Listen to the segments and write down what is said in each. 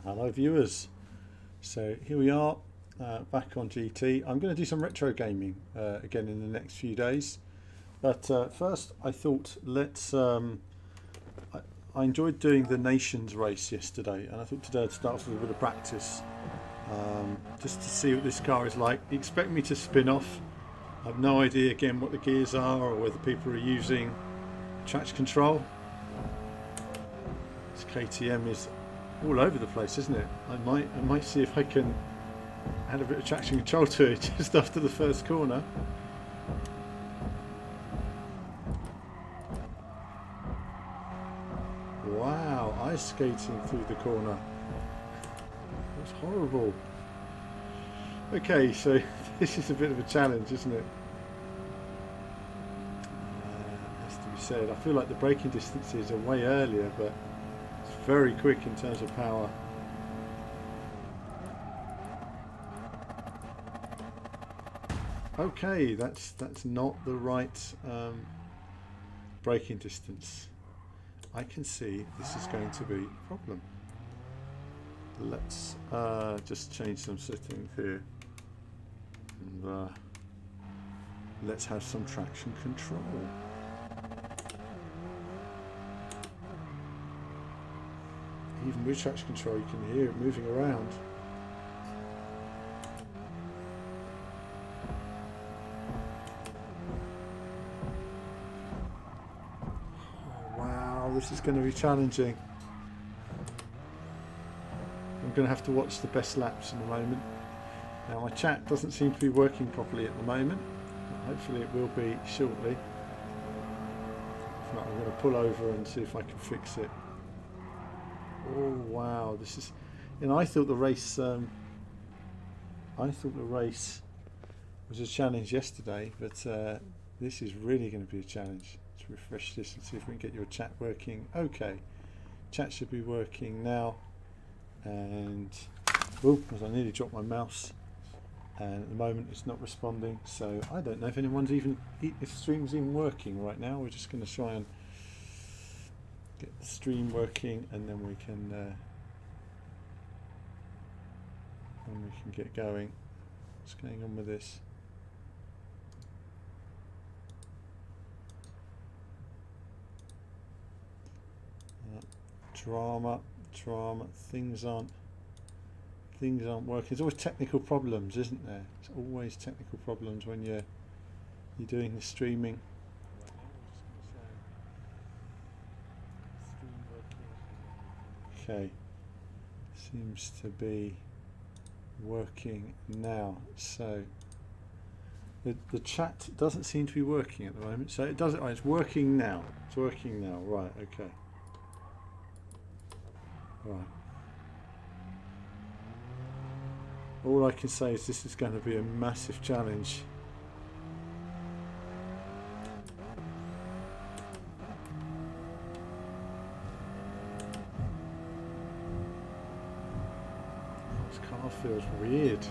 Hello viewers, so here we are back on GT. I'm going to do some retro gaming again in the next few days, but first I thought let's I enjoyed doing the Nations race yesterday, and I thought today I'd start off with a bit of practice just to see what this car is like. You expect me to spin off. I have no idea again what the gears are or whether people are using traction control. This KTM is all over the place, isn't it? I might see if I can add a bit of traction control to it just after the first corner. Wow, ice skating through the corner. That's horrible. Okay, so this is a bit of a challenge, isn't it? Has to be said. I feel like the braking distances are way earlier, but very quick in terms of power. Okay, that's not the right braking distance. I can see this is going to be a problem. Let's just change some settings here, and let's have some traction control. Even with traction control you can hear it moving around. Oh, wow, this is going to be challenging. I'm going to have to watch the best laps in a moment. Now my chat doesn't seem to be working properly at the moment. Hopefully it will be shortly. If not, I'm going to pull over and see if I can fix it. Oh wow, this is, you know, I thought the race was a challenge yesterday, but this is really going to be a challenge. Let's refresh this and see if we can get your chat working. Okay, chat should be working now, and oh, I nearly dropped my mouse, and at the moment it's not responding, so I don't know if anyone's even, if stream's even working right now. We're just going to try and get the stream working, and then we can get going. What's going on with this? Drama. Things aren't working. There's always technical problems, isn't there? There's always technical problems when you're doing the streaming. Okay, seems to be working now. So the chat doesn't seem to be working at the moment. So it does. Oh, it's working now. It's working now. Right. Okay. Right. All I can say is this is going to be a massive challenge. Feels weird.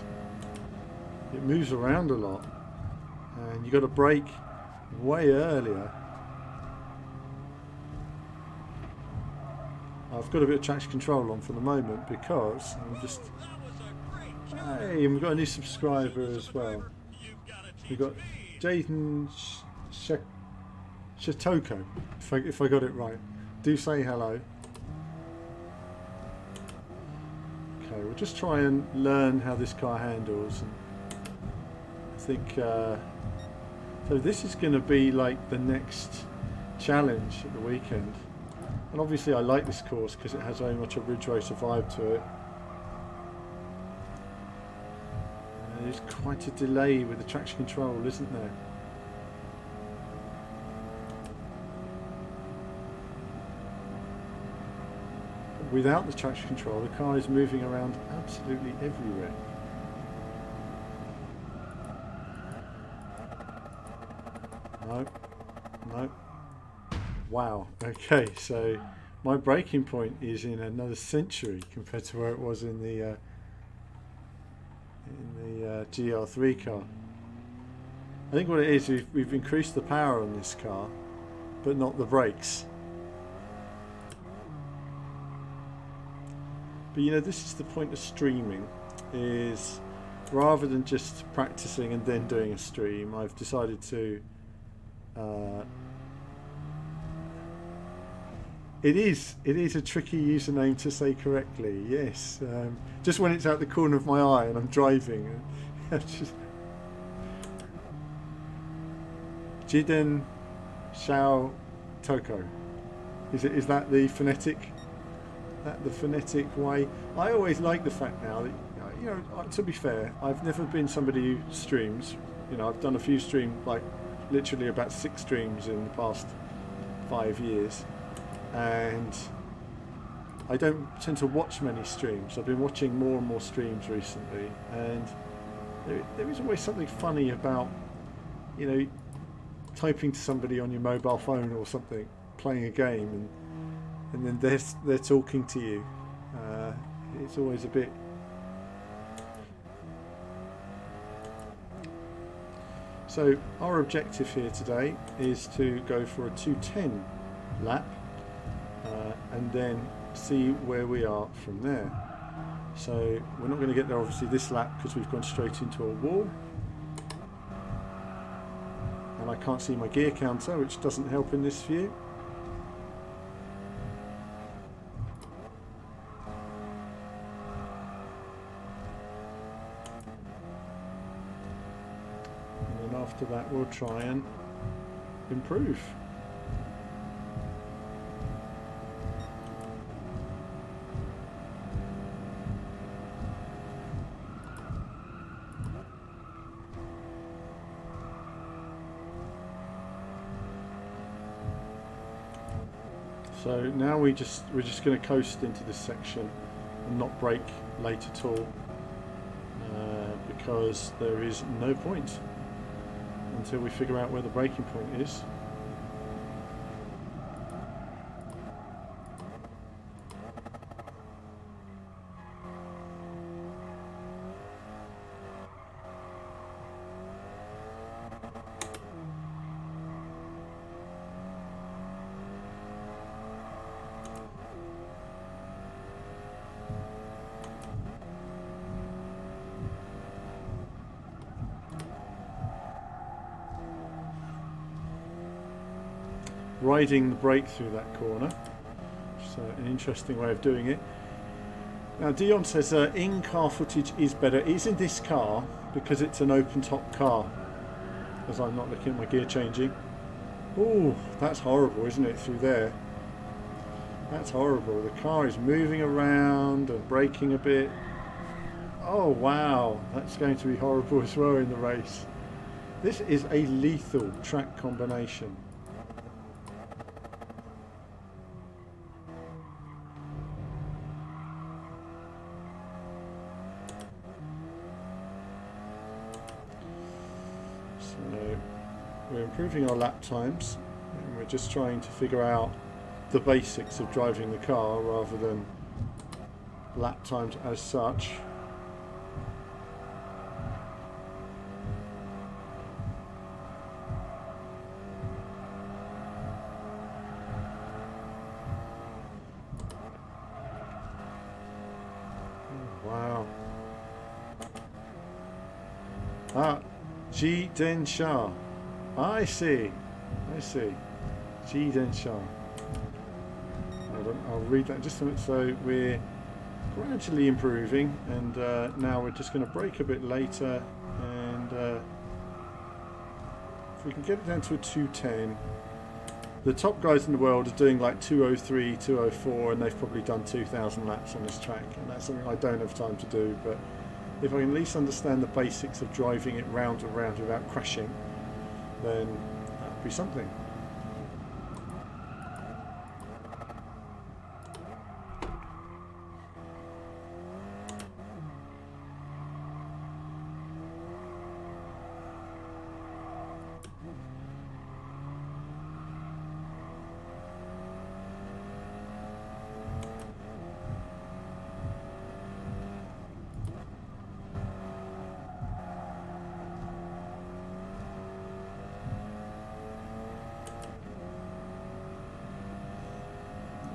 It moves around a lot, and you got to brake way earlier. I've got a bit of traction control on for the moment because I'm just. Hey, and we've got a new subscriber as well. We've got Jaden Shatoko. If I got it right, do say hello. Okay, we'll just try and learn how this car handles. And I think so. This is going to be like the next challenge at the weekend. And obviously, I like this course because it has very much a Ridge Racer vibe to it. There's quite a delay with the traction control, isn't there? Without the traction control, the car is moving around absolutely everywhere. No. Wow. Okay, so my braking point is in another century compared to where it was in the GR3 car. I think what it is, we've increased the power on this car, but not the brakes. But you know, this is the point of streaming, is rather than just practicing and then doing a stream, I've decided to it is a tricky username to say correctly, yes. Just when it's out the corner of my eye and I'm driving. Just Jiden Xiao Toko. Is that the phonetic way? I always like the fact now that, you know, to be fair, I've never been somebody who streams. You know, I've done a few streams, like literally about 6 streams in the past 5 years, and I don't tend to watch many streams. I've been watching more and more streams recently, and there is always something funny about, you know, typing to somebody on your mobile phone or something, playing a game, and then they're talking to you. It's always a bit. So our objective here today is to go for a 2:10 lap, and then see where we are from there. So we're not going to get there obviously this lap because we've gone straight into a wall, and I can't see my gear counter, which doesn't help in this view. And then after that we'll try and improve. So now we're just going to coast into this section and not brake late at all, because there is no point until we figure out where the braking point is. Riding the brake through that corner, so an interesting way of doing it. Now Dion says in-car footage is better. It's in this car because it's an open top car, as I'm not looking at my gear changing. Oh, that's horrible, isn't it, through there? That's horrible. The car is moving around and braking a bit. Oh wow, that's going to be horrible as well in the race. This is a lethal track combination. We're improving our lap times, and we're just trying to figure out the basics of driving the car rather than lap times as such. Oh, wow. Ah, Jiden Shah. I see. Jiden Shah. I'll read that in just a minute. So we're gradually improving, and now we're just going to brake a bit later, and if we can get it down to a 2:10. The top guys in the world are doing like 2:03, 2:04, and they've probably done 2,000 laps on this track, and that's something I don't have time to do. But if I can at least understand the basics of driving it round and round without crashing, then that would be something.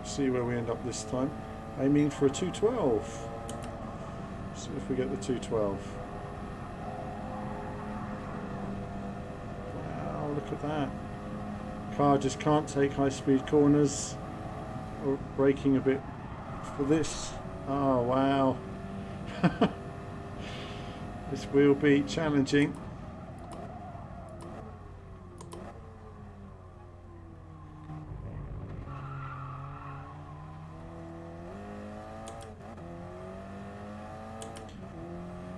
See where we end up this time. Aiming for a 212. See if we get the 212. Wow, look at that. Car just can't take high speed corners. Or braking a bit for this. Oh wow. This will be challenging.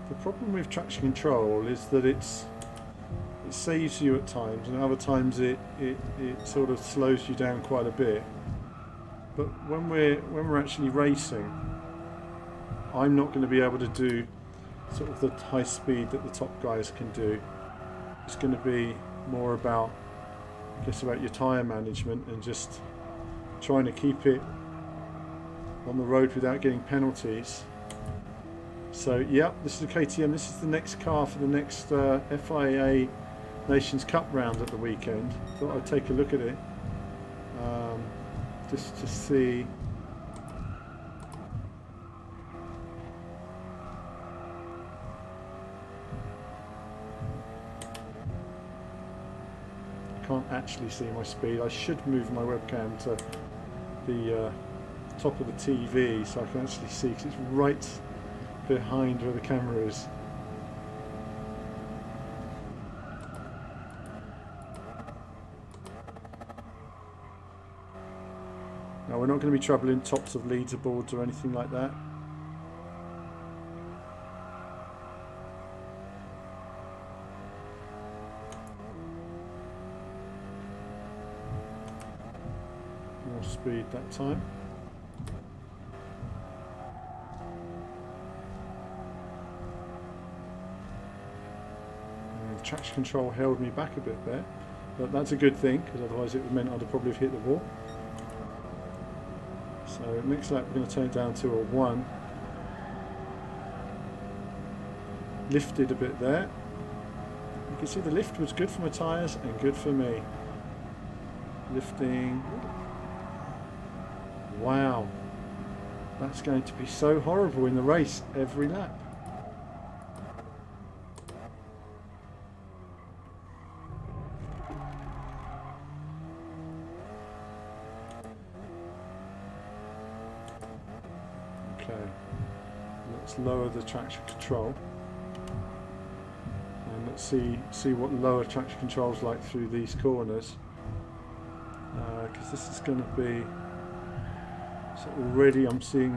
The problem with traction control is that it saves you at times, and other times it sort of slows you down quite a bit. But when we're actually racing, I'm not going to be able to do sort of the high speed that the top guys can do. It's going to be more about, I guess, about your tyre management and just trying to keep it on the road without getting penalties. So yeah, this is the KTM. This is the next car for the next FIA Nations Cup round at the weekend. Thought I'd take a look at it just to see. I can't actually see my speed. I should move my webcam to the top of the TV so I can actually see, because it's right behind where the camera is. Now we're not going to be troubling tops of leaderboards or anything like that. More speed that time. Traction control held me back a bit there, but that's a good thing, because otherwise it would meant I'd have probably hit the wall. So next lap we're going to turn it down to a 1. Lifted a bit there. You can see the lift was good for my tyres and good for me. Lifting. Wow, that's going to be so horrible in the race every lap. Let's lower the traction control, and let's see what lower traction control is like through these corners, because this is going to be, so already I'm seeing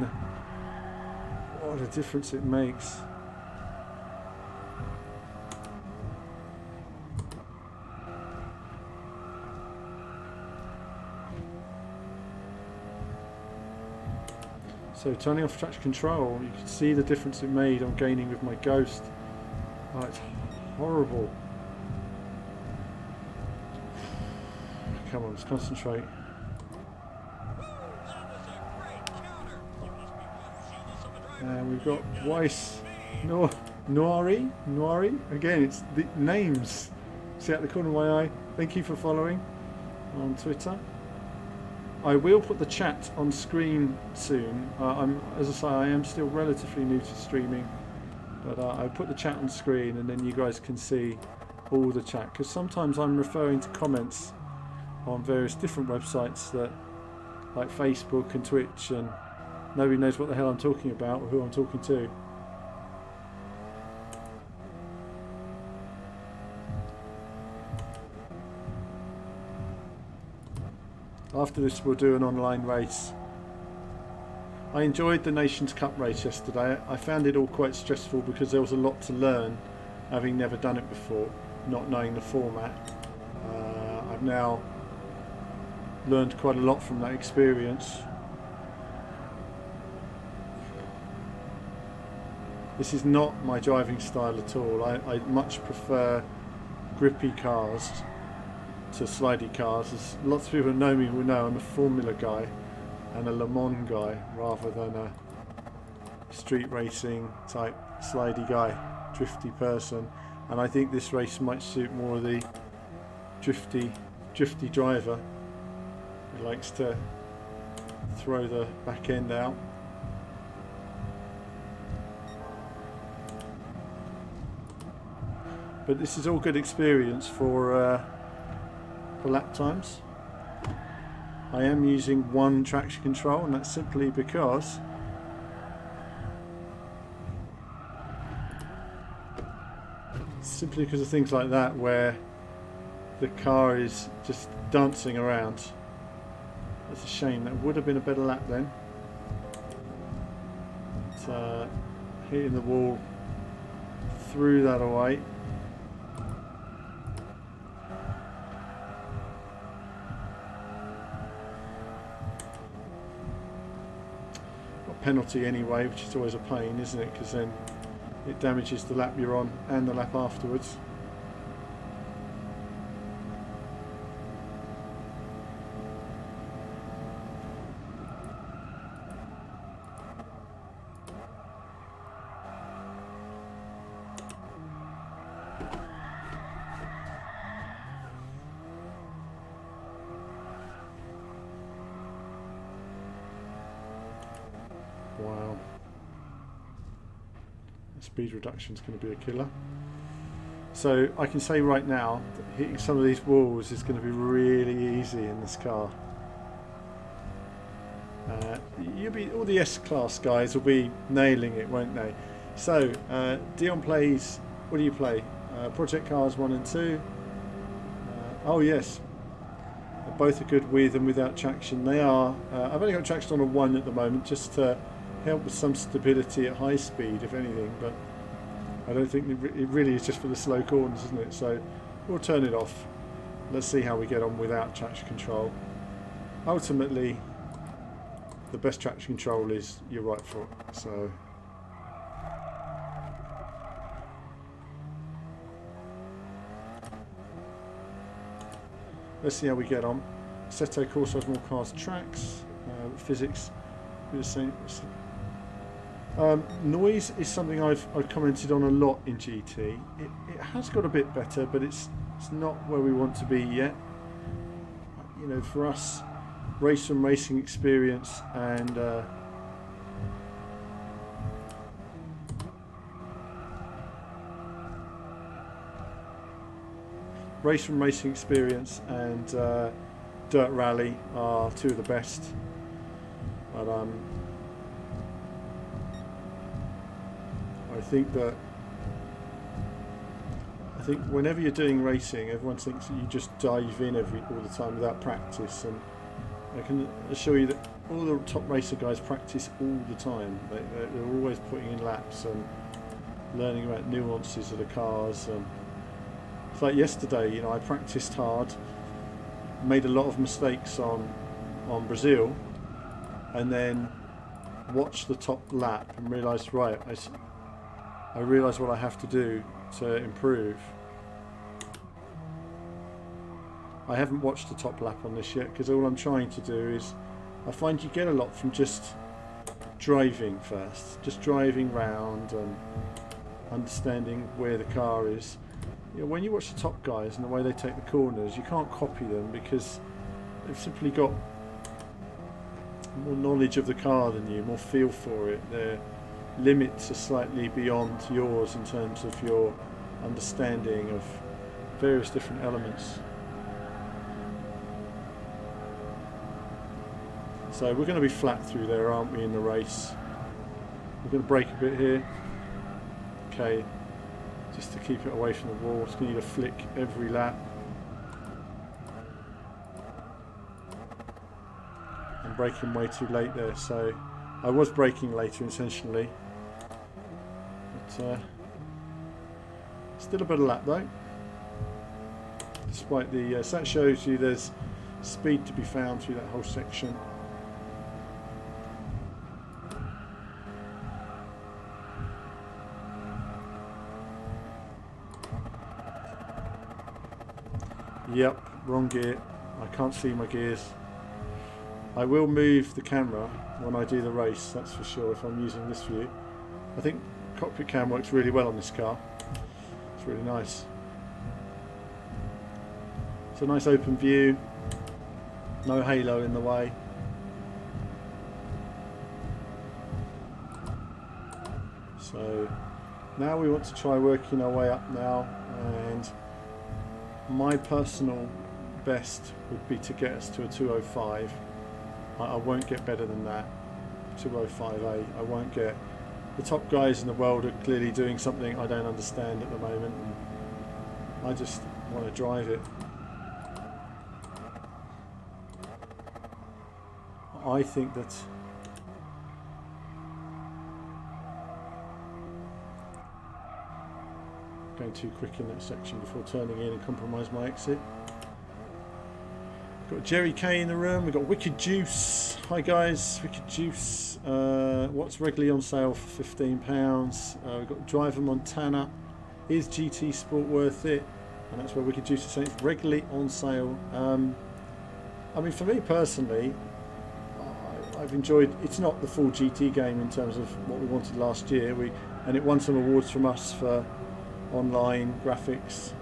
what a difference it makes. So turning off traction control, you can see the difference it made on gaining with my Ghost. Oh, it's horrible. Come on, let's concentrate. And we've got Weiss Noiri. Again, it's the names. See out the corner of my eye. Thank you for following on Twitter. I will put the chat on screen soon. As I say, I am still relatively new to streaming, but I'll put the chat on screen, and then you guys can see all the chat, because sometimes I'm referring to comments on various different websites, that like Facebook and Twitch, and nobody knows what the hell I'm talking about or who I'm talking to. After this we'll do an online race. I enjoyed the Nations Cup race yesterday. I found it all quite stressful because there was a lot to learn, having never done it before, not knowing the format. I've now learned quite a lot from that experience. This is not my driving style at all. I much prefer grippy cars to slidey cars. As lots of people who know me will know, I'm a Formula guy and a Le Mans guy rather than a street racing type slidey guy, drifty person. And I think this race might suit more of the drifty driver who likes to throw the back end out. But this is all good experience for lap times. I am using one traction control, and that's simply because of things like that, where the car is just dancing around. That's a shame. That would have been a better lap then. But, hitting the wall, threw that away. Penalty anyway, which is always a pain, isn't it? Because then it damages the lap you're on and the lap afterwards. Wow. The speed reduction is going to be a killer. So I can say right now that hitting some of these walls is going to be really easy in this car. All the S-Class guys will be nailing it, won't they? So Dion plays, what do you play? Project Cars 1 and 2. Oh yes, both are good with and without traction. They are. I've only got traction on a 1 at the moment, just to help with some stability at high speed, if anything, but I don't think it really is just for the slow corners, isn't it? So we'll turn it off. Let's see how we get on without traction control. Ultimately, the best traction control is your right foot. So let's see how we get on. Assetto Corsa has more cars, tracks, physics. The same. Noise is something I've commented on a lot in GT. It has got a bit better, but it's not where we want to be yet. You know, for us, race and racing experience and Dirt Rally are two of the best. But I think whenever you're doing racing, everyone thinks that you just dive in all the time without practice, and I can assure you that all the top racer guys practice all the time. They're always putting in laps and learning about nuances of the cars. It's like yesterday, you know, I practiced hard, made a lot of mistakes on Brazil, and then watched the top lap and realised, right, I realise what I have to do to improve. I haven't watched the top lap on this yet, because all I'm trying to do is, I find you get a lot from just driving first, just driving round and understanding where the car is. You know, when you watch the top guys and the way they take the corners, you can't copy them because they've simply got more knowledge of the car than you, more feel for it. Their limits are slightly beyond yours in terms of your understanding of various different elements. So we're going to be flat through there, aren't we, in the race? We're going to brake a bit here. Okay, just to keep it away from the wall. It's going to need a flick every lap. I'm braking way too late there, so I was braking later intentionally. But still a better lap though. Despite the, so that shows you there's speed to be found through that whole section. Yep, wrong gear. I can't see my gears. I will move the camera when I do the race, that's for sure, if I'm using this view. I think cockpit cam works really well on this car. It's really nice. It's a nice open view, no halo in the way. So now we want to try working our way up now. and my personal best would be to get us to a 205. I won't get better than that. 205A. I won't get. The top guys in the world are clearly doing something I don't understand at the moment, and I just want to drive it. I think that going too quick in that section before turning in and compromise my exit. Got Jerry K in the room. We've got Wicked Juice. Hi guys, Wicked Juice. What's regularly on sale for £15? We've got Driver Montana. Is GT Sport worth it? And that's where Wicked Juice is saying it's regularly on sale. I mean, for me personally, I've enjoyed. It's not the full GT game in terms of what we wanted last year. And it won some awards from us for online graphics.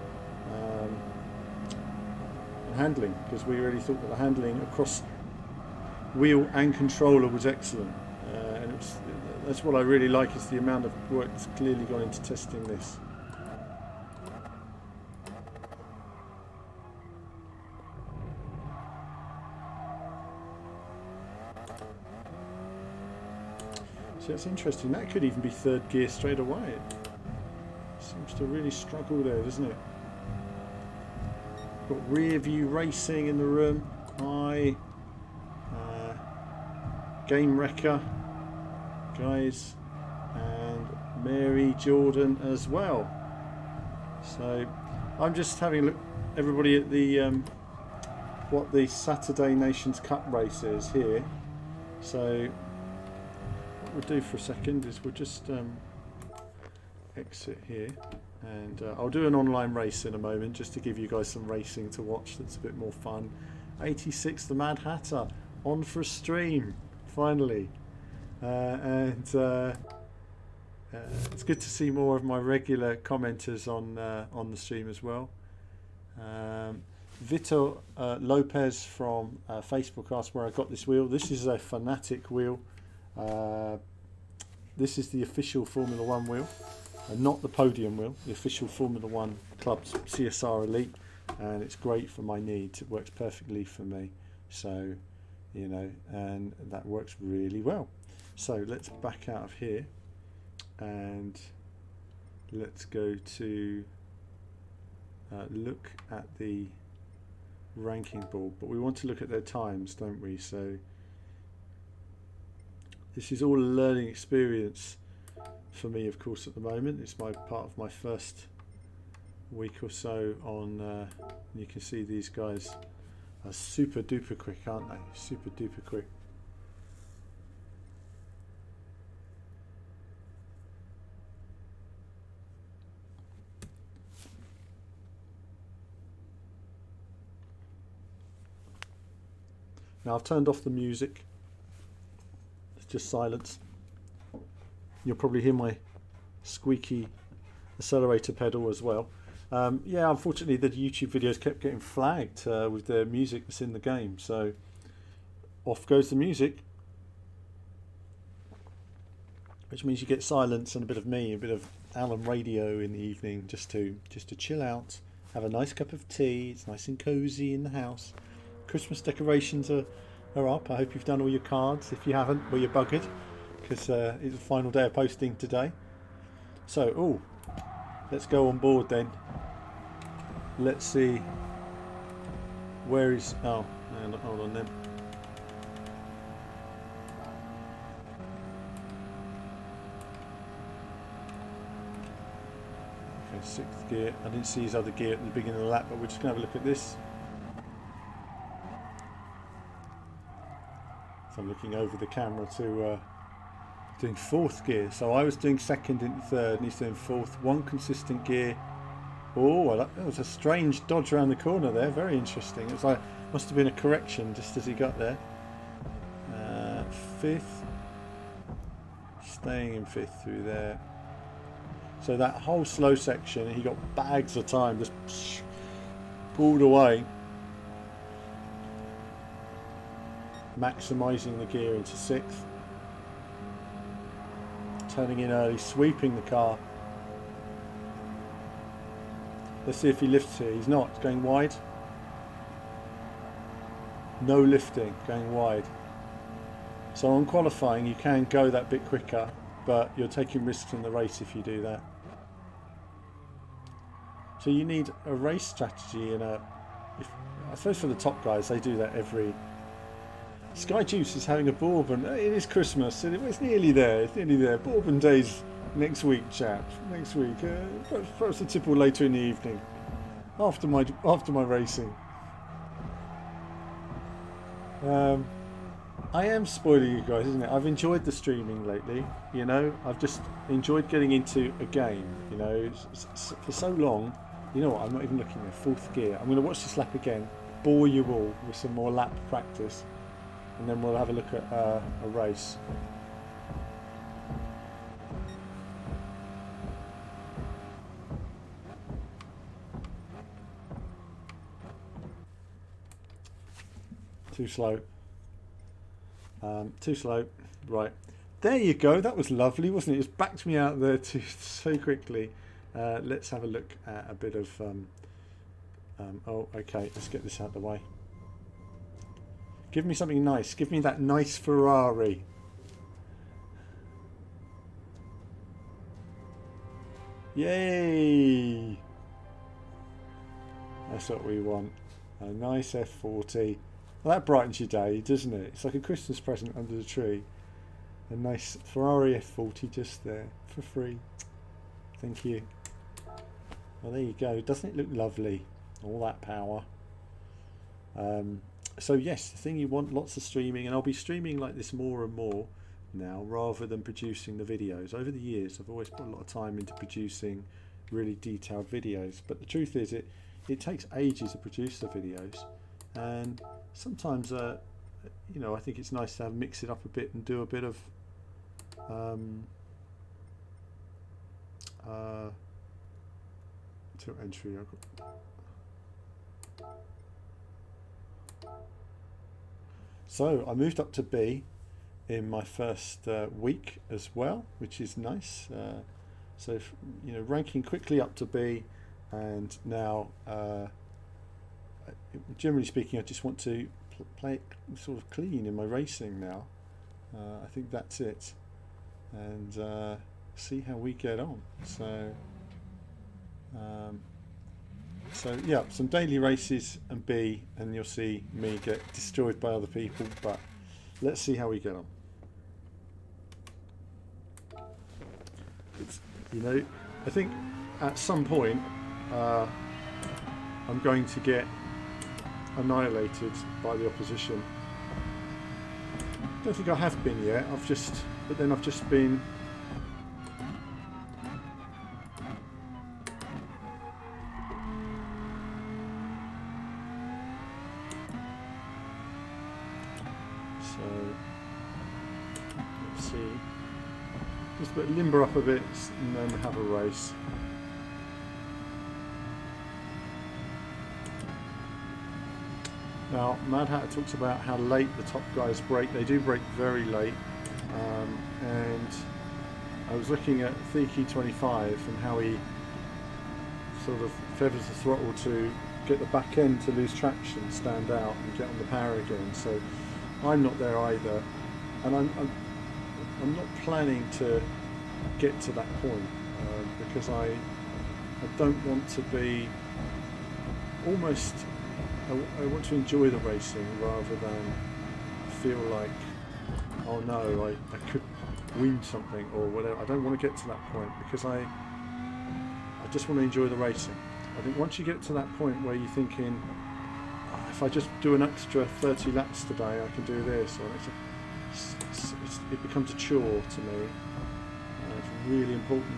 Handling, because we really thought that the handling across wheel and controller was excellent, and that's what I really like, is the amount of work that's clearly gone into testing this. So it's interesting, that could even be third gear straight away. It seems to really struggle there, doesn't it? Got Rear View Racing in the room. Hi. Game Wrecker, guys, and Mary Jordan as well. So I'm just having a look, everybody, at the what the Saturday Nations Cup Race is here. So what we'll do for a second is we'll just exit here. And I'll do an online race in a moment, just to give you guys some racing to watch that's a bit more fun. 86, the Mad Hatter, on for a stream, finally. It's good to see more of my regular commenters on the stream as well. Vito Lopez from Facebook asked where I got this wheel. This is a Fanatic wheel. This is the official Formula 1 wheel. And not the podium wheel, the official Formula 1 Club's CSR Elite, and it's great for my needs. It works perfectly for me, so you know, and that works really well. So let's back out of here and let's go to look at the ranking board, but we want to look at their times, don't we? So this is all a learning experience for me, of course. At the moment it's my part of my first week or so on you can see these guys are super duper quick, aren't they? Super duper quick. Now I've turned off the music, it's just silence. You'll probably hear my squeaky accelerator pedal as well. Yeah, unfortunately the YouTube videos kept getting flagged with the music that's in the game, so off goes the music, which means you get silence and a bit of me, a bit of Alan radio in the evening, just to chill out, have a nice cup of tea. It's nice and cozy in the house. Christmas decorations are up. I hope you've done all your cards. If you haven't, well, you're buggered, because it's the final day of posting today. So, oh, let's go on board then. Let's see where is. Oh, hold on then. Okay, 6th gear. I didn't see his other gear at the beginning of the lap, but we're just going to have a look at this. So I'm looking over the camera to doing 4th gear. So I was doing 2nd and 3rd, and he's doing 4th. One consistent gear. Oh, well, that was a strange dodge around the corner there. Very interesting. It was like, must have been a correction just as he got there. 5th. Staying in 5th through there. So that whole slow section, he got bags of time, just pulled away. Maximising the gear into 6th. Turning in early, sweeping the car. Let's see if he lifts here. He's not. He's going wide. No lifting. Going wide. So on qualifying, you can go that bit quicker, but you're taking risks in the race if you do that. So you need a race strategy and I suppose for the top guys, they do that every... Sky Juice is having a Bourbon. It is Christmas. It's nearly there. It's nearly there. Bourbon Days next week, chaps. Next week. Perhaps a tipple later in the evening, after my racing. I am spoiling you guys, isn't it? I've enjoyed the streaming lately. You know, I've just enjoyed getting into a game. You know, for so long. You know what? I'm not even looking at fourth gear. I'm going to watch this lap again. Bore you all with some more lap practice. And then we'll have a look at a race. Too slow. Too slow. Right. There you go. That was lovely, wasn't it? It just backed me out there so quickly. Let's have a look at a bit of... oh, okay. Let's get this out of the way. Give me something nice. Give me that nice Ferrari. Yay! That's what we want. A nice F40. Well, that brightens your day, doesn't it? It's like a Christmas present under the tree. A nice Ferrari F40 just there for free. Thank you. Well, there you go. Doesn't it look lovely? All that power. So yes, the thing you want, lots of streaming, and I'll be streaming like this more and more now rather than producing the videos. Over the years I've always put a lot of time into producing really detailed videos, but the truth is it takes ages to produce the videos, and sometimes you know, I think it's nice to mix it up a bit and do a bit of to entry. So I moved up to B in my first week as well, which is nice. So you know, ranking quickly up to B, and now generally speaking, I just want to play it sort of clean in my racing now. I think that's it, and see how we get on. So yeah, some daily races and B, and you'll see me get destroyed by other people, but let's see how we get on. You know, I think at some point I'm going to get annihilated by the opposition. I don't think I have been yet. I've just been but limber up a bit and then have a race. Now, Mad Hatter talks about how late the top guys brake. They do brake very late, and I was looking at Thiki 25 and how he sort of feathers the throttle to get the back end to lose traction, stand out and get on the power again. So I'm not there either, and I'm not planning to get to that point because I don't want to be almost. I want to enjoy the racing rather than feel like, oh no, I could win something or whatever. I don't want to get to that point because I just want to enjoy the racing. I think once you get to that point where you're thinking, oh, if I just do an extra 30 laps today, I can do this, or it becomes a chore to me. It's really important.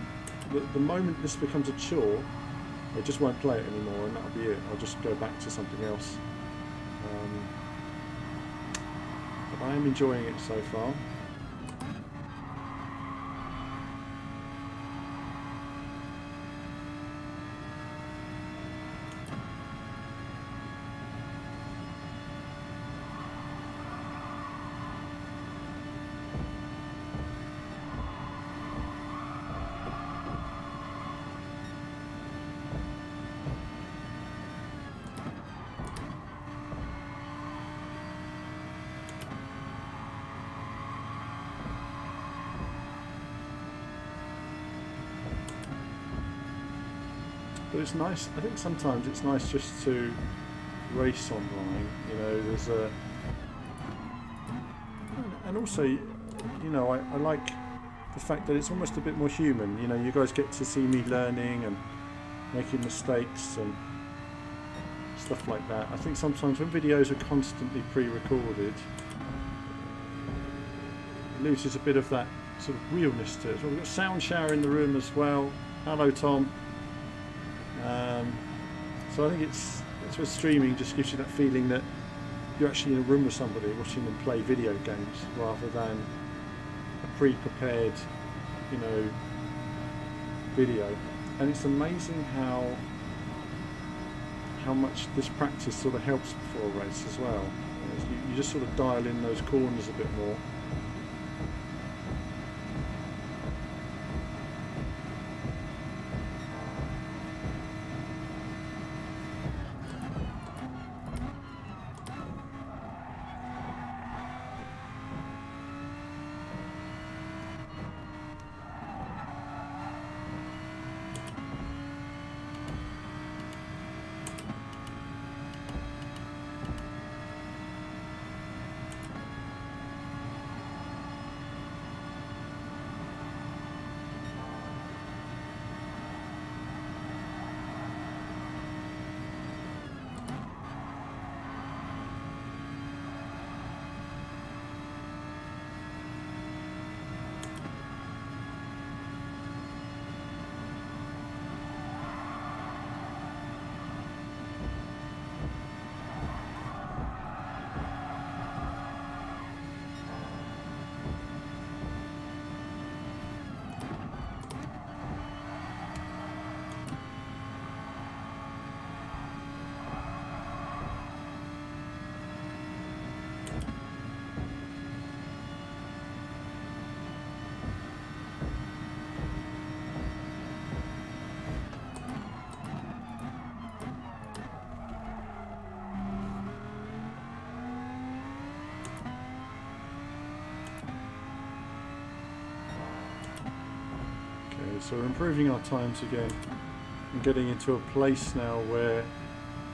The moment this becomes a chore, I just won't play it anymore, and that'll be it. I'll just go back to something else. But I am enjoying it so far. But it's nice. I think sometimes it's nice just to race online. You know, there's a, and also, you know, I like the fact that it's almost a bit more human. You know, you guys get to see me learning and making mistakes and stuff like that. I think sometimes when videos are constantly pre-recorded, it loses a bit of that sort of realness to it. So we've got sound shower in the room as well. Hello, Tom. So I think it's with streaming just gives you that feeling that you're actually in a room with somebody watching them play video games rather than a pre-prepared, you know, video. And it's amazing how much this practice sort of helps before a race as well. You just sort of dial in those corners a bit more. So we're improving our times again and getting into a place now where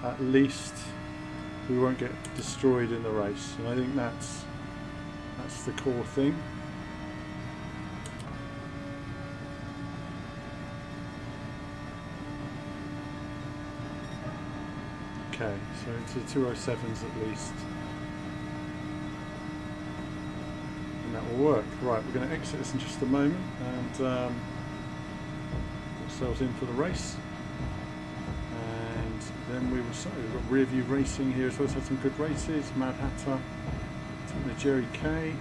at least we won't get destroyed in the race, and I think that's the core thing. Okay, so into 207s at least, and that will work. Right, we're going to exit this in just a moment and ourselves in for the race, and then we will say we've got rear view racing here as well. So had some good races. Mad Hatter, the Jerry K,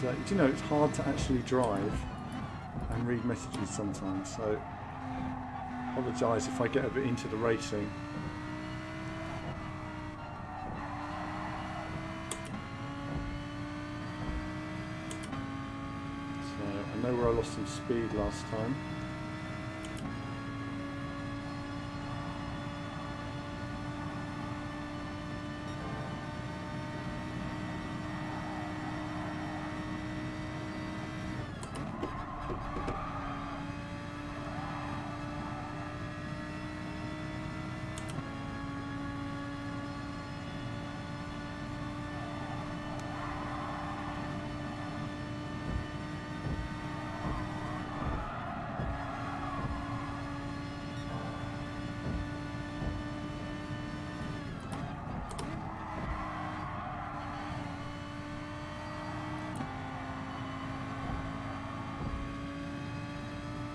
and you know, it's hard to actually drive and read messages sometimes, so apologise if I get a bit into the racing. So I know where I lost some speed last time.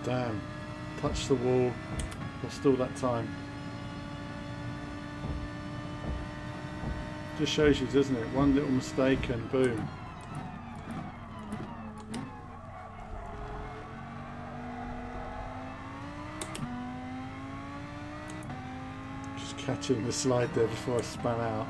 Damn, touched the wall, lost all that time. Just shows you, doesn't it? One little mistake and boom. Just catching the slide there before I spun out.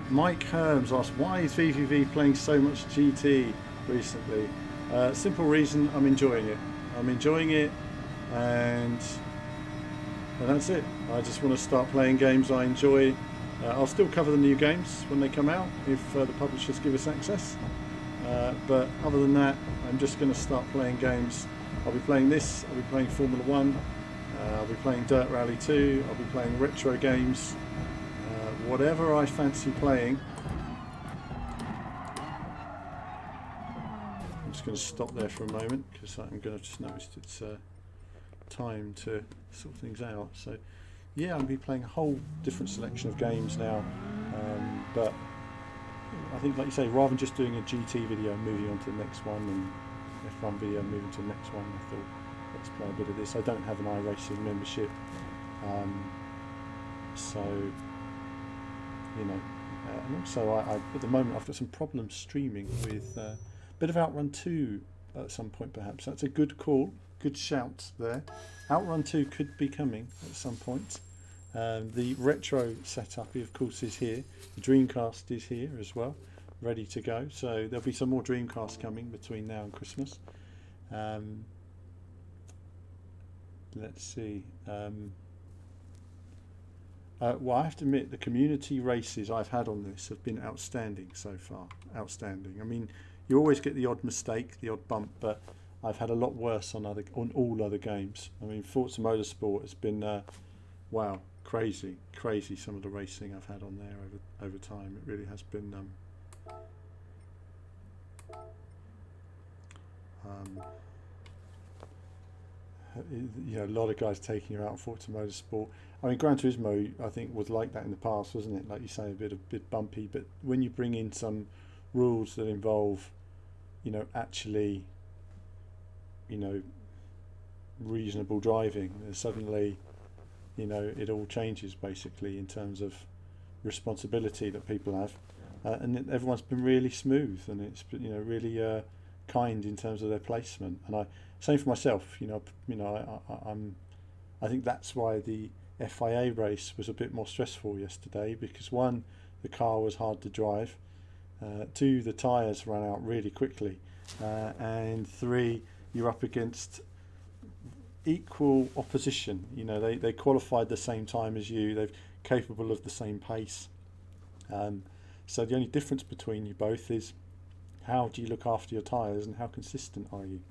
Mike Herms asked, why is VVV playing so much GT recently? Simple reason, I'm enjoying it. I'm enjoying it, and And that's it. I just want to start playing games I enjoy. I'll still cover the new games when they come out if the publishers give us access. But other than that, I'm just going to start playing games. I'll be playing this, I'll be playing Formula 1, I'll be playing Dirt Rally 2, I'll be playing retro games, whatever I fancy playing. I'm just going to stop there for a moment because I'm going to just notice it's time to sort things out. So yeah, I'll be playing a whole different selection of games now, but I think, like you say, rather than just doing a GT video and moving on to the next one, and F1 video moving to the next one, I thought let's play a bit of this. I don't have an iRacing membership, so you know, and also I at the moment I've got some problems streaming with a bit of Outrun 2 at some point perhaps. That's a good call, good shout there. Outrun 2 could be coming at some point. The retro setup, of course, is here. The Dreamcast is here as well, ready to go. So there'll be some more Dreamcast coming between now and Christmas. Let's see. Well, I have to admit, the community races I've had on this have been outstanding so far. Outstanding. I mean, you always get the odd mistake, the odd bump, but I've had a lot worse on all other games. I mean, Forza Motorsport has been wow. Crazy some of the racing I've had on there over time. It really has been you know, a lot of guys taking you out on Forza Motorsport. I mean, Gran Turismo I think was like that in the past, wasn't it? Like you say, a bit bumpy, but when you bring in some rules that involve, you know, actually, you know, reasonable driving, suddenly, you know, it all changes basically in terms of responsibility that people have, and everyone's been really smooth, and it's, you know, really kind in terms of their placement. And same for myself, you know, I think that's why the FIA race was a bit more stressful yesterday, because one, the car was hard to drive, two, the tyres ran out really quickly, and three, you're up against equal opposition. You know, they qualified the same time as you, they're capable of the same pace, so the only difference between you both is how do you look after your tyres and how consistent are you,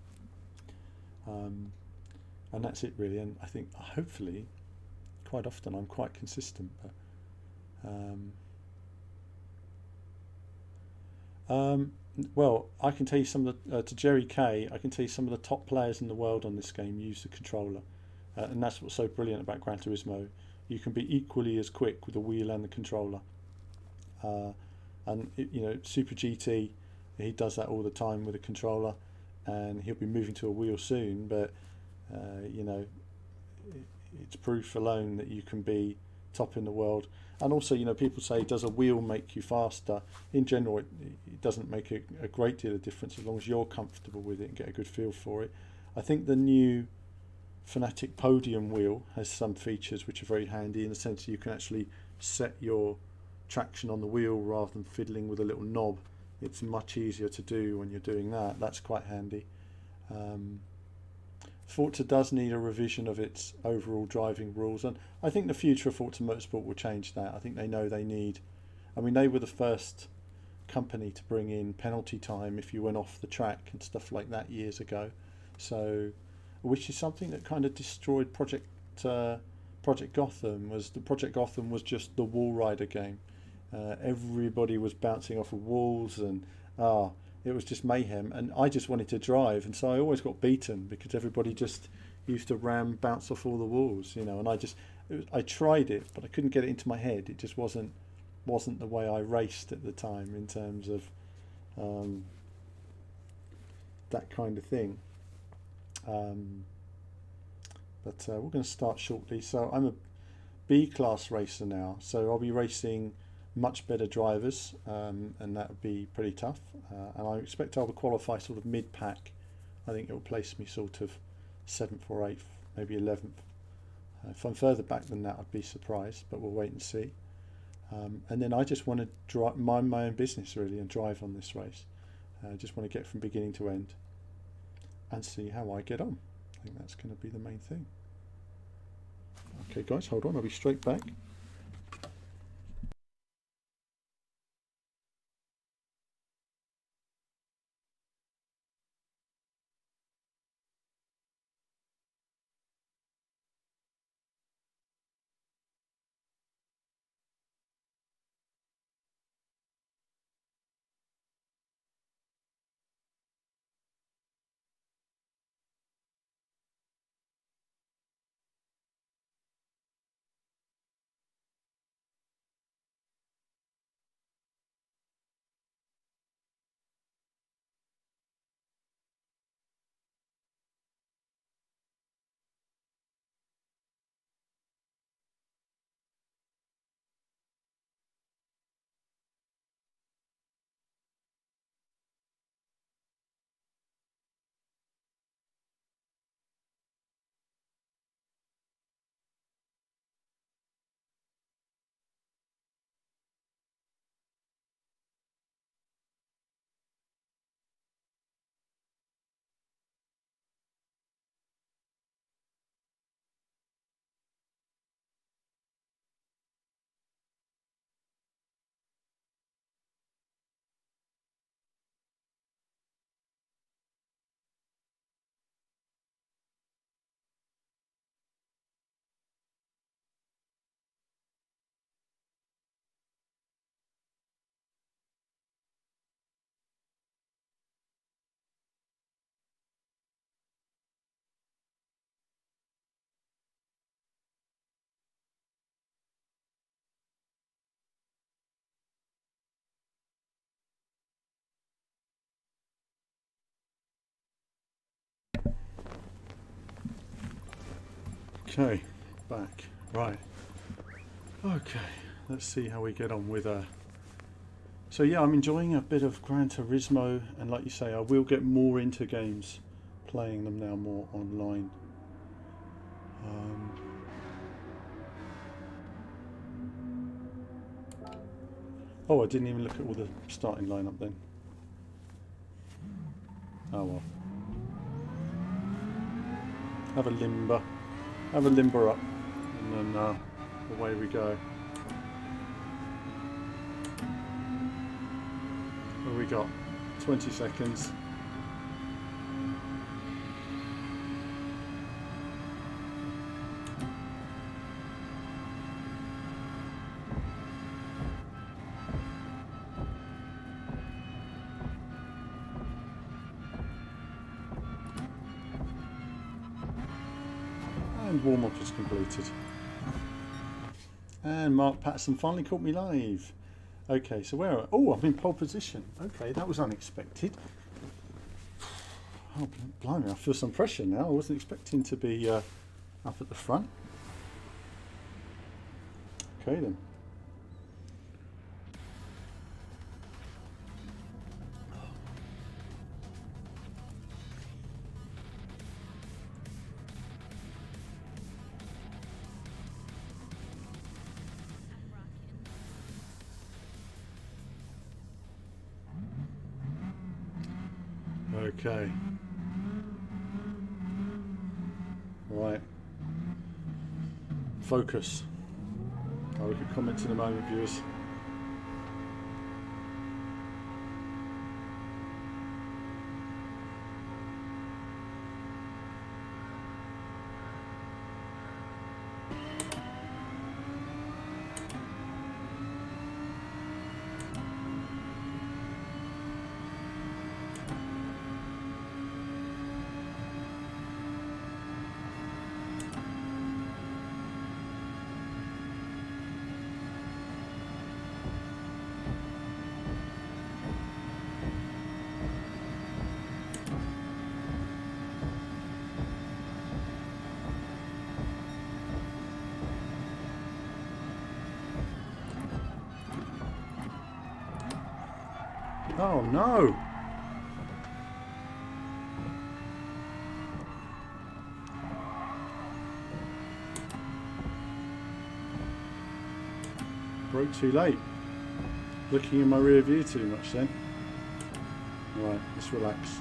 and that's it really. And I think hopefully quite often I'm quite consistent, but well, I can tell you some of the, to Jerry Kay, I can tell you some of the top players in the world on this game use the controller, and that's what's so brilliant about Gran Turismo. You can be equally as quick with the wheel and the controller, and you know, Super GT, he does that all the time with a controller, and he'll be moving to a wheel soon, but you know, it's proof alone that you can be top in the world. And also, you know, people say, does a wheel make you faster? In general, it doesn't make a great deal of difference as long as you're comfortable with it and get a good feel for it. I think the new Fanatic Podium wheel has some features which are very handy, in the sense that you can actually set your traction on the wheel rather than fiddling with a little knob. It's much easier to do when you're doing that. That's quite handy. Forza does need a revision of its overall driving rules, and I think the future of Forza Motorsport will change that. I think they know they need, I mean, they were the first company to bring in penalty time if you went off the track and stuff like that years ago, so, which is something that kind of destroyed Project Gotham. Project Gotham was just the wall rider game. Everybody was bouncing off of walls, and it was just mayhem, and I just wanted to drive, and so I always got beaten because everybody just used to bounce off all the walls, you know. And I tried it, but I couldn't get it into my head. It just wasn't the way I raced at the time in terms of that kind of thing. But we're going to start shortly. So I'm a B-class racer now, so I'll be racing much better drivers, and that would be pretty tough, and I expect I'll qualify sort of mid-pack. I think it will place me sort of 7th or 8th, maybe 11th. If I'm further back than that, I'd be surprised, but we'll wait and see. And then I just want to mind my own business really and drive on this race. I just want to get from beginning to end and see how I get on. I think that's going to be the main thing. Okay guys, hold on, I'll be straight back. Okay, back. Right. Okay, let's see how we get on with so yeah, I'm enjoying a bit of Gran Turismo, and like you say, I will get more into games, playing them now more online. Oh, I didn't even look at all the starting lineup then. Oh well. Have a limber. Have a limber up, and then away we go. What have we got? 20 seconds. And warm-up is completed. And Mark Patterson finally caught me live. Okay, so where? Oh, I'm in pole position. Okay, that was unexpected. Oh, blimey, I feel some pressure now. I wasn't expecting to be up at the front. Okay then. Okay. Right. Focus. I'll look at comments in a moment, viewers. Oh no! Broke too late. Looking in my rear view too much then. Right, let's relax.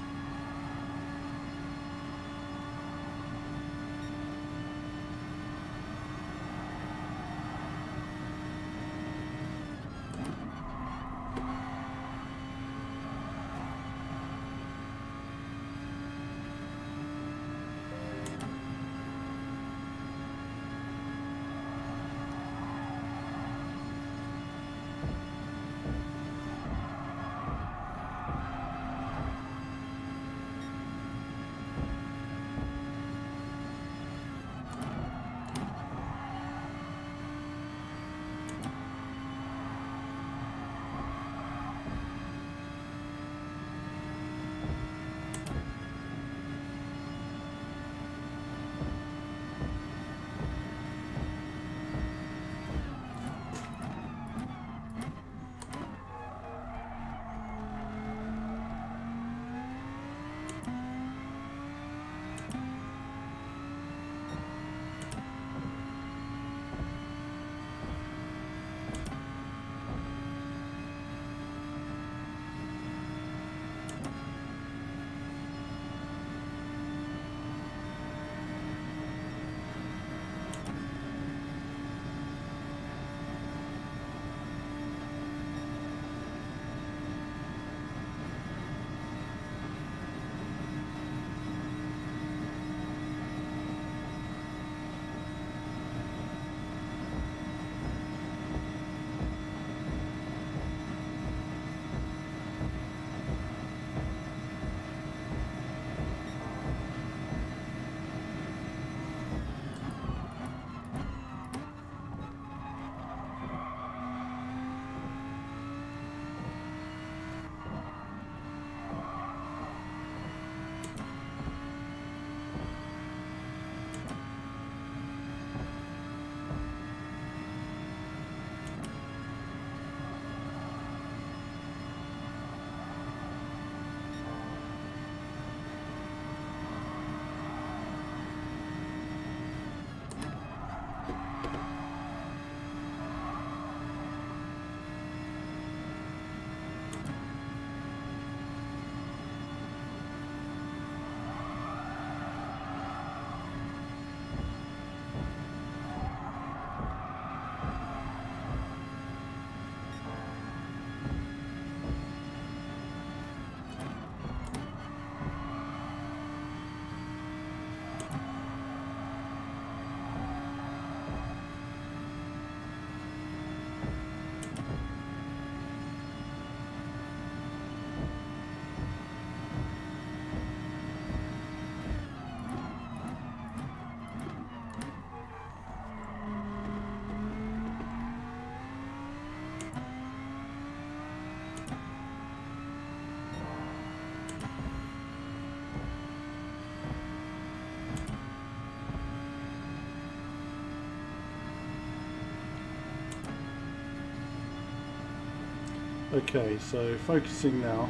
Okay, so focusing now.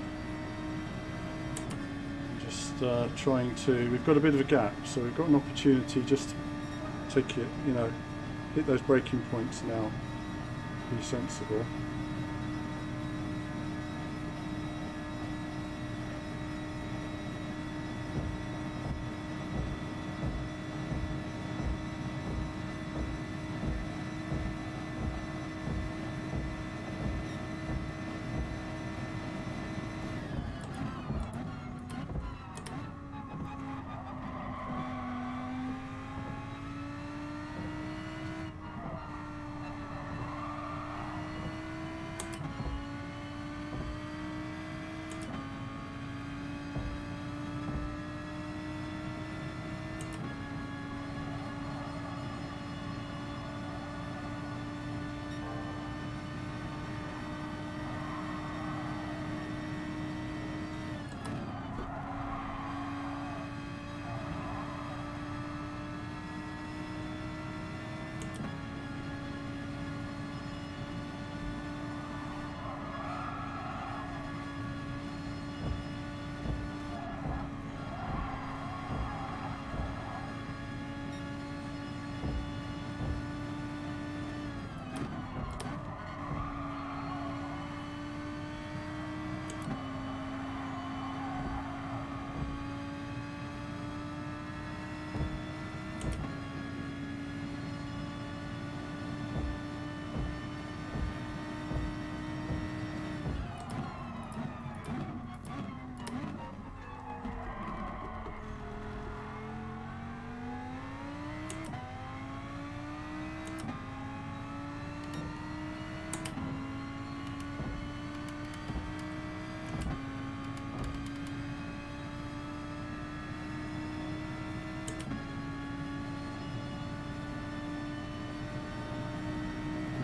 Just trying to. We've got a bit of a gap, so we've got an opportunity just to take it. You know, hit those braking points now. Be sensible.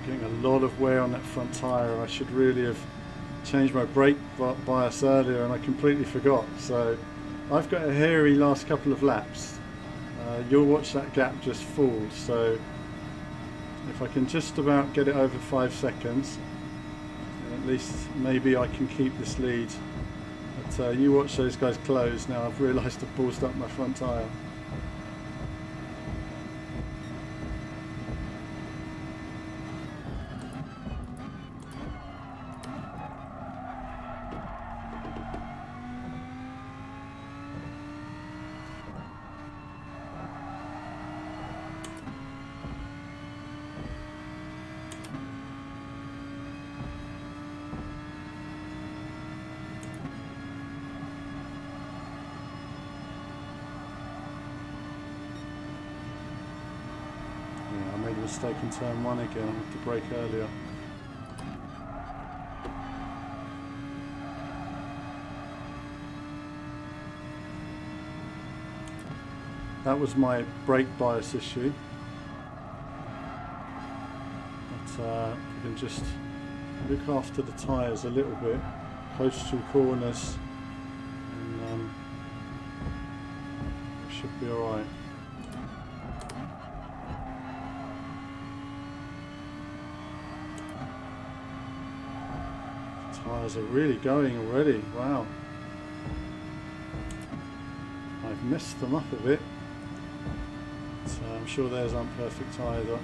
Getting a lot of wear on that front tyre. I should really have changed my brake bias earlier and I completely forgot. So I've got a hairy last couple of laps. You'll watch that gap just fall. So if I can just about get it over 5 seconds, then at least maybe I can keep this lead. But you watch those guys close. Now I've realised I've ballsed up my front tyre. Mistake in turn 1 again. I have to brake earlier. That was my brake bias issue. But we can just look after the tyres a little bit, close to corners, and it should be alright. Tyres are really going already, wow. I've messed them up a bit, so I'm sure theirs aren't perfect either.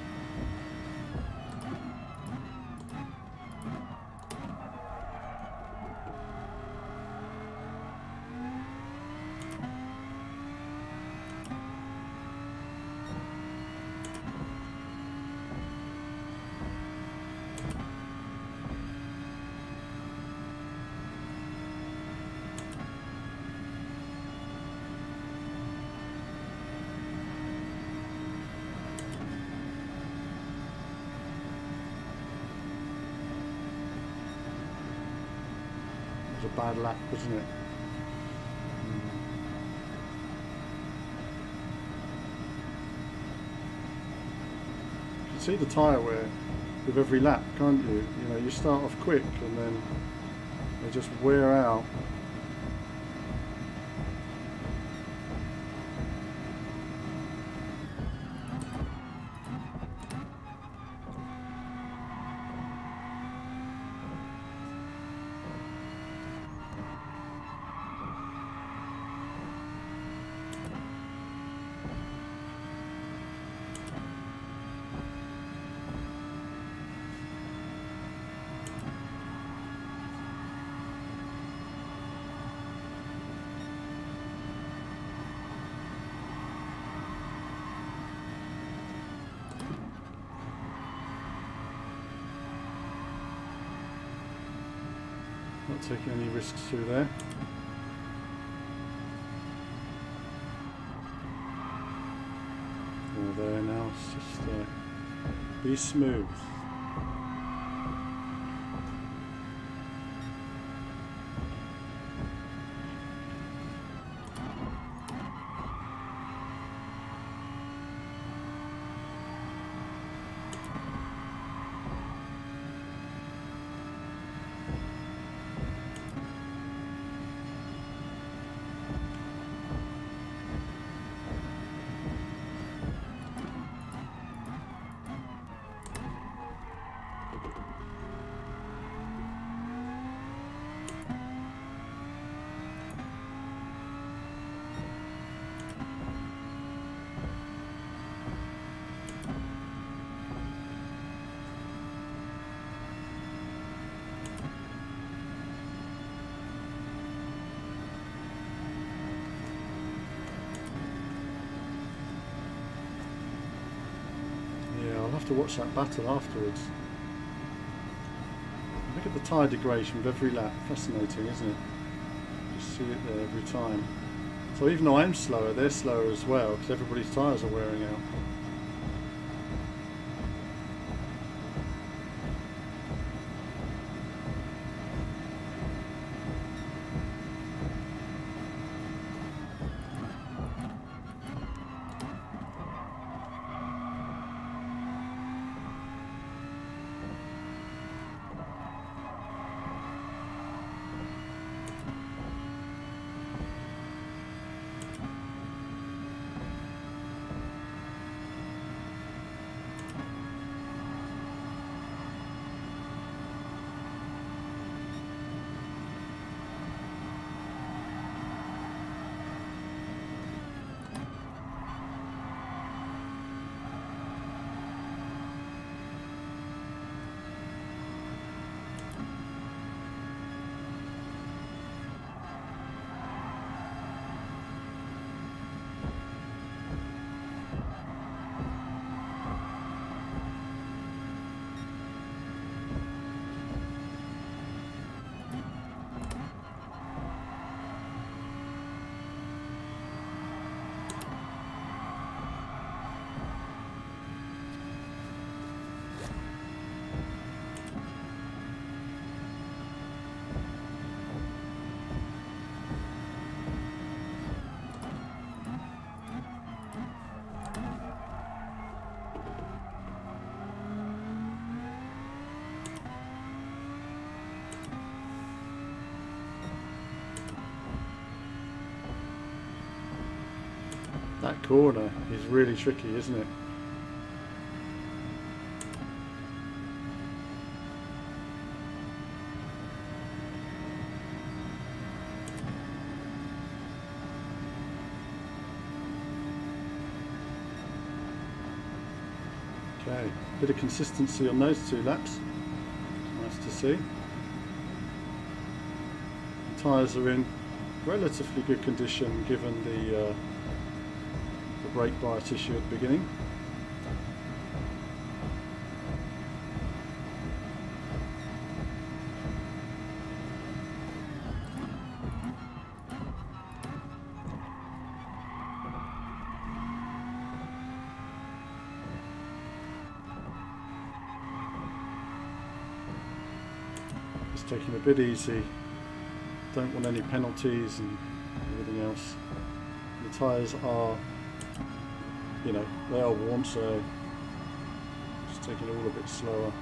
A bad lap, wasn't it? You can see the tyre wear with every lap, can't you? You know, you start off quick and then they just wear out. Not taking any risks through there. All there now, it's just be smooth. I'll have to watch that battle afterwards. Look at the tyre degradation with every lap. Fascinating, isn't it? You see it there every time. So even though I'm slower, they're slower as well because everybody's tyres are wearing out. That corner is really tricky, isn't it? Okay, bit of consistency on those two laps. Nice to see. The tyres are in relatively good condition given the brake bias issue at the beginning. Just taking it a bit easy. Don't want any penalties and everything else. The tyres are, you know, they are warm, so just taking it all a bit slower.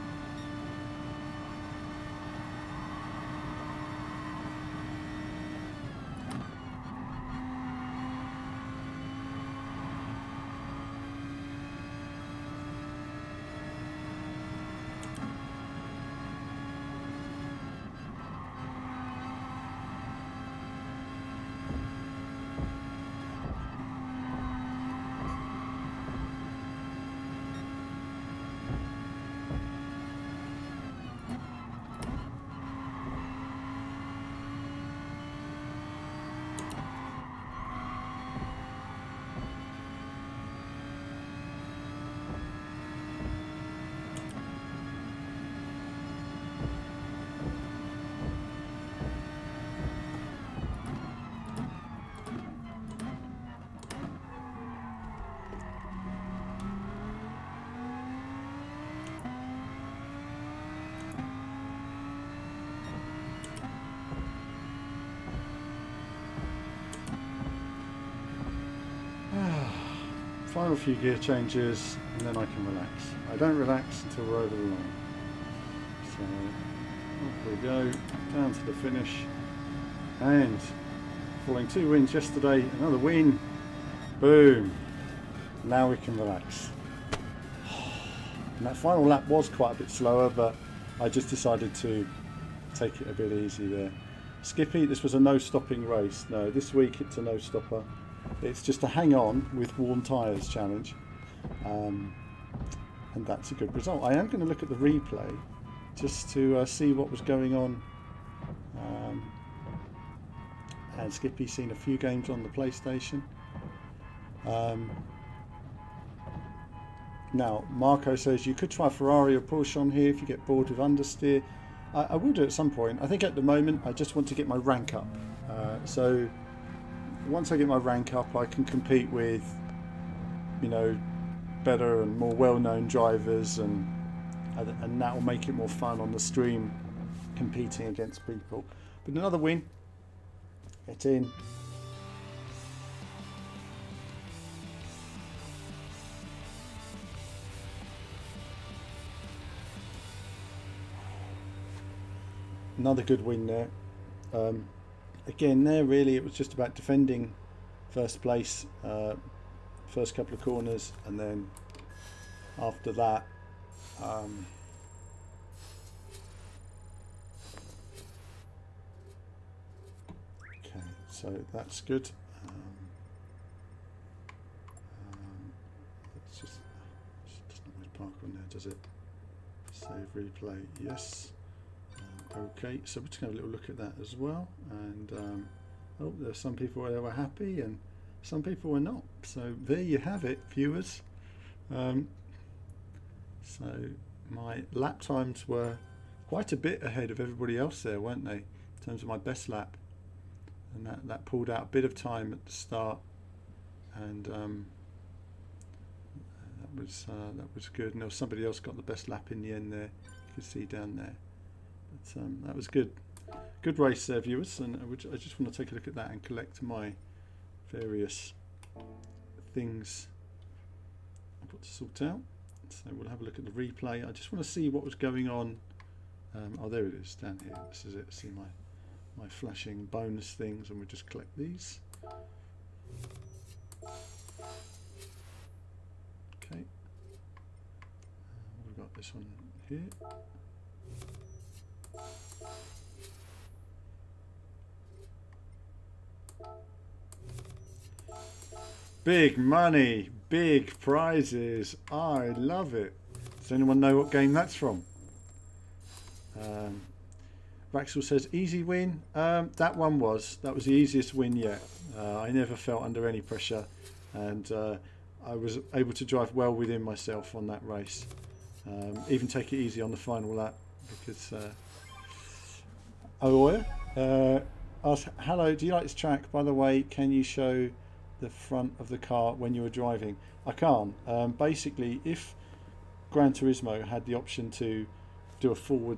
final few gear changes, and then I can relax. I don't relax until we're over the line. So off we go, down to the finish, and following 2 wins yesterday, another win. Boom! Now we can relax. And that final lap was quite a bit slower, but I just decided to take it a bit easy there. Skippy, this was a no-stopping race. No, this week it's a no-stopper. It's just a hang-on with worn tyres challenge. And that's a good result. I am going to look at the replay just to see what was going on. And Skippy's seen a few games on the PlayStation. Now, Marco says you could try Ferrari or Porsche on here if you get bored with understeer. I will do it at some point. I think at the moment I just want to get my rank up. So once I get my rank up, I can compete with, you know, better and more well-known drivers, and that will make it more fun on the stream, competing against people. But another win. Get in. Another good win there. Again, there really it was just about defending first place, first couple of corners, and then after that, okay, so that's good. Let's just doesn't always park on there, does it? Save replay, yes. Okay, so we're just going to have a little look at that as well, and oh, there's some people that were happy and some people were not, so there you have it, viewers. So my lap times were quite a bit ahead of everybody else there, weren't they, in terms of my best lap, and that pulled out a bit of time at the start, and that was good. And there was somebody else got the best lap in the end there, you could see down there. But that was good. Good race there, viewers, and I just want to take a look at that and collect my various things I've got to sort out. So we'll have a look at the replay. I just want to see what was going on. Oh, there it is, down here. This is it. See my flashing bonus things, and we'll just collect these. Okay. We've got this one here. Big money, big prizes. I love it. Does anyone know what game that's from? Raxel says easy win. That was the easiest win yet. I never felt under any pressure, and I was able to drive well within myself on that race. Even take it easy on the final lap, because asked, hello, do you like this track? By the way, can you show the front of the car when you were driving? I can't. Basically, if Gran Turismo had the option to do a forward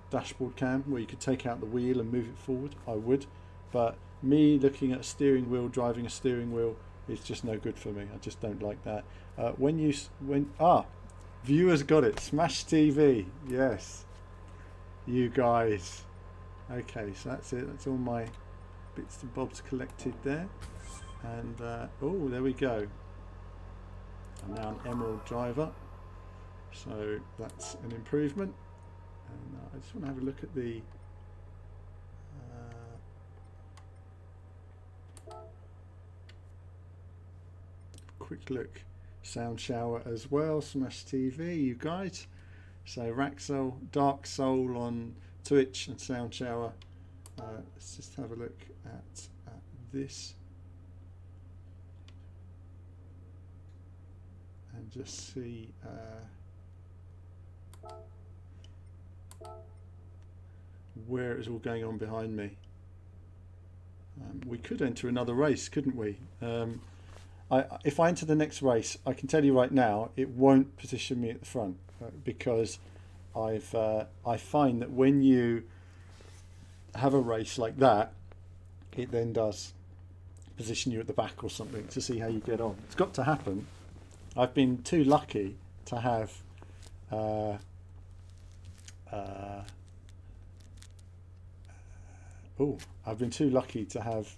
dashboard cam where you could take out the wheel and move it forward, I would. But me looking at a steering wheel, driving a steering wheel, is just no good for me. I just don't like that. Viewers got it. Smash TV. Yes. You guys. Okay, so that's it. That's all my bits and bobs collected there. And oh, there we go. I'm now an Emerald driver, so that's an improvement. And I just want to have a look at the quick look. Sound shower as well. Smash TV, you guys. So Raxel, Dark Soul on Twitch, and Sound Shower. Let's just have a look at this and just see where it's all going on behind me. We could enter another race, couldn't we? If I enter the next race, I can tell you right now, it won't position me at the front, because I find that when you have a race like that, it then does position you at the back or something to see how you get on. It's got to happen. I've been too lucky to have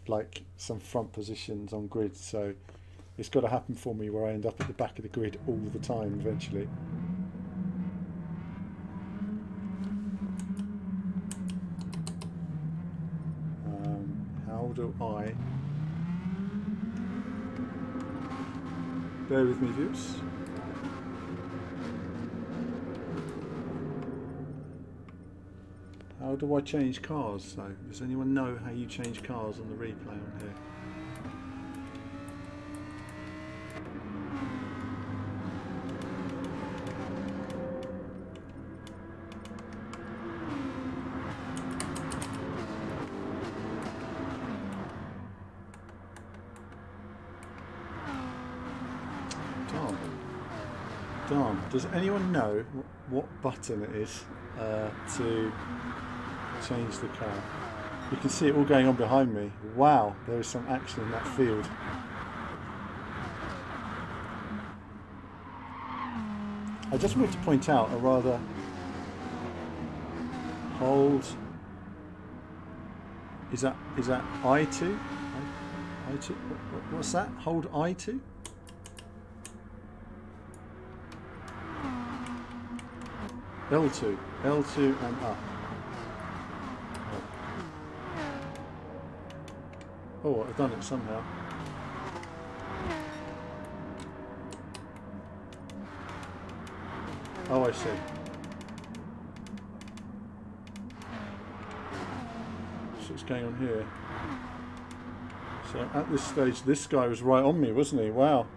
like some front positions on grid, so it's got to happen for me where I end up at the back of the grid all the time eventually. How do I... Bear with me, viewers. How do I change cars? So, does anyone know how you change cars on the replay on here? Darn. Does anyone know what button it is to change the car? You can see it all going on behind me. Wow, there is some action in that field. I just wanted to point out a rather hold. Is that I2? I2? What's that? Hold I2? L2 and up. Oh, I've done it somehow. Oh, I see. So what's going on here? So at this stage, this guy was right on me, wasn't he? Wow.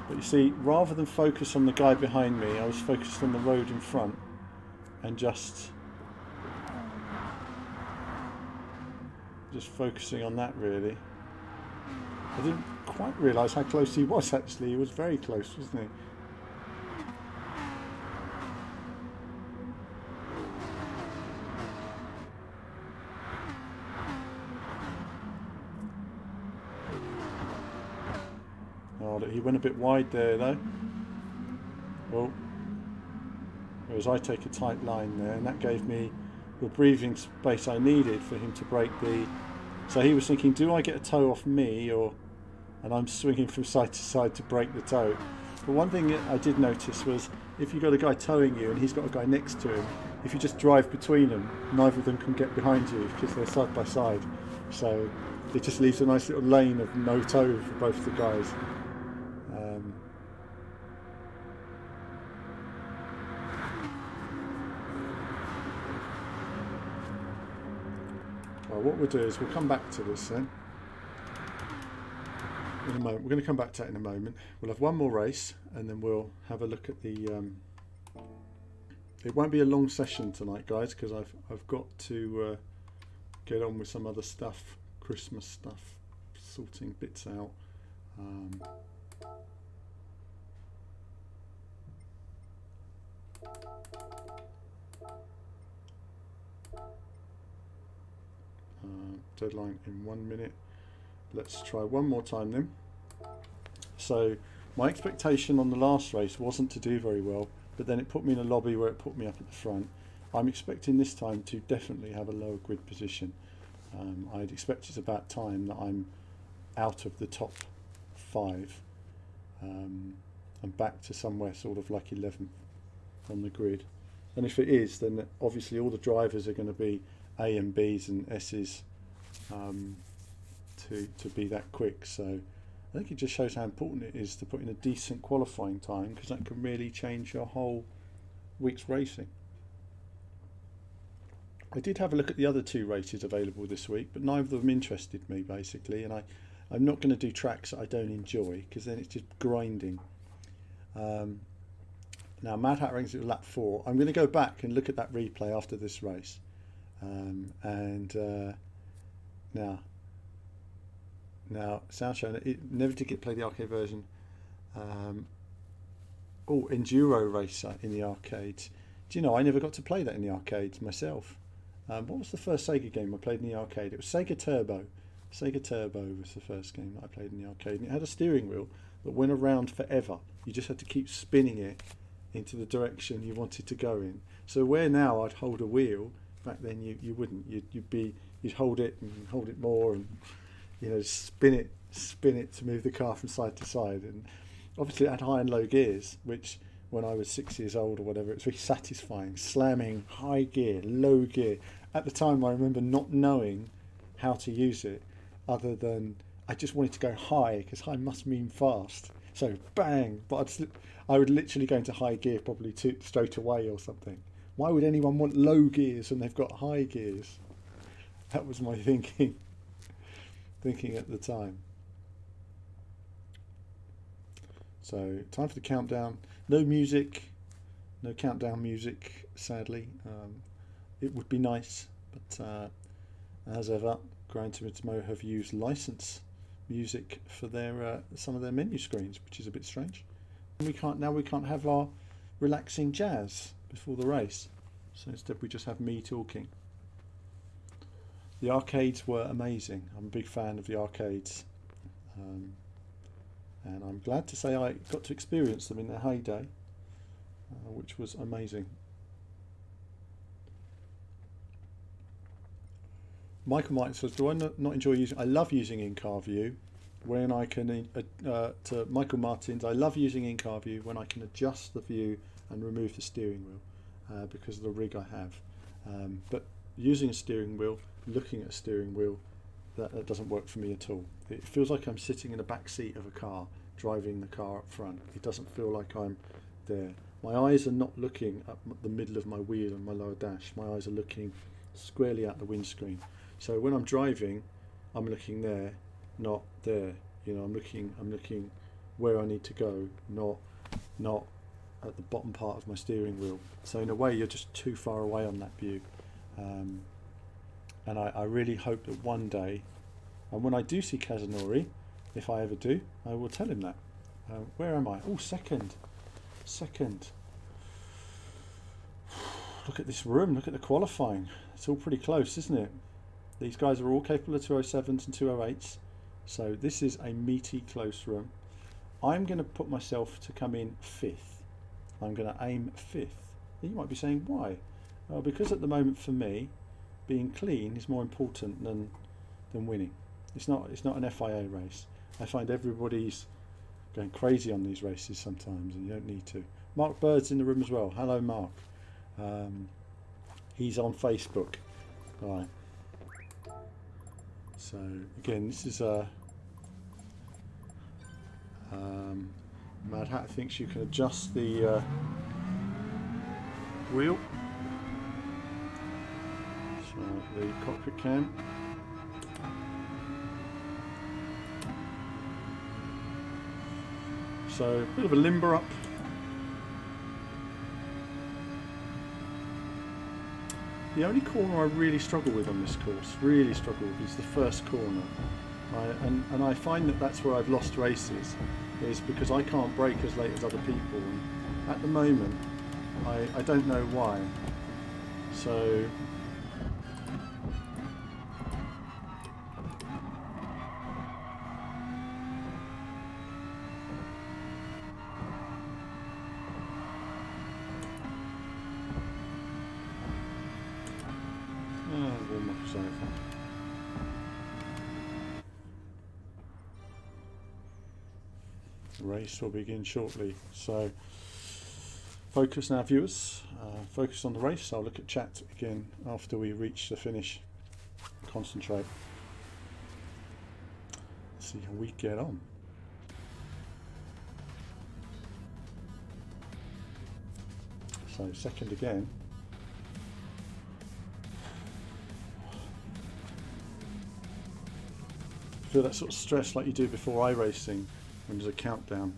But you see, rather than focus on the guy behind me, I was focused on the road in front and just focusing on that, really. I didn't quite realise how close he was, actually. He was very close, wasn't he? Oh, he went a bit wide there, though. Well, whereas I take a tight line there, and that gave me the breathing space I needed for him to break the... So he was thinking, do I get a toe off me, or... And I'm swinging from side to side to break the toe. But one thing I did notice was, if you've got a guy towing you and he's got a guy next to him, if you just drive between them, neither of them can get behind you because they're side by side. So it just leaves a nice little lane of no toe for both the guys. Well, what we'll do is we'll come back to this then. In a moment. We're going to come back to that in a moment. We'll have one more race and then we'll have a look at the... It won't be a long session tonight, guys, because I've got to get on with some other stuff, Christmas stuff, sorting bits out. Deadline in 1 minute. Let's try one more time then. So my expectation on the last race wasn't to do very well, but then it put me in a lobby where it put me up at the front. I'm expecting this time to definitely have a lower grid position. I'd expect it's about time that I'm out of the top 5 and back to somewhere sort of like 11th on the grid. And if it is, then obviously all the drivers are going to be A and Bs and Ss to be that quick. So I think it just shows how important it is to put in a decent qualifying time, because that can really change your whole week's racing. I did have a look at the other 2 races available this week, but neither of them interested me basically, and I'm not going to do tracks that I don't enjoy, because then it's just grinding. Now Mad Hat Rings at lap 4. I'm going to go back and look at that replay after this race, Now, sound showing it never did get play the arcade version. Oh, Enduro Racer in the arcades. Do you know, I never got to play that in the arcades myself. What was the first Sega game I played in the arcade? It was Sega Turbo. Sega Turbo was the first game that I played in the arcade, and it had a steering wheel that went around forever. You just had to keep spinning it into the direction you wanted to go in. So where now I'd hold a wheel, back then you wouldn't. You'd hold it and hold it more, and spin it to move the car from side to side. And obviously it had high and low gears, which when I was 6 years old or whatever, it was very satisfying, slamming high gear, low gear. At the time I remember not knowing how to use it, other than I just wanted to go high, because high must mean fast. So bang, but I would literally go into high gear probably straight away or something. Why would anyone want low gears when they've got high gears? That was my thinking at the time. So time for the countdown. No music, no countdown music, sadly. It would be nice, but as ever, Gran Turismo have used license music for their some of their menu screens, which is a bit strange. And we can't have our relaxing jazz before the race, so instead we just have me talking. The arcades were amazing. I'm a big fan of the arcades, and I'm glad to say I got to experience them in their heyday, which was amazing. Michael Martin says, do I not enjoy using... I love using in-car view when I can... to Michael Martins, I love using in-car view when I can adjust the view and remove the steering wheel because of the rig I have. But using a steering wheel, looking at a steering wheel, that doesn't work for me at all. It feels like I'm sitting in the back seat of a car, driving the car up front. It doesn't feel like I'm there. My eyes are not looking at the middle of my wheel and my lower dash. My eyes are looking squarely at the windscreen. So when I'm driving, I'm looking there, not there. I'm looking where I need to go, not at the bottom part of my steering wheel. So in a way, you're just too far away on that view. And I really hope that one day, and when I do see Kazunori, if I ever do, I will tell him that. Where am I? Oh, second. Look at this room, look at the qualifying. It's all pretty close, isn't it? These guys are all capable of 207s and 208s. So this is a meaty, close room. I'm going to put myself to come in 5th. I'm going to aim 5th. You might be saying, why? Well, because at the moment for me, being clean is more important than winning. It's not an FIA race. I find everybody's going crazy on these races sometimes, and you don't need to. Mark Bird's in the room as well. Hello, Mark. He's on Facebook. Right. So again, this is a Mad Hatter thinks you can adjust the wheel. So the cockpit cam. So a bit of a limber up. The only corner I really struggle with on this course, is the first corner. And I find that that's where I've lost races, is because I can't brake as late as other people. And at the moment, I don't know why. So race will begin shortly. So focus now, viewers. Focus on the race. I'll look at chat again after we reach the finish. Concentrate. See how we get on. So second again. Feel that sort of stress like you do before iRacing when there's a countdown.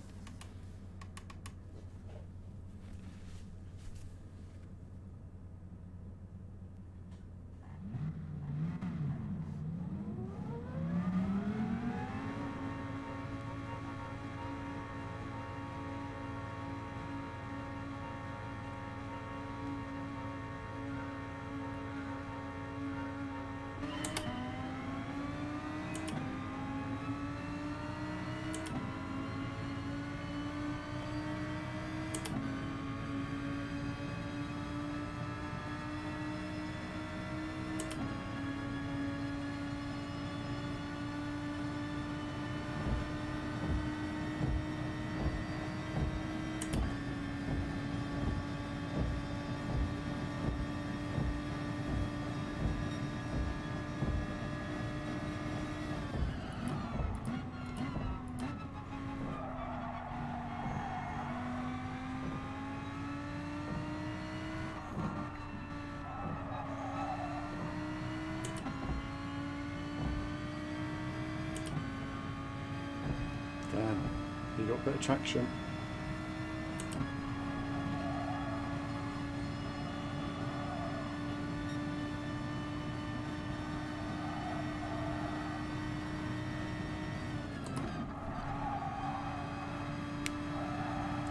hopefully got better traction.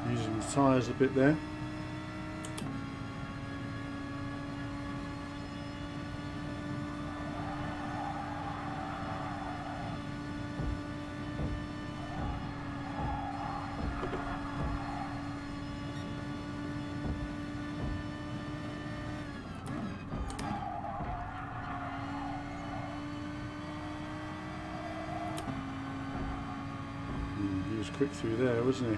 Using the tyres a bit there. He was quick through there, wasn't he?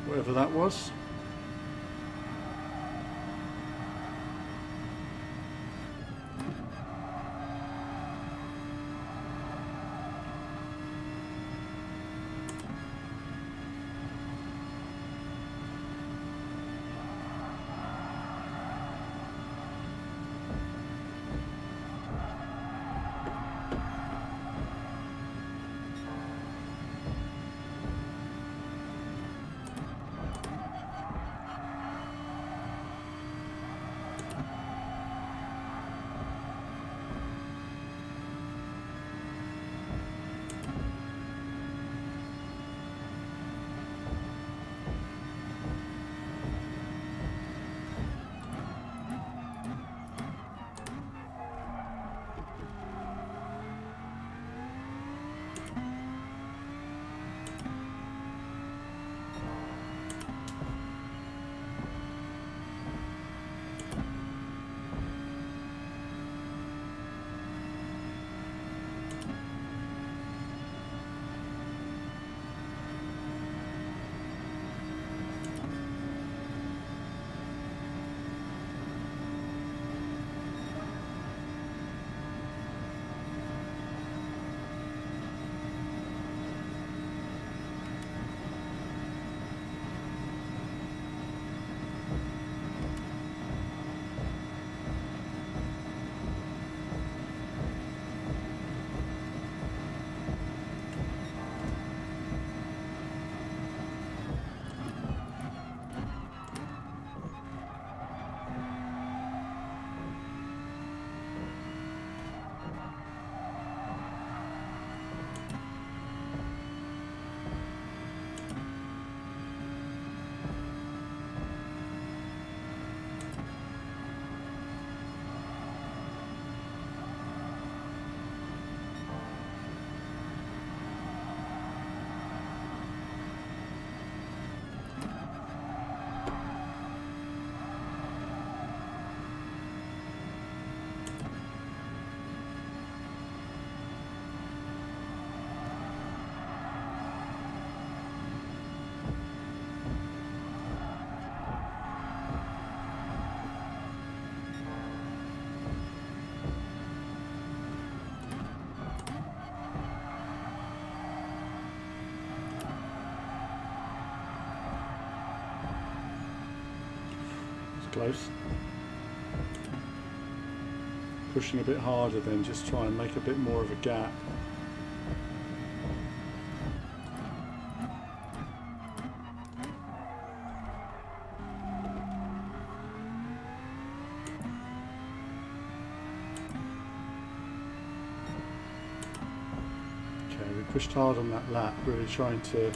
Whatever that was. close. Pushing a bit harder then, just try and make a bit more of a gap. Okay, we pushed hard on that lap, really trying to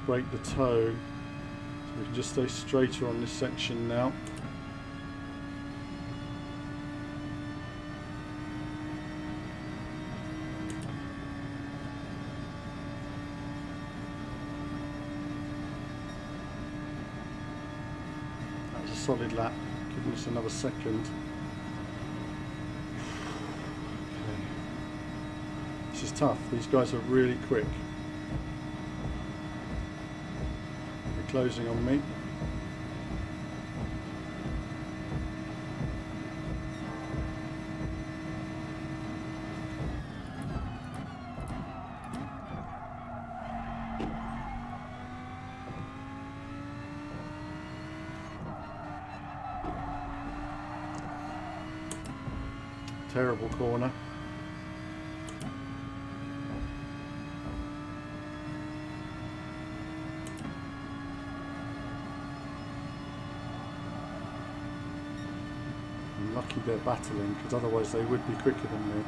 break the toe. So we can just stay straighter on this section now. Solid lap, giving us another second. Okay. This is tough, these guys are really quick. They're closing on me. Terrible corner. I'm lucky they're battling, because otherwise they would be quicker than me.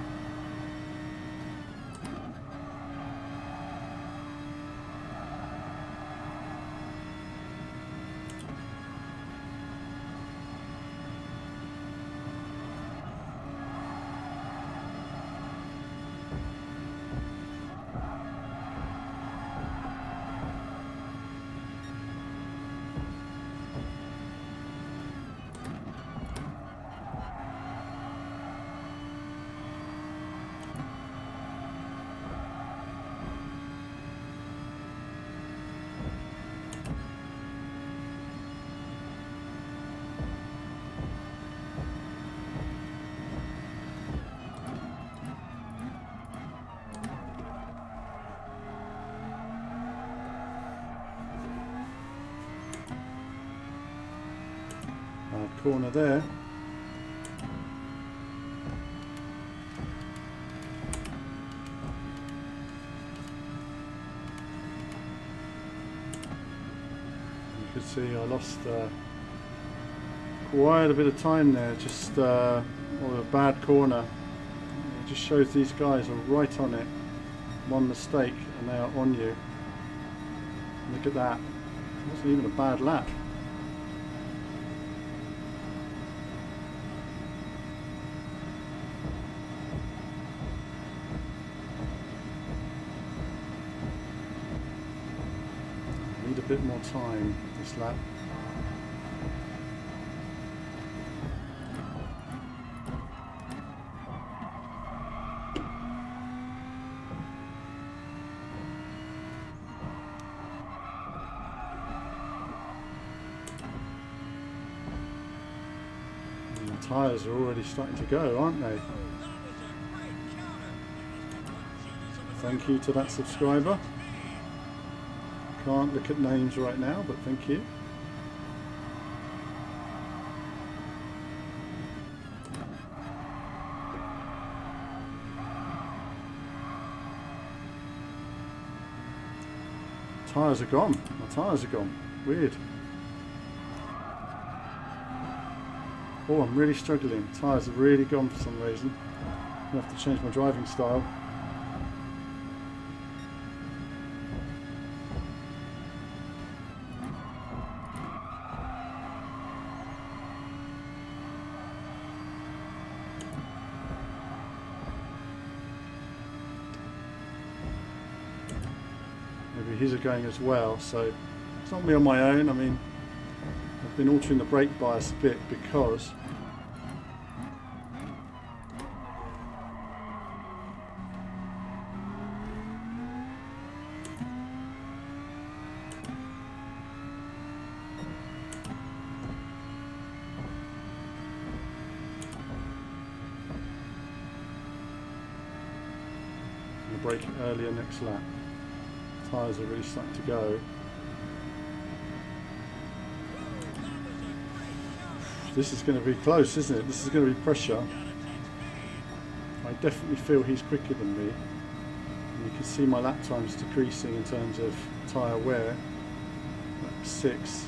Corner there. You can see I lost quite a bit of time there, just a bad corner. It just shows these guys are right on it. One mistake and they are on you. Look at that. It wasn't even a bad lap. Need a bit more time this lap. And the tyres are already starting to go, aren't they? Thank you to that subscriber. Can't look at names right now, but thank you. Tyres are gone. My tyres are gone. Weird. Oh, I'm really struggling. Tyres are really gone for some reason. I have to change my driving style. Maybe his are going as well, so it's not me on my own. I mean, I've been altering the brake bias a bit because I'm going to brake it earlier next lap. Tyres are really starting to go. this is going to be close, isn't it? This is going to be pressure. I definitely feel he's quicker than me. And you can see my lap times decreasing in terms of tyre wear. Lap 6.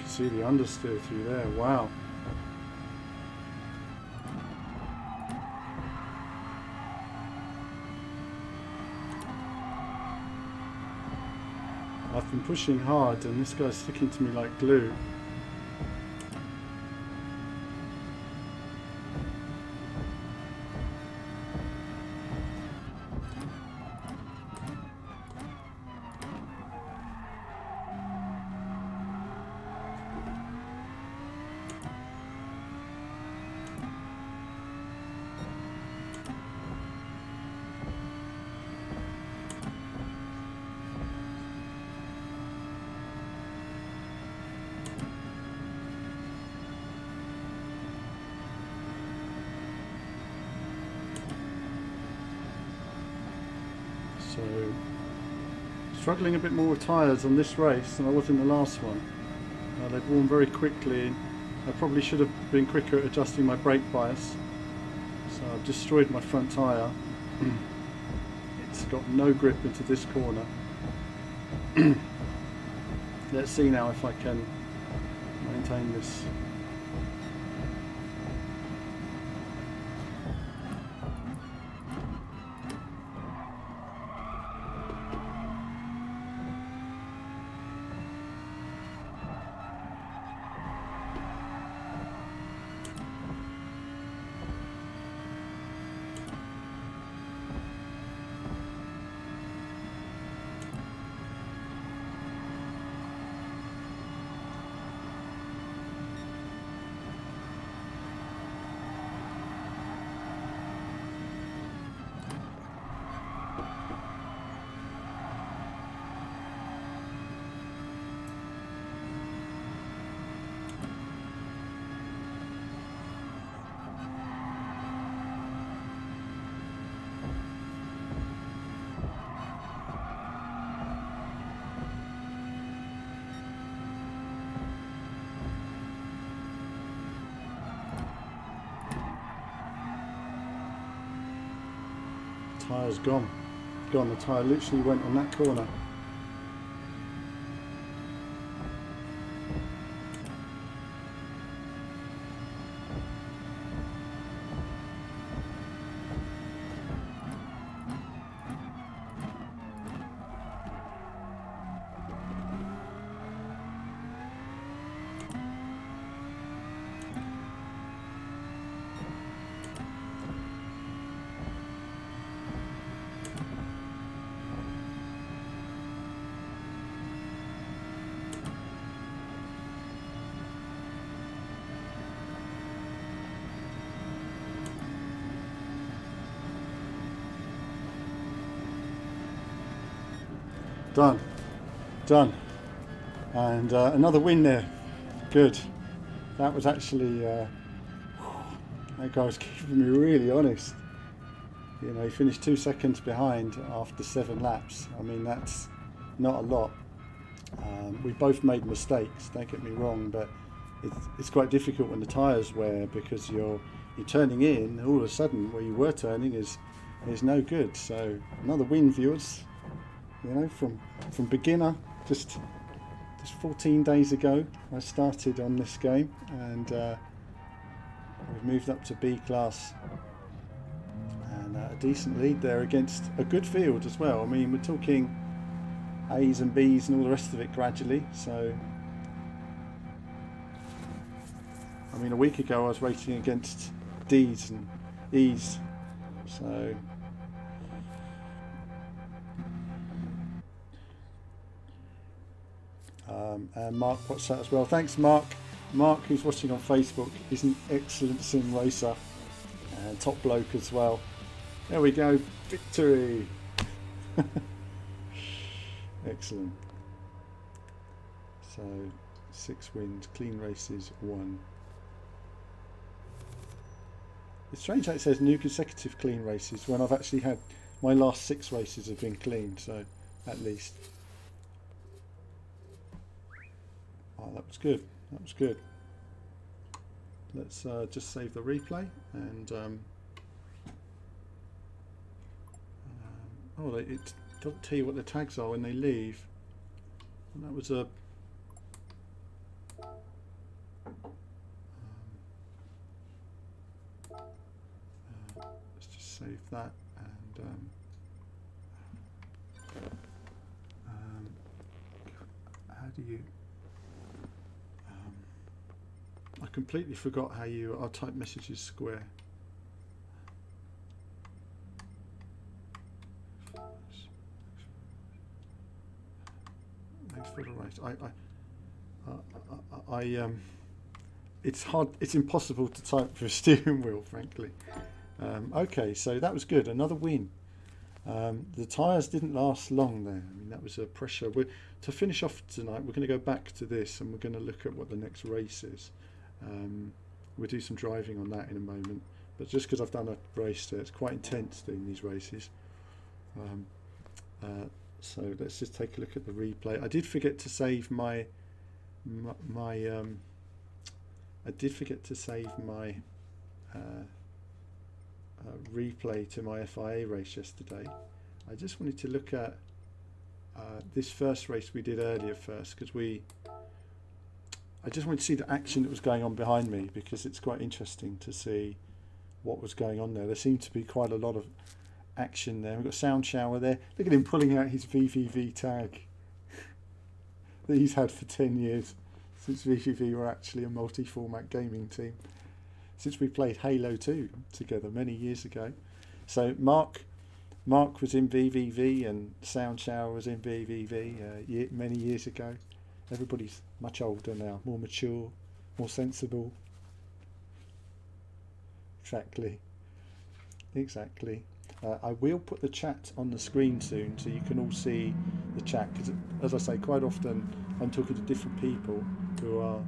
See the understeer through there. Wow. I've been pushing hard and this guy's sticking to me like glue. So, struggling a bit more with tyres on this race than I was in the last one. They've worn very quickly. I probably should have been quicker at adjusting my brake bias. So I've destroyed my front tyre. It's got no grip into this corner. Let's see now if I can maintain this. Tyre's gone. The tyre literally went on that corner. Done. And another win there. Good. That was actually that guy was keeping me really honest. You know, he finished 2 seconds behind after 7 laps. I mean, that's not a lot. We both made mistakes, don't get me wrong, but it's quite difficult when the tyres wear, because you're turning in, all of a sudden where you were turning is no good. So another win, viewers. You know, from beginner, just 14 days ago I started on this game, and we've moved up to B class, and a decent lead there against a good field as well. I mean, we're talking A's and B's and all the rest of it gradually. So I mean, a week ago I was racing against D's and E's, so and Mark watched that as well. Thanks, Mark. Mark, who's watching on Facebook, is an excellent sim racer and top bloke as well. There we go, victory. Excellent. So 6 wins, clean races 1. It's strange how it says new consecutive clean races when I've actually had my last 6 races have been clean, so at least. Oh, that was good. That was good. Let's just save the replay and oh, it doesn't tell you what the tags are when they leave. And that was a let's just save that and how do you I completely forgot how I'll type messages square. Thanks for the race. It's hard, it's impossible to type with a steering wheel, frankly. Okay, so that was good, another win. The tyres didn't last long there. I mean, that was a pressure. To finish off tonight, we're going to go back to this and we're going to look at what the next race is. We'll do some driving on that in a moment, but just because I've done a race there, it's quite intense doing these races. So let's just take a look at the replay. I did forget to save my replay to my FIA race yesterday. I just wanted to look at this first race we did earlier first, because I just wanted to see the action that was going on behind me, because it's quite interesting to see what was going on there. There seemed to be quite a lot of action there. We've got Sound Shower there. Look at him pulling out his VVV tag that he's had for 10 years, since VVV were actually a multi-format gaming team, since we played Halo 2 together many years ago. So Mark was in VVV and Sound Shower was in VVV many years ago. Everybody's much older now, more mature, more sensible. Exactly. I will put the chat on the screen soon so you can all see the chat, because as I say, quite often I'm talking to different people who are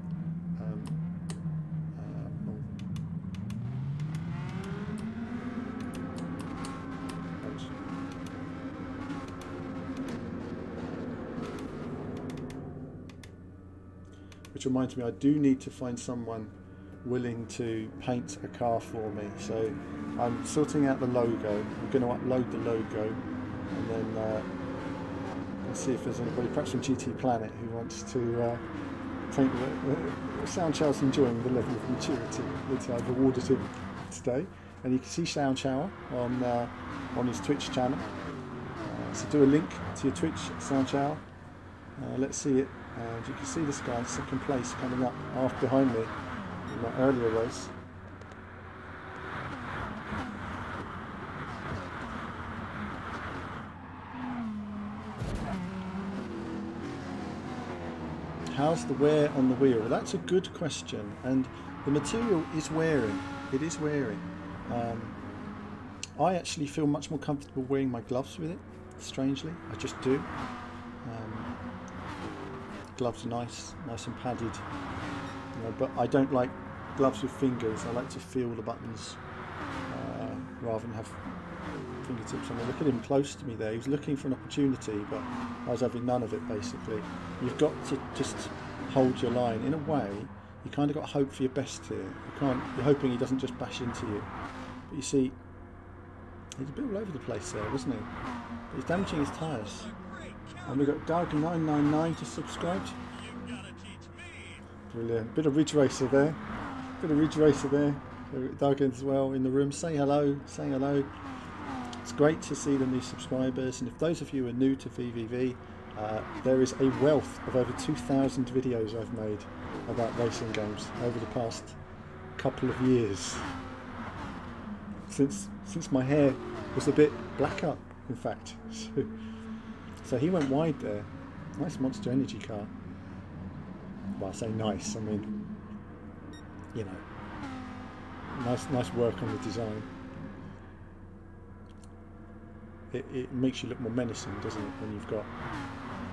which reminds me, I do need to find someone willing to paint a car for me. So I'm sorting out the logo. I'm going to upload the logo, and then let's see if there's anybody, perhaps from GT Planet, who wants to paint the Sound Shower's enjoying the level of maturity that I've awarded him today. And you can see Sound Shower on his Twitch channel. So do a link to your Twitch, Sound Shower. Let's see it. And you can see this guy in second place coming up half behind me in my earlier race. How's the wear on the wheel? Well, that's a good question, and the material is wearing. It is wearing. I actually feel much more comfortable wearing my gloves with it, strangely. I just do. Gloves are nice and padded, you know, but I don't like gloves with fingers. I like to feel the buttons rather than have fingertips on them. Look at him close to me there. He was looking for an opportunity, but I was having none of it, basically. You've got to just hold your line. In a way, you kind of got to hope for your best here. You're hoping he doesn't just bash into you. But you see, he's a bit all over the place there, wasn't he? But he's damaging his tyres. And we've got Doug999 just subscribed. Brilliant. Bit of Ridge Racer there. Bit of Ridge Racer there. Doug as well in the room. Say hello. Say hello. It's great to see the new subscribers. And if those of you are new to VVV, there is a wealth of over 2,000 videos I've made about racing games over the past couple of years. Since my hair was a bit blacker, in fact. So he went wide there. Nice Monster Energy car. Well, I say nice, I mean, you know, nice work on the design. It makes you look more menacing, doesn't it, when you've got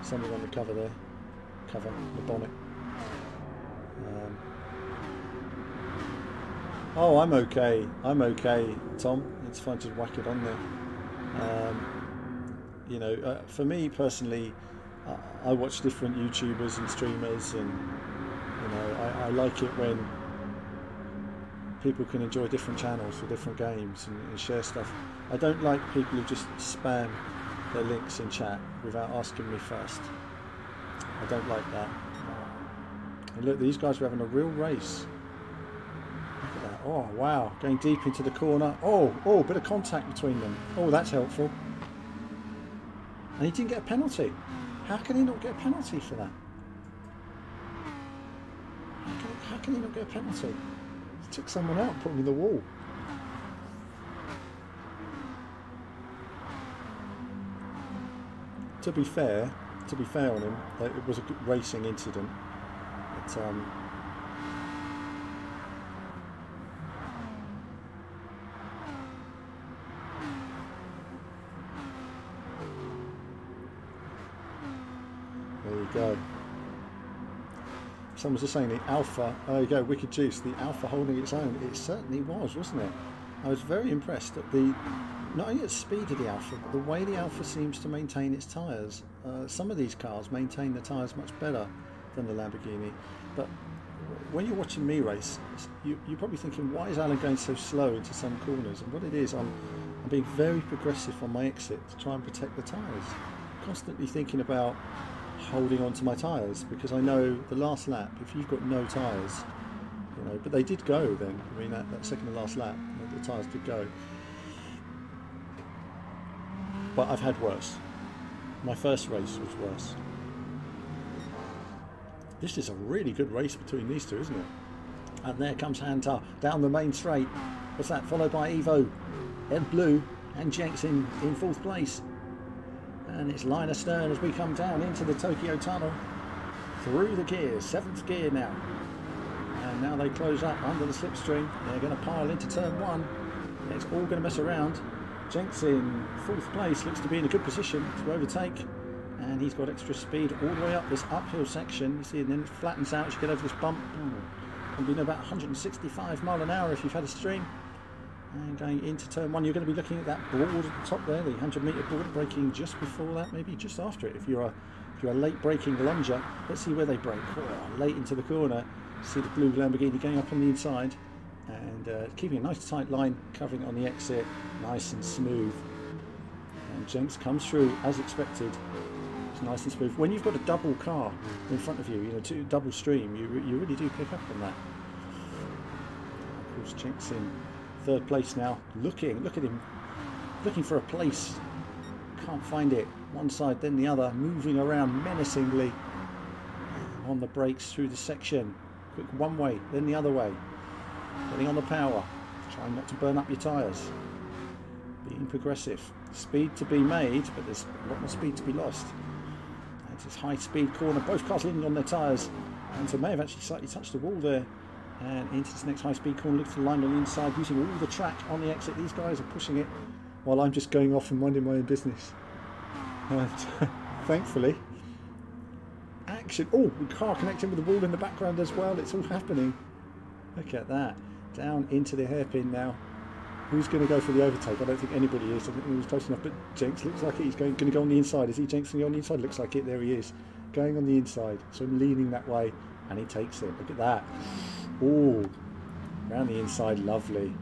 something on the cover there, the bonnet. Oh, I'm okay, Tom. It's fine to whack it on there. You know, for me personally, I watch different YouTubers and streamers, and you know, I like it when people can enjoy different channels for different games and share stuff. I don't like people who just spam their links in chat without asking me first. I don't like that. And look, these guys are having a real race. Look at that. Oh wow, going deep into the corner. Oh, bit of contact between them. Oh, that's helpful. And he didn't get a penalty. How can he not get a penalty for that? How can he not get a penalty? He took someone out, put him in the wall. To be fair on him, it was a good racing incident. But, there you go. Someone's just saying the Alpha, there you go, Wicked Juice, the Alpha holding its own. It certainly was, wasn't it? I was very impressed at the, not only at the speed of the Alpha, but the way the Alpha seems to maintain its tyres. Some of these cars maintain the tyres much better than the Lamborghini. But when you're watching me race, you're probably thinking, why is Alan going so slow into some corners? And what it is, I'm being very progressive on my exit to try and protect the tyres. Constantly thinking about holding on to my tyres, because I know the last lap, if you've got no tyres, you know, but they did go then. I mean, that second to last lap, the tyres did go. But I've had worse. My first race was worse. This is a really good race between these two, isn't it? And there comes Hunter down the main straight. What's that? Followed by Evo, Ed Blue, and Jenks in fourth place. And it's line astern as we come down into the Tokyo Tunnel. Through the gears, 7th gear now. And now they close up under the slipstream. They're going to pile into turn 1. It's all going to mess around. Jenks in 4th place, looks to be in a good position to overtake. And he's got extra speed all the way up this uphill section. You see, and then it flattens out as you get over this bump. And being about 165 mile an hour if you've had a stream. And going into turn 1, you're going to be looking at that board at the top there, the 100-metre board, braking just before that, maybe just after it. If you're a late braking lunger, let's see where they brake. Oh, late into the corner, see the blue Lamborghini going up on the inside, and keeping a nice tight line, covering on the exit, nice and smooth. And Jenks comes through as expected. It's nice and smooth. When you've got a double car in front of you, you know, double stream, you really do pick up on that. Of course, Jenks in 3rd place now, look at him, looking for a place, can't find it, one side then the other, moving around menacingly on the brakes through the section, quick one way, then the other way, getting on the power, trying not to burn up your tyres, being progressive, speed to be made, but there's a lot more speed to be lost. And it's this high speed corner, both cars leaning on their tyres, and so may have actually slightly touched the wall there. And into this next high-speed corner, look for the line on the inside, using all the track on the exit. These guys are pushing it while I'm just going off and minding my own business. And thankfully, action. Oh, the car connecting with the wall in the background as well. It's all happening. Look at that. Down into the hairpin now. Who's going to go for the overtake? I don't think anybody is. I think he was close enough, but Jenks looks like he's going to go on the inside. Is he Jenks going to go on the inside? Looks like it. There he is. Going on the inside. So I'm leaning that way, and he takes it. Look at that. Oh, around the inside, lovely.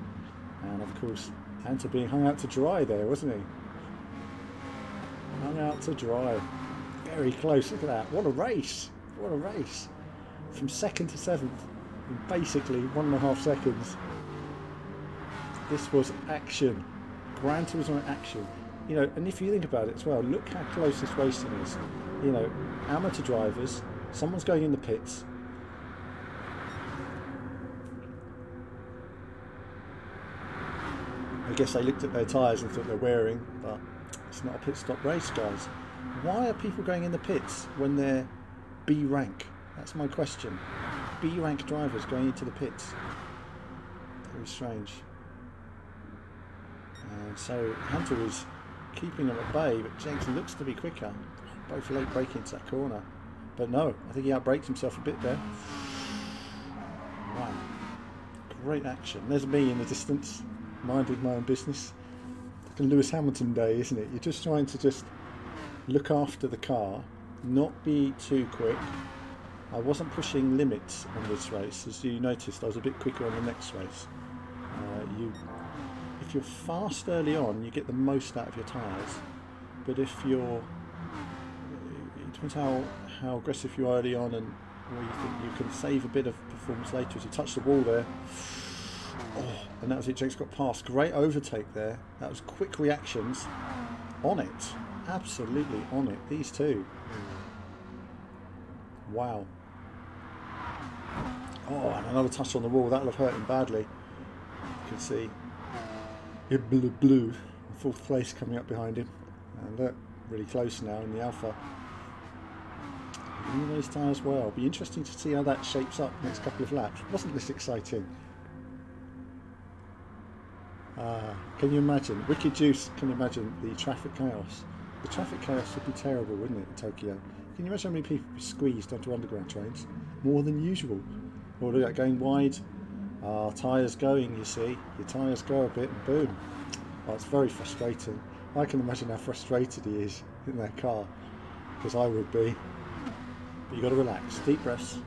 And of course, Hunter being hung out to dry there, wasn't he? Hung out to dry. very close. Look at that. What a race. What a race. From 2nd to 7th in basically 1.5 seconds. This was action. Gran Turismo action. You know, and if you think about it as well, look how close this racing is. You know, amateur drivers, someone's going in the pits. I guess they looked at their tyres and thought they're wearing, but it's not a pit stop race, guys. Why are people going in the pits when they're B rank? That's my question. B rank drivers going into the pits. Very strange. And so Hunter is keeping them at bay, but Jenks looks to be quicker. Both late braking into that corner. But no, I think he outbraked himself a bit there. Wow. Great action. There's me in the distance, minding my own business. Like a Lewis Hamilton day, isn't it? You're just trying to just look after the car, not be too quick. I wasn't pushing limits on this race. As you noticed, I was a bit quicker on the next race. If you're fast early on, you get the most out of your tyres. But if you're, it depends how aggressive you are early on, and where you think you can save a bit of performance later. As you touch the wall there, oh, and that was it. Jenks got past. Great overtake there. That was quick reactions on it. Absolutely on it. These two. Wow. Oh, and another touch on the wall. That'll have hurt him badly. You can see it blue. 4th place coming up behind him. And look, really close now in the Alpha. All those tyres well. It'll be interesting to see how that shapes up next couple of laps. Wasn't this exciting? Can you imagine? Wicked Juice, can you imagine the traffic chaos? The traffic chaos would be terrible, wouldn't it, in Tokyo? Can you imagine how many people would be squeezed onto underground trains? More than usual. Or look at going wide. Tyres going, you see. Your tyres go a bit and boom. Oh, it's very frustrating. I can imagine how frustrated he is in that car. Because I would be. But you've got to relax. Deep breaths.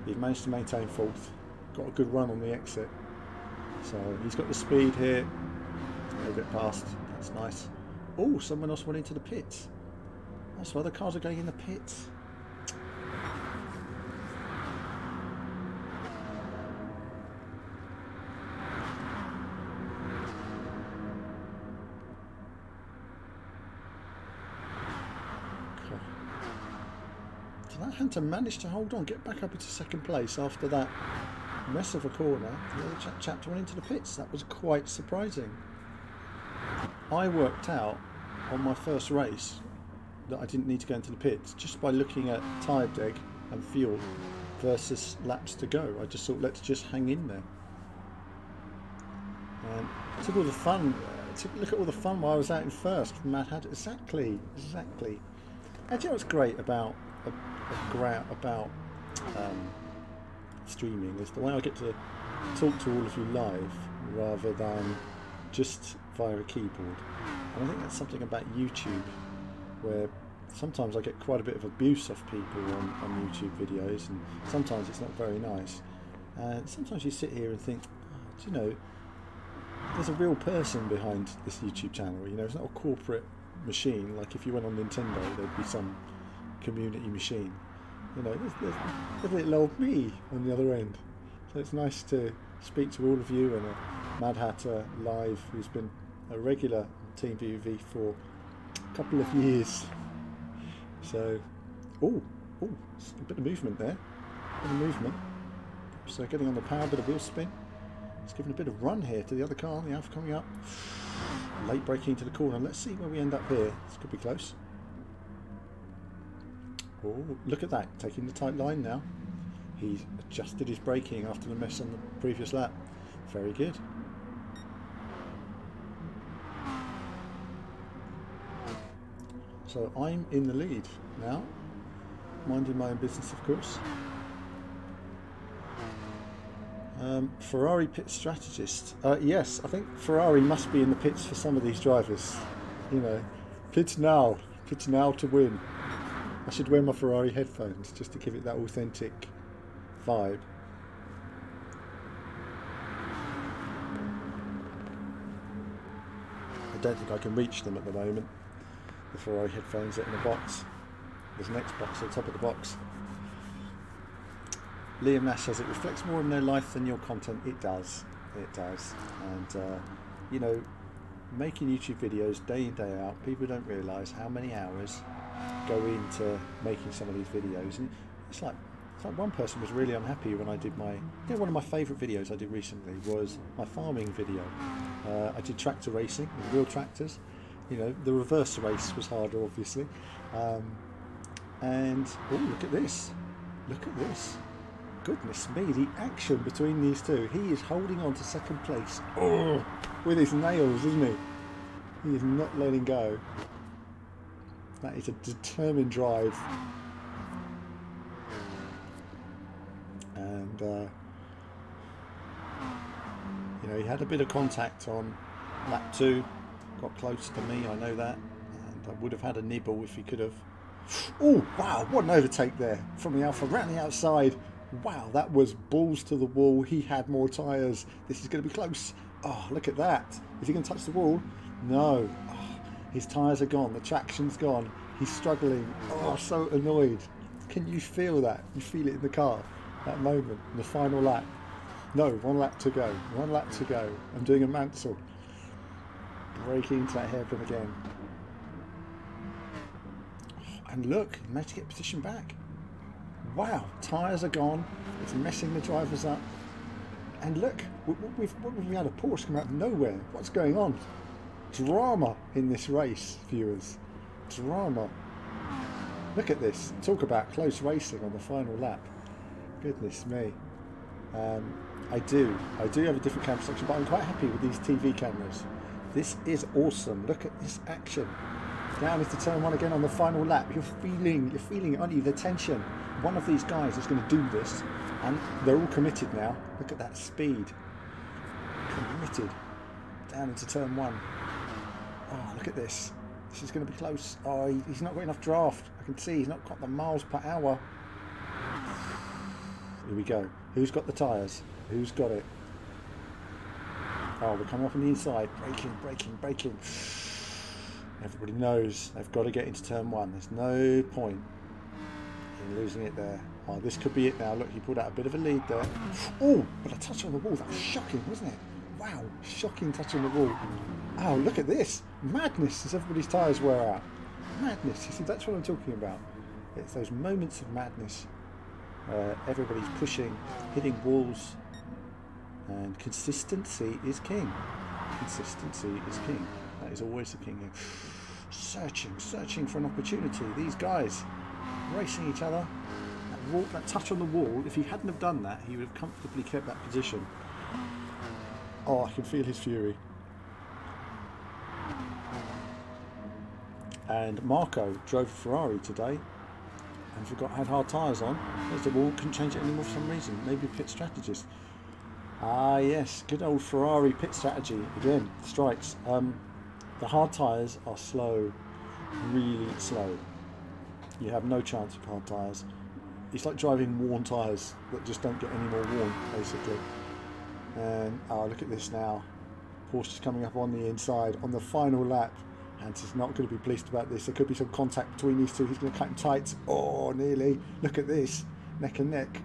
You've managed to maintain 4th. Got a good run on the exit. So he's got the speed here. A little bit past. That's nice. Oh, someone else went into the pits. That's why the cars are going in the pits. So that Hunter managed to hold on, get back up into 2nd place after that mess of a corner. The other chap went into the pits. That was quite surprising. I worked out on my first race that I didn't need to go into the pits just by looking at tyre deg and fuel versus laps to go. I just thought, let's just hang in there. And took all the fun. Took a look at all the fun while I was out in 1st from Mad Hatter. Exactly. And you know what's great about streaming is the way I get to talk to all of you live rather than just via a keyboard. And I think that's something about YouTube where sometimes I get quite a bit of abuse off people on YouTube videos, and sometimes it's not very nice. And sometimes you sit here and think, oh, do you know, there's a real person behind this YouTube channel. You know, it's not a corporate machine. Like if you went on Nintendo, there'd be some community machine. You know, there's little old me on the other end. So it's nice to speak to all of you, and a Mad Hatter live who's been a regular on Team VUV for a couple of years. So, a bit of movement there. So getting on the power, bit of wheel spin. It's giving a bit of run here to the other car, the Alpha coming up. Late braking into the corner. Let's see where we end up here. This could be close. Oh, look at that, taking the tight line now. He's adjusted his braking after the mess on the previous lap. Very good. So I'm in the lead now, minding my own business, of course. Ferrari pit strategist. Yes, I think Ferrari must be in the pits for some of these drivers. You know, pits now to win. I should wear my Ferrari headphones just to give it that authentic vibe. I don't think I can reach them at the moment. The Ferrari headphones are in a box. there's an Xbox at the top of the box. Liam Nash says it reflects more on their life than your content. It does. It does. And, you know, making YouTube videos day in, day out, people don't realise how many hours go into making some of these videos. And it's like one person was really unhappy when I did my, one of my favourite videos I did recently was my farming video. I did tractor racing with real tractors. You know, the reverse race was harder, obviously. And oh, look at this! Look at this! Goodness me, the action between these two. He is holding on to second place. Oh, with his nails, isn't he? He is not letting go. That is a determined drive. And you know, he had a bit of contact on lap 2, got close to me, I know that, and I would have had a nibble if he could have. Oh wow, what an overtake there from the Alpha around the outside. Wow, that was balls to the wall. He had more tyres. This is going to be close. Oh, look at that. Is he going to touch the wall? No. Oh, his tyres are gone, the traction's gone, he's struggling. Oh, so annoyed. Can you feel that? You feel it in the car, that moment, in the final lap. No, 1 lap to go, 1 lap to go. I'm doing a Mansell. Braking into that hairpin again. Oh, and look, he managed to get position back. Wow, tyres are gone. It's messing the drivers up. And look, we've had a Porsche come out of nowhere. What's going on? Drama in this race, viewers. Drama. Look at this. Talk about close racing on the final lap. Goodness me. I do have a different camera section, but I'm quite happy with these TV cameras. This is awesome. Look at this action. Down into turn 1 again on the final lap. You're feeling, aren't you, the tension. One of these guys is going to do this, and they're all committed now. Look at that speed. Committed. Down into turn 1. Oh, look at this. This is going to be close. Oh, he's not got enough draft. I can see he's not got the miles per hour. Here we go. Who's got the tyres? Who's got it? Oh, we're coming up on the inside. Braking. Everybody knows they've got to get into turn 1. There's no point in losing it there. Oh, this could be it now. Look, he pulled out a bit of a lead there. Oh, but a touch on the wall. That was shocking, wasn't it? Wow, shocking touch on the wall. Oh, look at this. Madness as everybody's tyres wear out. Madness. You see, that's what I'm talking about. It's those moments of madness. Everybody's pushing, hitting walls, and consistency is king. Consistency is king. That is always the king here. Searching for an opportunity. These guys racing each other. That touch on the wall, if he hadn't have done that, he would have comfortably kept that position. Oh, I can feel his fury. And Marco drove a Ferrari today and had hard tyres on. There's the wall, couldn't change it anymore for some reason. Maybe pit strategist. Ah yes, good old Ferrari pit strategy. Again, strikes. The hard tyres are slow, really slow. You have no chance with hard tyres. It's like driving worn tyres that just don't get any more worn, basically. And oh, look at this now. Porsche's coming up on the inside on the final lap. And he's not going to be pleased about this. There could be some contact between these two. He's going to cut him tight. Oh, nearly. Look at this. Neck and neck.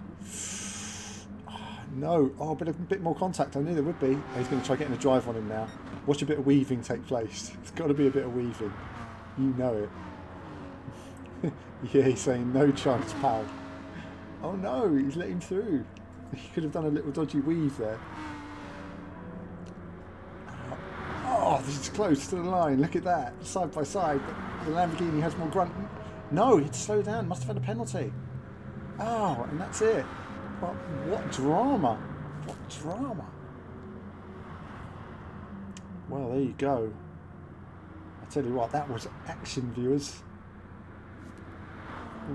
Oh, no. Oh, but a bit more contact. I knew there would be. Oh, he's going to try getting a drive on him now. Watch a bit of weaving take place. It's got to be a bit of weaving. You know it. Yeah, he's saying no chance, pal. Oh no, he's let him through. He could have done a little dodgy weave there. Oh, this is close to the line. Look at that, side by side. But the Lamborghini has more grunt. No, he'd slow down. Must have had a penalty. Oh, and that's it. What drama? What drama? Well, there you go. I tell you what, that was action, viewers.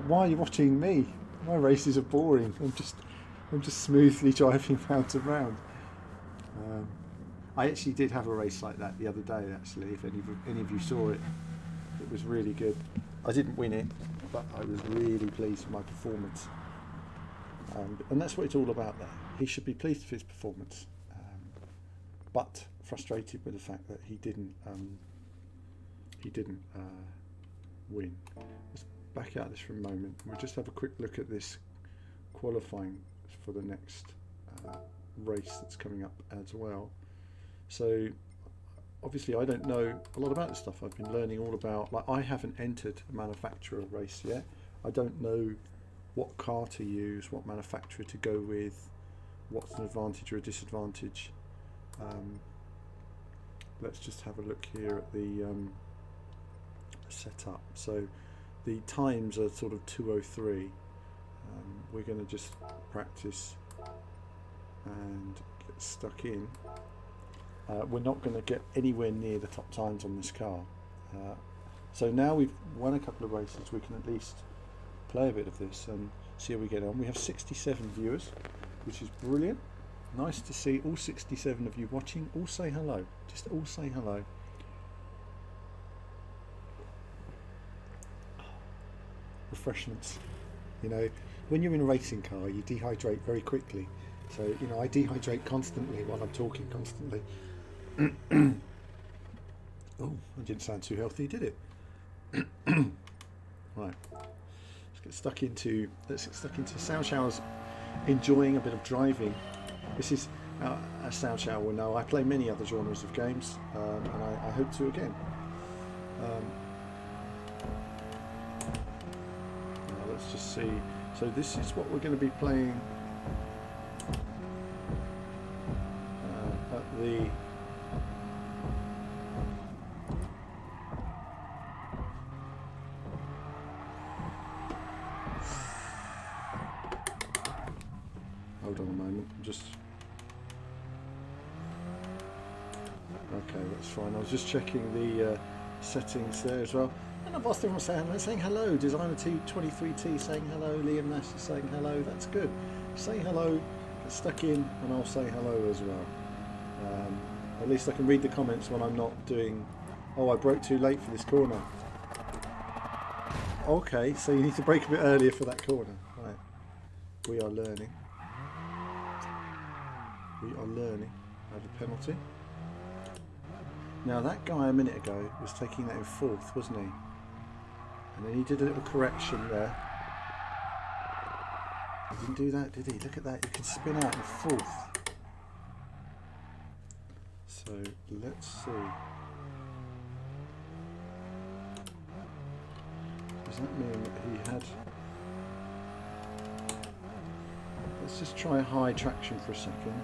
Why are you watching me? My races are boring. I'm just smoothly driving round and round. I actually did have a race like that the other day. Actually, if any of you saw it, it was really good. I didn't win it, but I was really pleased with my performance. And that's what it's all about. There, he should be pleased with his performance, but frustrated with the fact that he didn't win. back out of this for a moment. We'll just have a quick look at this qualifying for the next race that's coming up as well. So obviously I don't know a lot about this stuff. I've been learning all about, like, I haven't entered a manufacturer race yet. I don't know what car to use, what manufacturer to go with, what's an advantage or a disadvantage. Let's just have a look here at the setup. So the times are sort of 2:03. We're going to just practice and get stuck in. We're not going to get anywhere near the top times on this car. So now we've won a couple of races, we can at least play a bit of this and see how we get on. We have 67 viewers, which is brilliant. Nice to see all 67 of you watching. All say hello. Just all say hello. Refreshments. You know, when you're in a racing car, you dehydrate very quickly. So, you know, I dehydrate constantly while I'm talking constantly. Oh, I didn't sound too healthy, did it? Right. Let's get stuck into sound showers. Enjoying a bit of driving. This is a sound shower will know I play many other genres of games, and I hope to again. Now let's just see. So this is what we're going to be playing at the hold on a moment, just okay, that's fine. I was just checking the settings there as well. And I've asked everyone saying hello. Designer 23T saying hello. Liam Nash is saying hello. That's good. Say hello, get stuck in, and I'll say hello as well. At least I can read the comments when I'm not doing. Oh, I broke too late for this corner. Okay, so you need to brake a bit earlier for that corner. Right. We are learning. We are learning. I have a penalty. Now that guy a minute ago was taking that in fourth, wasn't he? And then he did a little correction there. He didn't do that, did he? Look at that, you can spin out in fourth. So let's see. Does that mean that he had... Let's just try high traction for a second.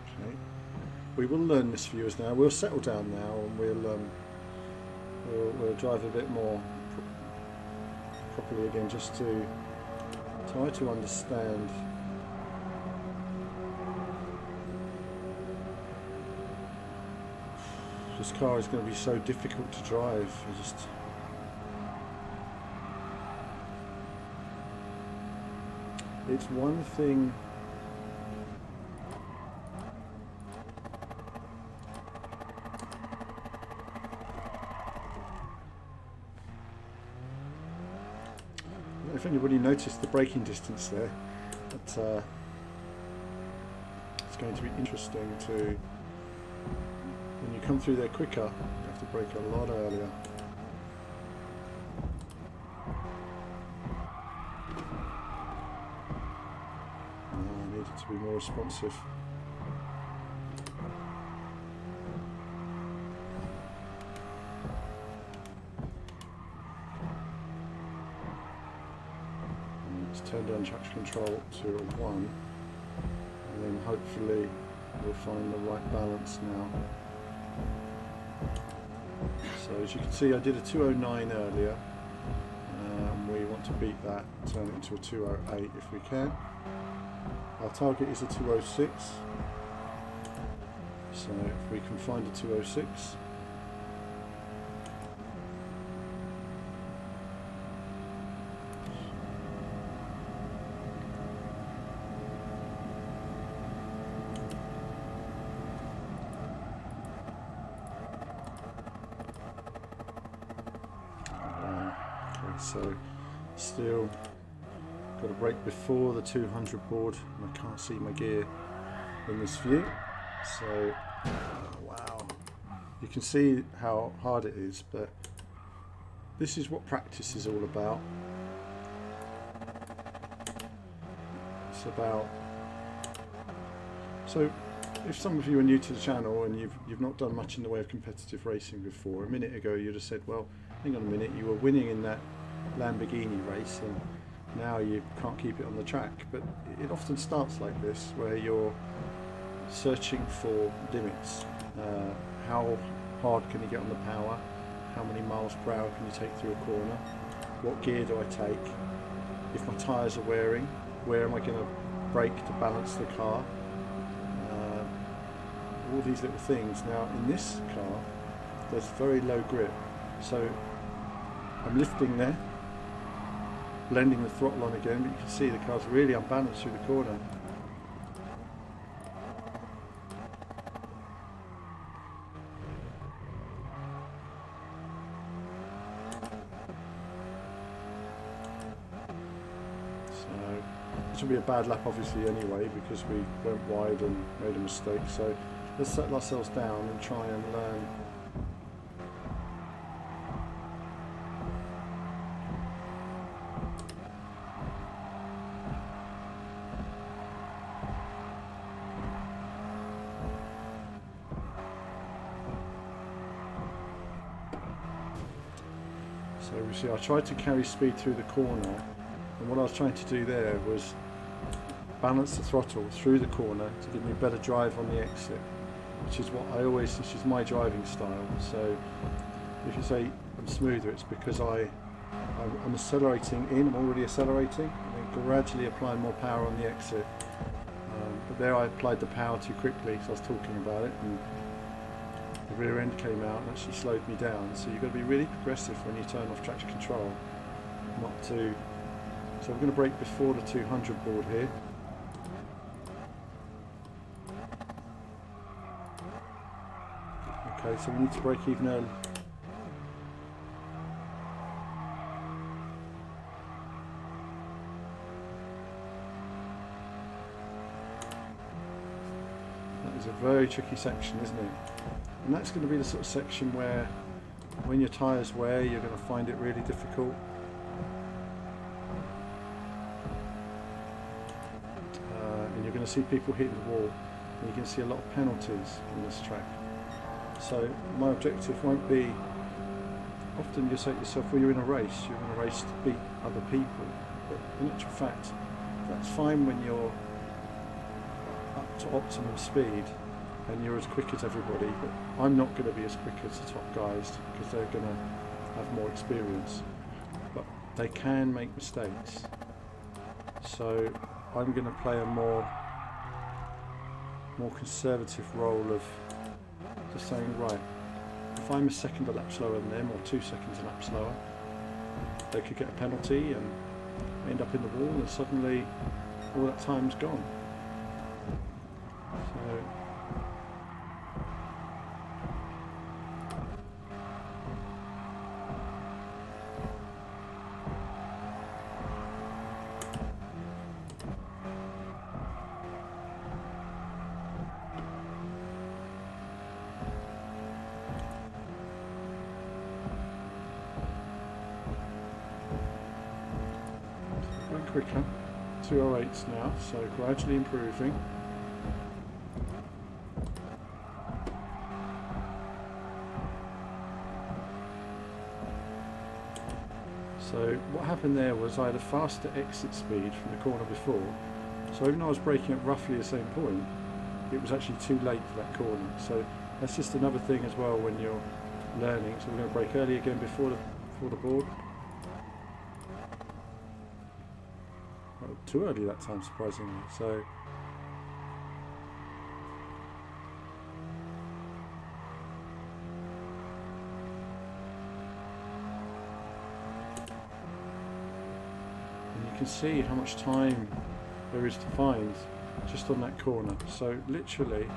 Okay. We will learn this, viewers, now. We'll settle down now and we'll drive a bit more properly again, just to try to understand this car is going to be so difficult to drive. It's one thing if anybody noticed the braking distance there, but it's going to be interesting to, when you come through there quicker, you have to brake a lot earlier. I need it to be more responsive. Turn down traction control to a 1, and then hopefully we'll find the right balance now. So as you can see, I did a 209 earlier. We want to beat that, turn it into a 208 if we can. Our target is a 206, so if we can find a 206, so still got to brake before the 200 board, and I can't see my gear in this view, so Wow. You can see how hard it is, but this is what practice is all about. It's about... So, if some of you are new to the channel and you've not done much in the way of competitive racing before, a minute ago you'd have said, well, hang on a minute, you were winning in that Lamborghini race and now you can't keep it on the track. But it often starts like this, where you're searching for limits. How hard can you get on the power? How many miles per hour can you take through a corner? What gear do I take? If my tyres are wearing, where am I going to brake to balance the car? All these little things. Now in this car there's very low grip, so I'm lifting there, blending the throttle on again, but you can see the car's really unbalanced through the corner. So this will be a bad lap obviously anyway, because we went wide and made a mistake. So let's settle ourselves down and try and learn. So we see I tried to carry speed through the corner, and what I was trying to do there was balance the throttle through the corner to give me better drive on the exit, which is what I always, this is my driving style. So if you say I'm smoother, it's because I'm accelerating in, I'm already accelerating, and then gradually applying more power on the exit. But there I applied the power too quickly, so I was talking about it, and the rear end came out and actually slowed me down. So you've got to be really progressive when you turn off traction control, not to... So we're going to brake before the 200 board here. Okay, so we need to brake even early. That is a very tricky section, isn't it? And that's going to be the sort of section where, when your tyres wear, you're going to find it really difficult. And you're going to see people hitting the wall, and you can see a lot of penalties on this track. So my objective won't be, often you say to yourself, well, you're in a race to beat other people, but in actual fact that's fine when you're up to optimum speed and you're as quick as everybody, but I'm not going to be as quick as the top guys because they're going to have more experience, but they can make mistakes. So I'm going to play a more conservative role of just saying, right, if I'm a second a lap slower than them, or 2 seconds a lap slower, they could get a penalty and end up in the wall, and suddenly all that time's gone. So quicker, 208s now, so gradually improving. So what happened there was I had a faster exit speed from the corner before, so even though I was braking at roughly the same point, it was actually too late for that corner. So that's just another thing as well when you're learning. So we're going to brake early again before the board. Well, too early that time, surprisingly. So and you can see how much time there is to find just on that corner. So literally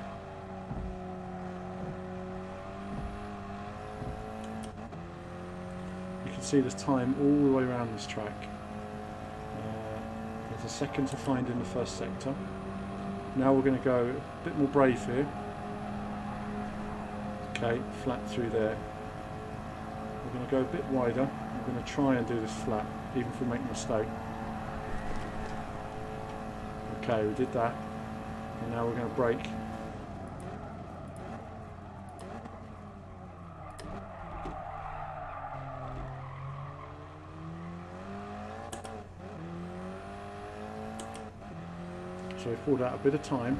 you can see there's time all the way around this track. There's a second to find in the first sector. Now we're going to go a bit more brave here. Okay, flat through there. We're going to go a bit wider. I'm going to try and do this flat, even if we make a mistake. Okay, we did that. And now we're going to brake. So we pulled out a bit of time.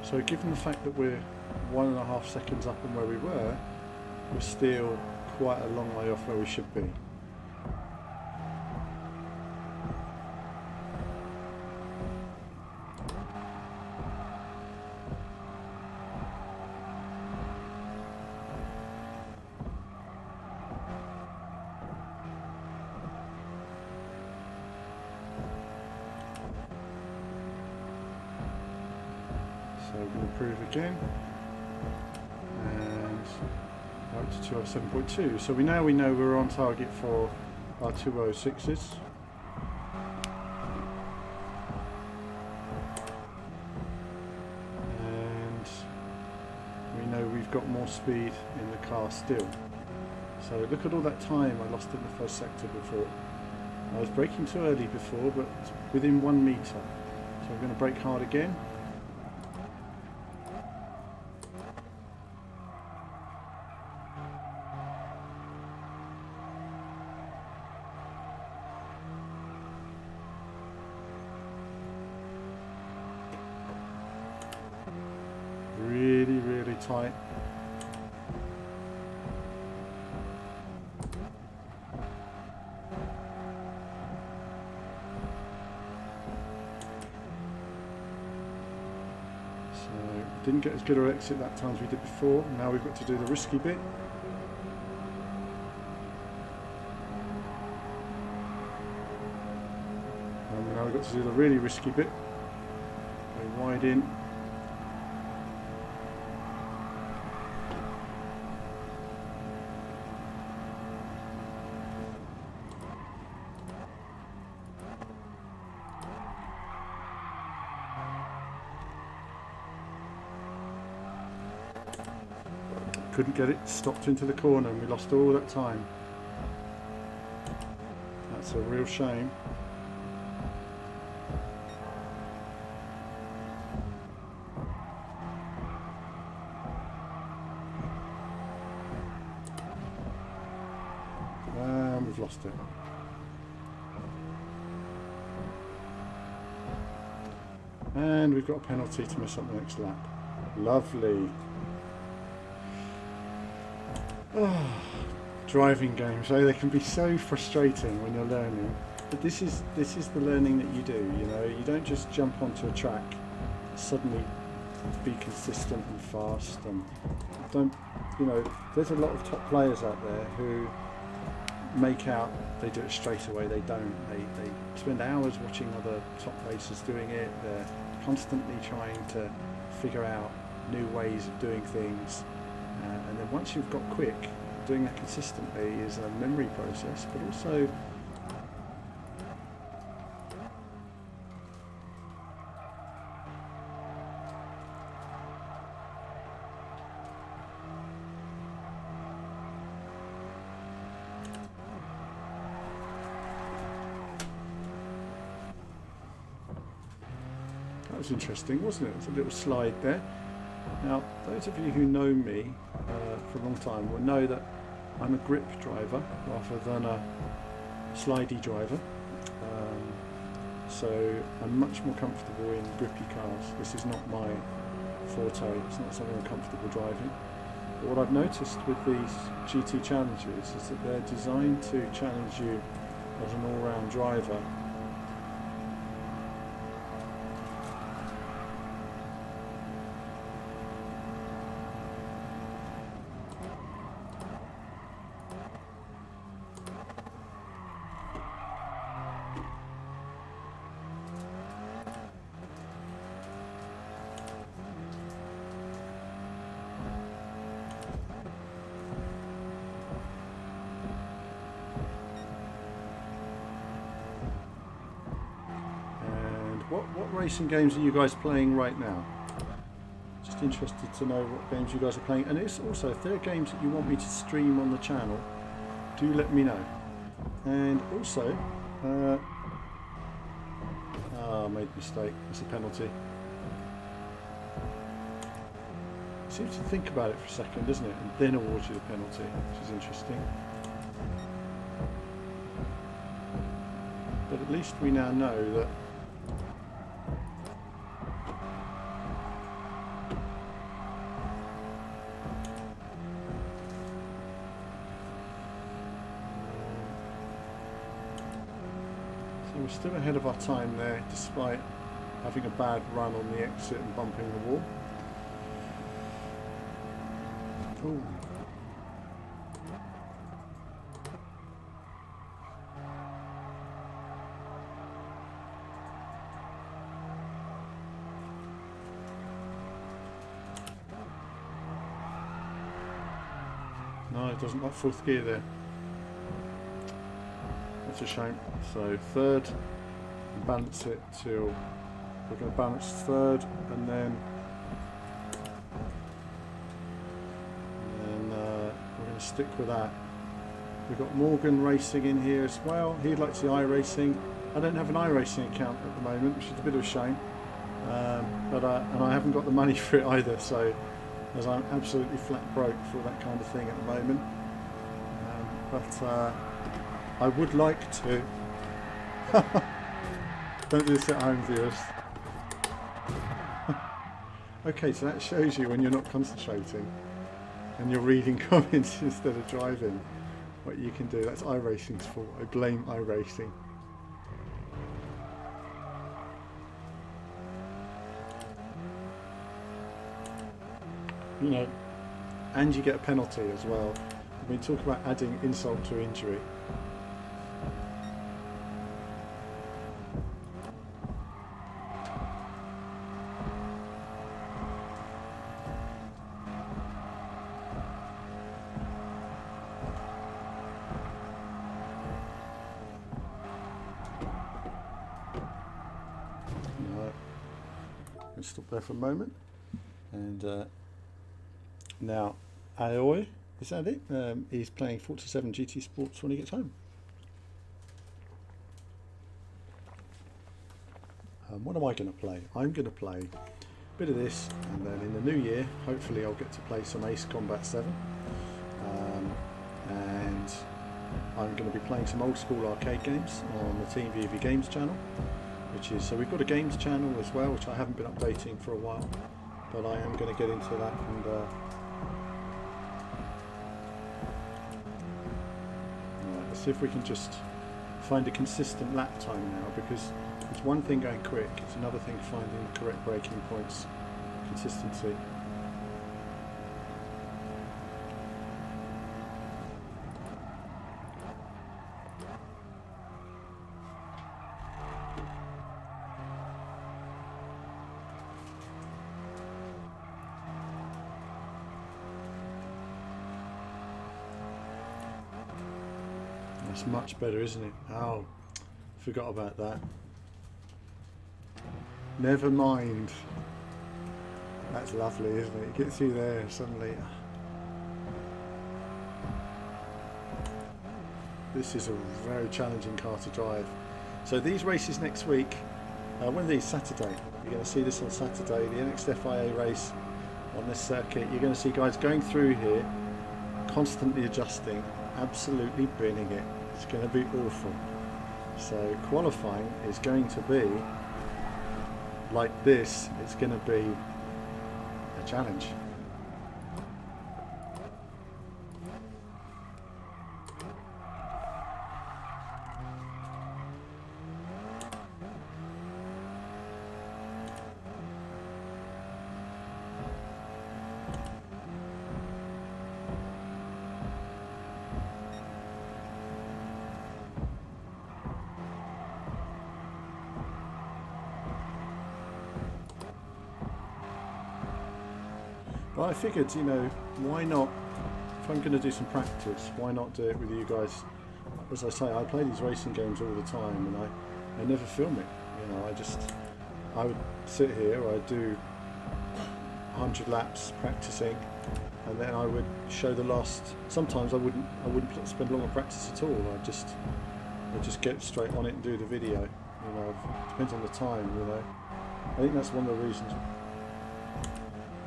So given the fact that we're 1.5 seconds up on where we were, we're still quite a long way off where we should be. So we're going to improve again, and up to 207.2. So we know we're on target for our 206s. And we know we've got more speed in the car still. So look at all that time I lost in the first sector before. I was braking too early before, but within 1 metre. So I'm going to brake hard again. Really tight. So didn't get as good an exit that time as we did before. Now we've got to do the risky bit. And now we've got to do the really risky bit. Go wide in. Couldn't get it stopped into the corner and we lost all that time. That's a real shame. And we've lost it. And we've got a penalty to miss up the next lap. Lovely. Oh, driving games, they can be so frustrating when you're learning. But this is the learning that you do. You know, you don't just jump onto a track, suddenly be consistent and fast, and don't. You know, there's a lot of top players out there who make out they do it straight away. They don't. They spend hours watching other top racers doing it. They're constantly trying to figure out new ways of doing things. And then once you've got quick, doing that consistently is a memory process, but also that was interesting, wasn't it? It's a little slide there. Now, those of you who know me for a long time will know that I'm a grip driver rather than a slidey driver. So I'm much more comfortable in grippy cars. This is not my forte, it's not something I'm comfortable driving. But what I've noticed with these GT challenges is that they're designed to challenge you as an all-round driver. What racing games are you guys playing right now? Just just interested to know what games you guys are playing, and it's also, if there are games that you want me to stream on the channel, do let me know. And also, I made a mistake, it's a penalty. Seems to think about it for a second, doesn't it, and then awards you the penalty, which is interesting. But at least we now know that we're still ahead of our time there, despite having a bad run on the exit and bumping the wall. Ooh. No, it doesn't like fourth gear there. That's a shame. So third, and balance it till we're going to balance third, and then we're going to stick with that. We've got Morgan racing in here as well. He'd like to see iRacing. I don't have an iRacing account at the moment, which is a bit of a shame. And I haven't got the money for it either. So, as I'm absolutely flat broke for that kind of thing at the moment. But I would like to. Don't do this at home, viewers. Okay, so that shows you when you're not concentrating and you're reading comments instead of driving, what you can do. That's iRacing's fault. I blame iRacing. You know, and you get a penalty as well. We talk about adding insult to injury. Stop there for a moment, and now Aoi, is that it? He's playing 47 GT Sports when he gets home. What am I going to play? I'm going to play a bit of this, and then in the new year hopefully I'll get to play some Ace Combat 7, and I'm going to be playing some old school arcade games on the Team VV Games channel. So we've got a games channel as well, which I haven't been updating for a while, but I am going to get into that. And let's see if we can just find a consistent lap time now, because it's one thing going quick, it's another thing finding the correct braking points, consistency. That's much better, isn't it? Oh, forgot about that. Never mind. That's lovely, isn't it? It gets you there suddenly. This is a very challenging car to drive. So these races next week, when are these? Saturday. You're going to see this on Saturday, the next FIA race on this circuit. You're going to see guys going through here, constantly adjusting, absolutely binning it. It's going to be awful. So qualifying is going to be like this. It's going to be a challenge. But I figured, you know, why not, if I'm going to do some practice, why not do it with you guys? As I say, I play these racing games all the time, and I never film it. You know, I would sit here, or I'd do 100 laps practicing, and then I would show the last. Sometimes I wouldn't spend long on practice at all. I'd just get straight on it and do the video. You know, it depends on the time. You know, I think that's one of the reasons.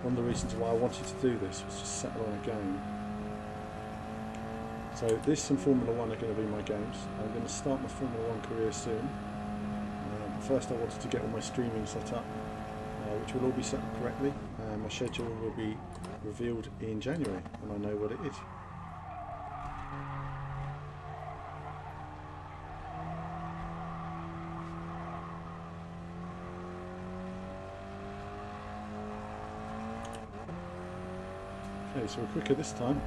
One of the reasons why I wanted to do this was just settle on a game. So this and Formula 1 are going to be my games. I'm going to start my Formula 1 career soon. But first I wanted to get all my streaming set up, which will all be set up correctly. My schedule will be revealed in January when I know what it is. Okay, so we're quicker this time.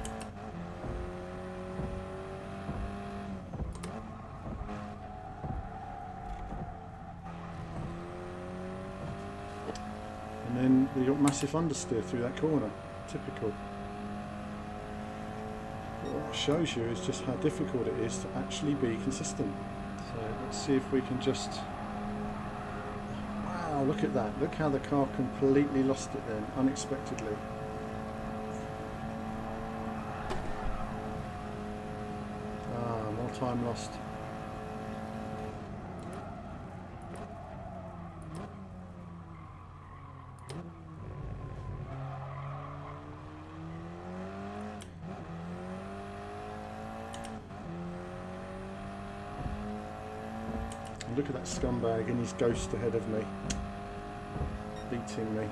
And then we got massive understeer through that corner. Typical. But what it shows you is just how difficult it is to actually be consistent. So let's see if we can just... Wow, look at that. Look how the car completely lost it then, unexpectedly. More time lost. Look at that scumbag and his ghost ahead of me, beating me.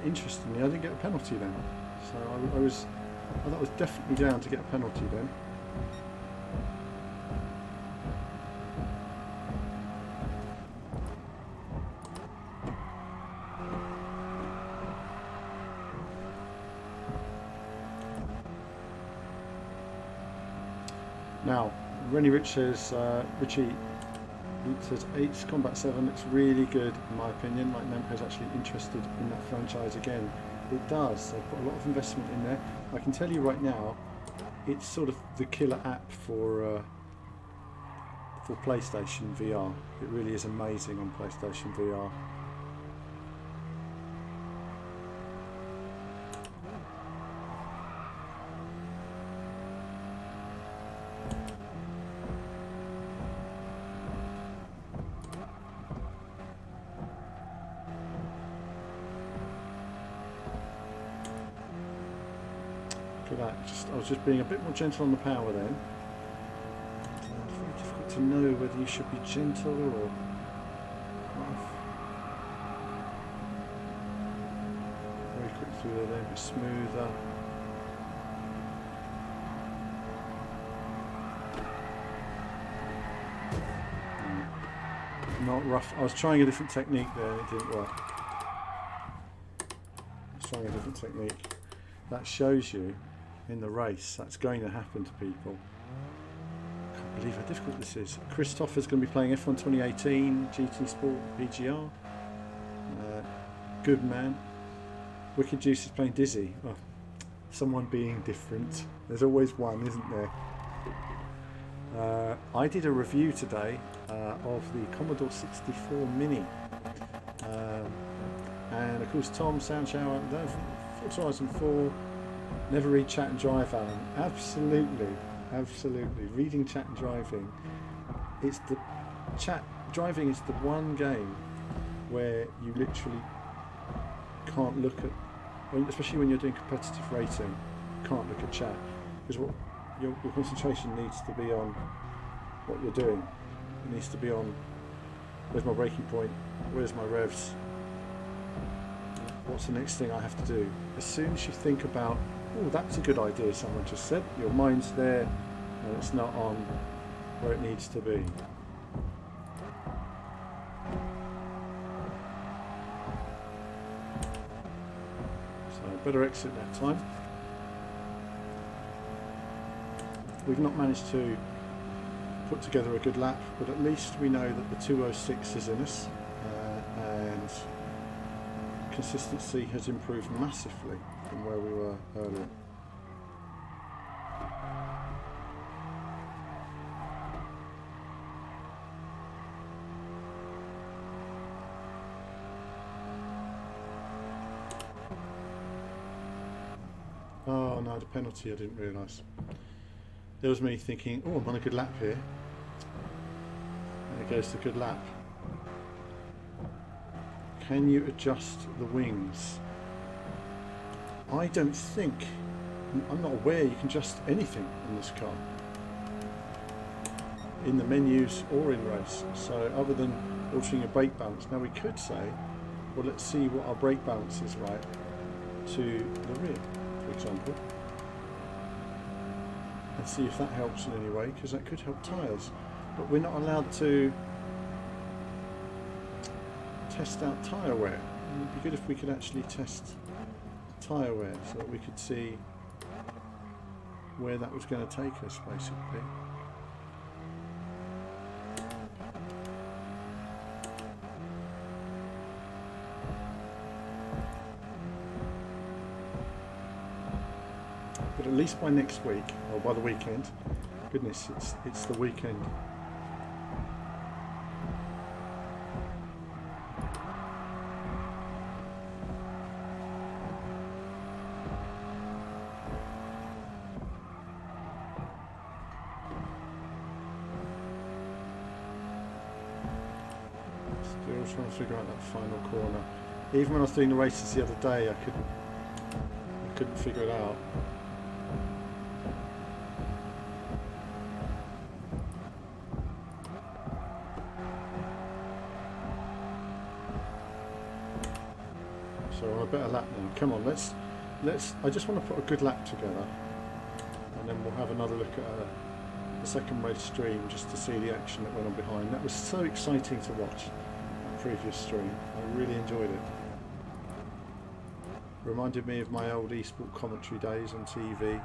Interestingly, I didn't get a penalty then, so I thought I was definitely down to get a penalty then. Now, Rennie Rich says, Richie says 8's Combat 7 looks really good in my opinion, like Namco's actually interested in that franchise again. It does, they've put a lot of investment in there. I can tell you right now, it's sort of the killer app for PlayStation VR. It really is amazing on PlayStation VR. Look at that, I was just being a bit more gentle on the power then. It's very difficult to know whether you should be gentle or very quick through there, then a bit smoother. Not rough. I was trying a different technique there and it didn't work. I was trying a different technique. That shows you in the race that's going to happen to people. I can't believe how difficult this is. Christopher's going to be playing F1 2018, GT Sport, PGR. Good man. Wicked Juice is playing Dizzy. Oh, someone being different. There's always one, isn't there? I did a review today of the Commodore 64 Mini. And of course Tom, Sound Shower, Forza Horizon 4, never read Chat and Drive, Alan. Absolutely, absolutely. Reading Chat and Driving. It's the driving is the one game where you literally can't look at, especially when you're doing competitive racing, you can't look at chat because what your concentration needs to be on what you're doing. It needs to be on where's my braking point, where's my revs, what's the next thing I have to do. As soon as you think about, oh, that's a good idea, someone just said, your mind's there and it's not on where it needs to be. So better exit that time. put together a good lap, but at least we know that the 206 is in us, and consistency has improved massively from where we were earlier. Oh no, the penalty I didn't realise. There was me thinking, oh, I'm on a good lap here. And it goes to good lap. Can you adjust the wings? I don't think, I'm not aware you can adjust anything in this car. In the menus or in race. So other than altering your brake balance. Now we could say, well, let's see what our brake balance is like to the rear, for example. And see if that helps in any way, because that could help tyres. But we're not allowed to test out tyre wear. It would be good if we could actually test tyre wear so that we could see where that was going to take us, basically. But at least by next week, or by the weekend, goodness, it's the weekend. Still trying to figure out that final corner. Even when I was doing the races the other day, I couldn't figure it out. So on a better lap now. Come on, let's. I just want to put a good lap together, and then we'll have another look at the second race stream just to see the action that went on behind. That was so exciting to watch. That previous stream, I really enjoyed it. Reminded me of my old eSport commentary days on TV.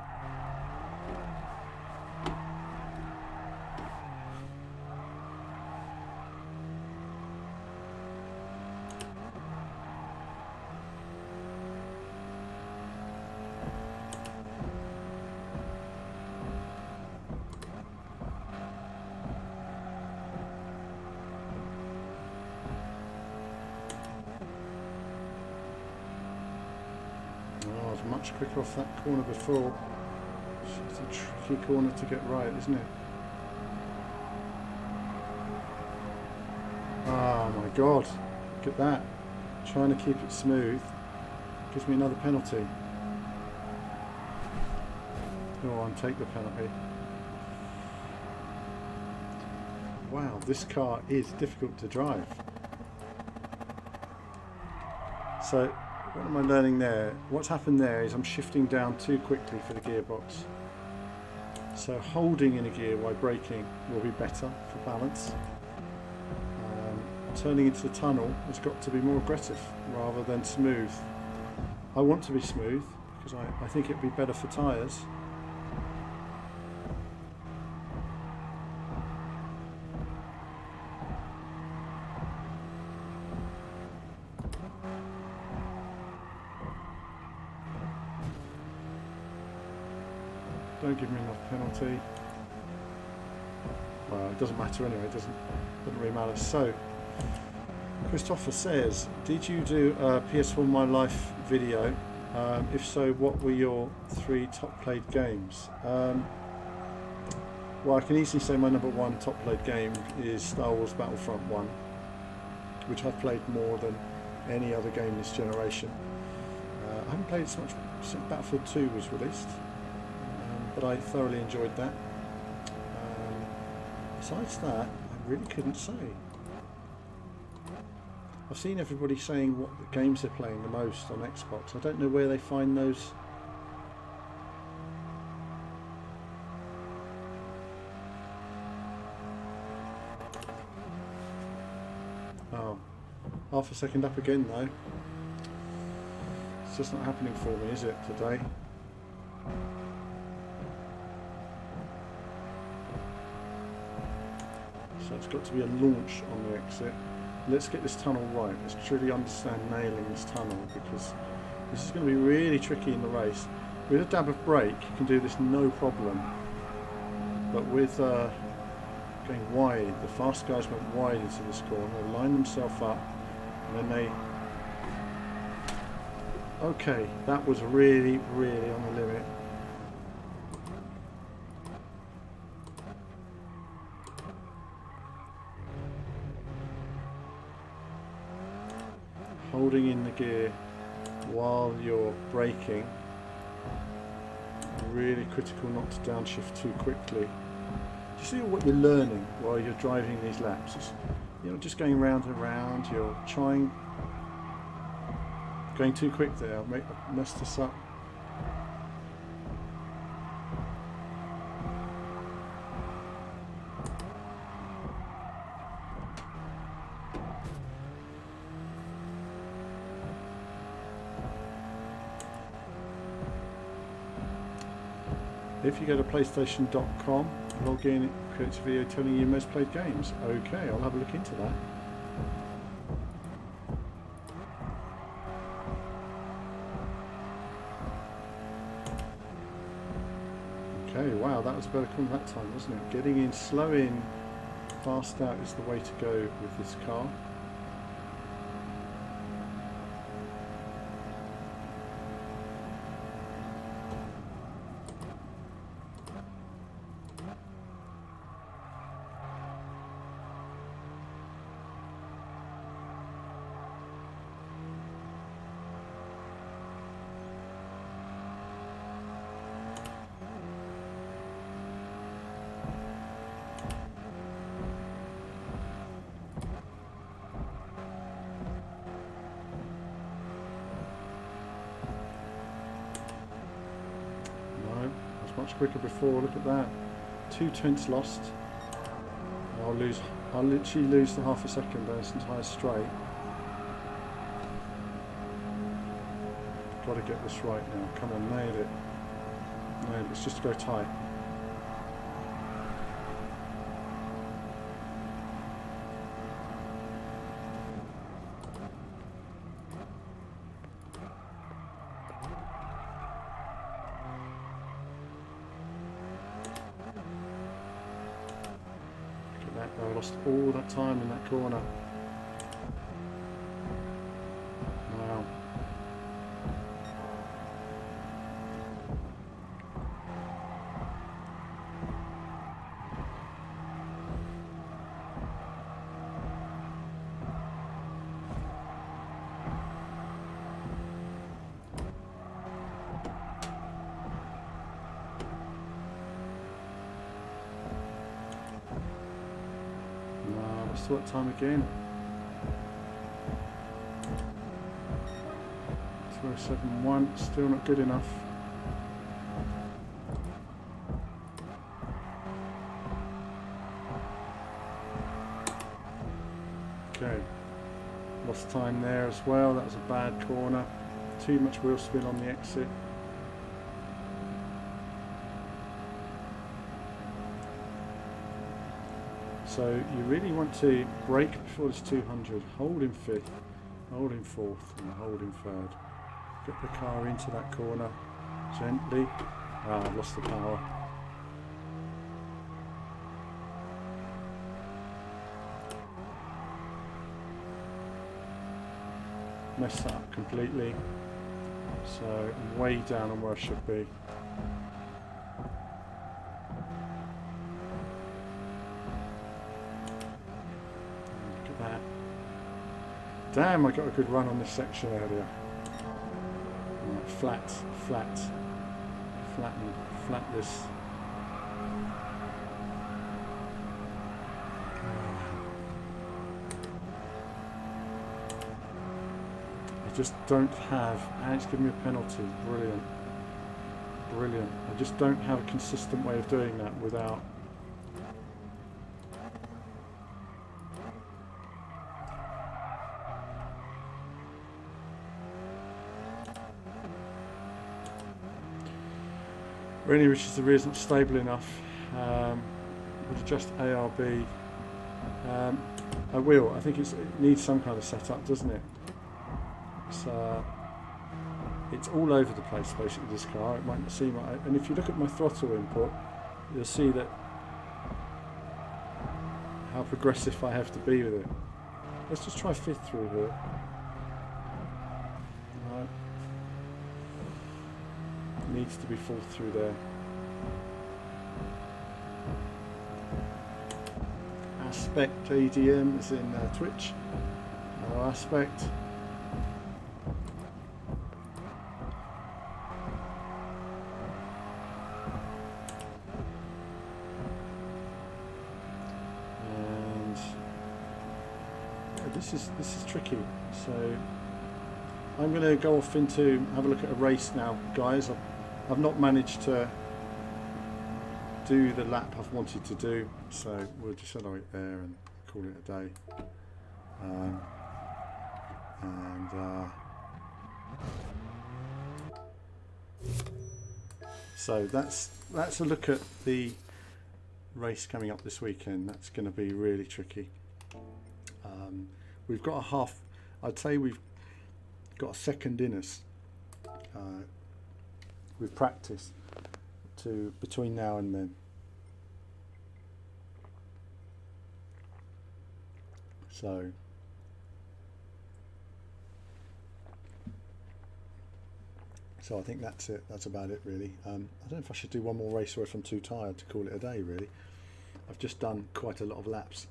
Much quicker off that corner before. It's a tricky corner to get right, isn't it? Oh my god, look at that. Trying to keep it smooth gives me another penalty. Go on, take the penalty. Wow, this car is difficult to drive. So what am I learning there? What's happened there is I'm shifting down too quickly for the gearbox. So holding in a gear while braking will be better for balance. Turning into the tunnel has got to be more aggressive rather than smooth. I want to be smooth because I think it'd be better for tyres. Don't give me enough penalty. Well, it doesn't matter anyway, it doesn't really matter. So, Christopher says, did you do a PS1 My Life video? If so, what were your 3 top played games? Well, I can easily say my number 1 top played game is Star Wars Battlefront 1, which I've played more than any other game this generation. I haven't played it so much since Battlefield 2 was released. But I thoroughly enjoyed that. Besides that, I really couldn't say. I've seen everybody saying what the games they're playing the most on Xbox. I don't know where they find those. Oh, half a second up again though. It's just not happening for me, is it, today? So it's got to be a launch on the exit. Let's get this tunnel right. Let's truly understand nailing this tunnel, because this is going to be really tricky in the race. With a dab of brake, you can do this no problem. But with going wide, the fast guys went wide into this corner. They lined themselves up, and then they... Okay, that was really, really on the limit. Holding in the gear while you're braking, really critical not to downshift too quickly. Do you see what you're learning while you're driving these laps? You're not just going round and round, you're trying, going too quick there. I've messed this up. If you go to PlayStation.com, log in, it creates a video telling you most played games. Okay, I'll have a look into that. Okay, wow, that was a better call that time, wasn't it? Getting in, slow in, fast out is the way to go with this car. Much quicker before. Look at that, 2 tenths lost. I'll literally lose the half a second by this entire straight. Got to get this right now. Come on, nail it. Nail it. It's just to go tight. I lost all that time in that corner. Wow. What time again? 2:07.1, still not good enough. Okay, lost time there as well. That was a bad corner. Too much wheel spin on the exit. So you really want to brake before this 200, hold in 5th, hold in 4th and hold in 3rd. Get the car into that corner gently. Ah, I've lost the power. Messed that up completely. So I'm way down on where I should be. Damn, I got a good run on this section earlier. Flat, flat this. I just don't have, and it's giving me a penalty. Brilliant, brilliant. I just don't have a consistent way of doing that without. Really, which is the rear is not stable enough. Would adjust ARB I will. I think it needs some kind of setup, doesn't it? It's all over the place basically, this car. It might not seem like, and if you look at my throttle input, you'll see that how progressive I have to be with it. Let's just try fifth through here. Right. Needs to be fourth through there. Aspect ADM is in Twitch. Hello, Aspect. And this is tricky. So I'm going to go off into have a look at a race now, guys. I've not managed to do the lap I've wanted to do, so we'll just accelerate there and call it a day. So that's a look at the race coming up this weekend. That's going to be really tricky. We've got a half. I'd say we've got a second in us with practice to between now and then. So I think that's it. That's about it, really. I don't know if I should do one more race or if I'm too tired to call it a day, really. I've just done quite a lot of laps.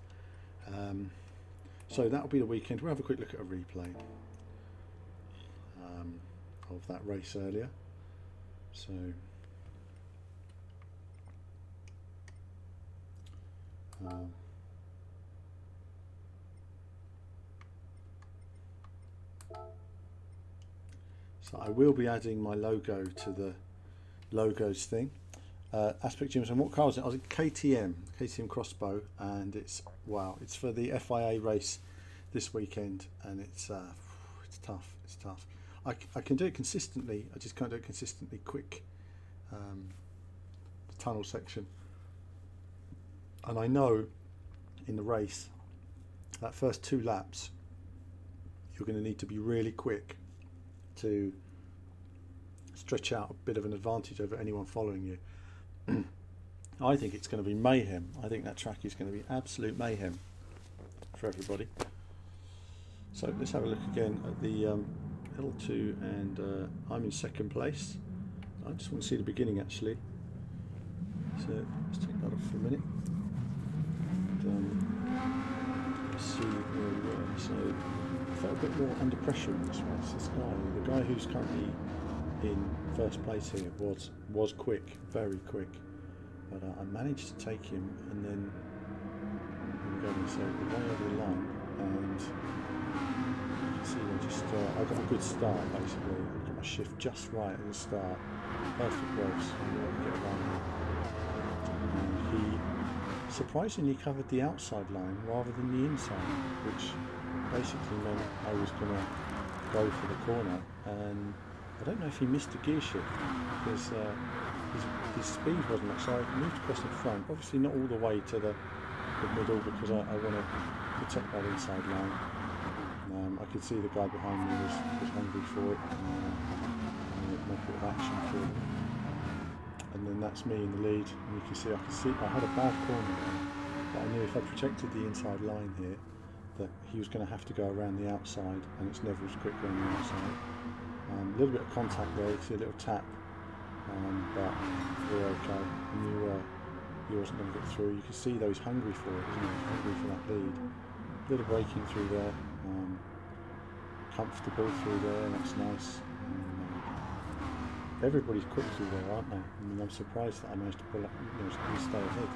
So that'll be the weekend. We'll have a quick look at a replay of that race earlier. So I will be adding my logo to the logos thing. Aspect Jim, and what car was it? I was at KTM Crossbow, and it's wow! It's for the FIA race this weekend, and it's tough. It's tough. I can do it consistently. I just can't do it consistently quick. The tunnel section, and I know in the race that first 2 laps you're going to need to be really quick to stretch out a bit of an advantage over anyone following you. I think it's going to be mayhem. I think that track is going to be absolute mayhem for everybody. So let's have a look again at the L2, and I'm in second place. I just want to see the beginning actually. So let's take that off for a minute. And, let's see where we were. So I felt a bit more under pressure in this race. This guy, the guy who's currently in first place here, was quick, very quick, but I managed to take him, and then so way over the line, and you can see I got a good start basically. I got my shift just right at the start, perfect race, get around him. And he surprisingly covered the outside line rather than the inside, which basically meant I was going to go for the corner, and I don't know if he missed a gear shift because his speed wasn't much, so I moved across the front, obviously not all the way to the middle because I want to protect that inside line. I could see the guy behind me was hungry for it, and make a bit of action for him. And then that's me in the lead, and you can see I had a bad corner there, but I knew if I protected the inside line here that he was going to have to go around the outside, and it's never as quick around the outside. A little bit of contact there, you see a little tap, but we're okay. I knew he wasn't going to get through. You can see though he's hungry for it, isn't he? Hungry for that lead. A little braking through there, comfortable through there, that's nice. Everybody's quick through there, aren't they? I mean, I'm surprised that I managed to pull up, stay ahead.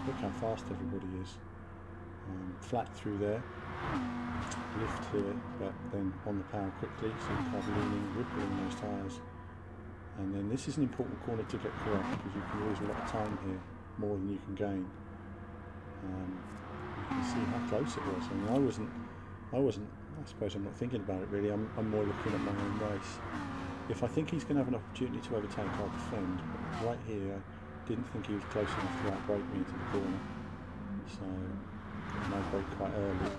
Look how fast everybody is. Flat through there. Lift here, but then on the power quickly, so the car leaning, rippling those tyres. And then this is an important corner to get correct because you can lose a lot of time here, more than you can gain. You can see how close it was. I mean, I wasn't. I suppose I'm not thinking about it really. I'm more looking at my own race. If I think he's going to have an opportunity to overtake, I'll defend. But right here, I didn't think he was close enough to outbrake me into the corner. So and I brake quite early.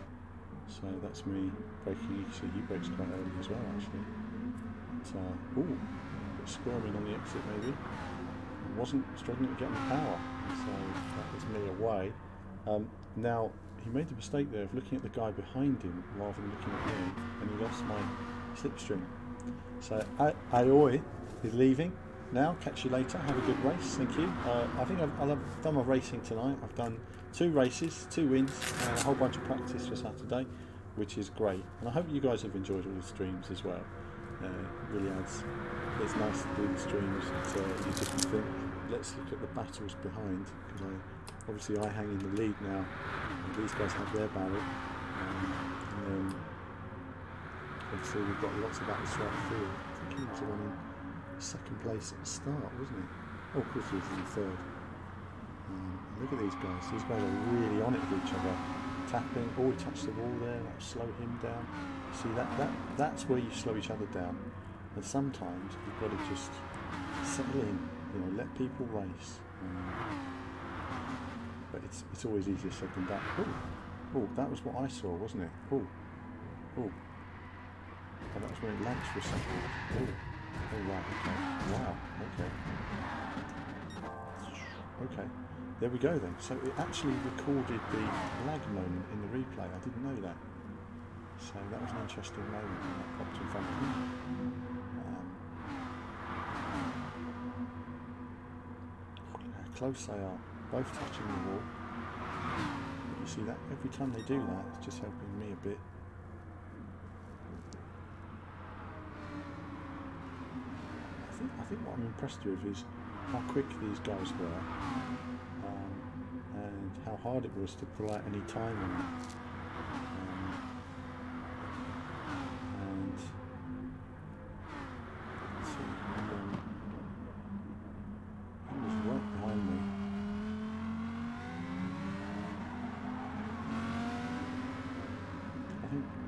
So that's me braking. So he brakes quite early as well, actually. But, ooh, a bit squirming on the exit maybe. Wasn't struggling to get on the power, so that was me away. Now he made the mistake there of looking at the guy behind him rather than looking at me, and he lost my slipstream. So Aoi is leaving now. Catch you later. Have a good race. Thank you. I think I've done my racing tonight. I've done 2 races, 2 wins, and a whole bunch of practice for Saturday, which is great. And I hope you guys have enjoyed all the streams as well. It really adds. It's nice to do the streams. It's you just think, let's look at the battles behind, because obviously I hang in the lead now. And these guys have their battle, and then obviously we've got lots of battles throughout the field. I think he was the one in 2nd place at the start, wasn't he? Oh, of course he was in 3rd. Look at these guys. These guys are really on it with each other. Tapping. Oh, he touched the wall there. That'll slow him down. See, that's where you slow each other down. And sometimes you've got to just settle in. You know, let people race. But it's always easier said than done. Oh, that was what I saw, wasn't it? Oh, that was when it launched for a second. Oh, right. Okay. Wow. Okay. There we go then. So it actually recorded the lag moment in the replay. I didn't know that. So that was an interesting moment when that popped in front of me. How close they are, both touching the wall. You see that every time they do that, it's just helping me a bit. I think what I'm impressed with is how quick these guys were, and how hard it was to pull out any time on them. And let's see, he was right behind me.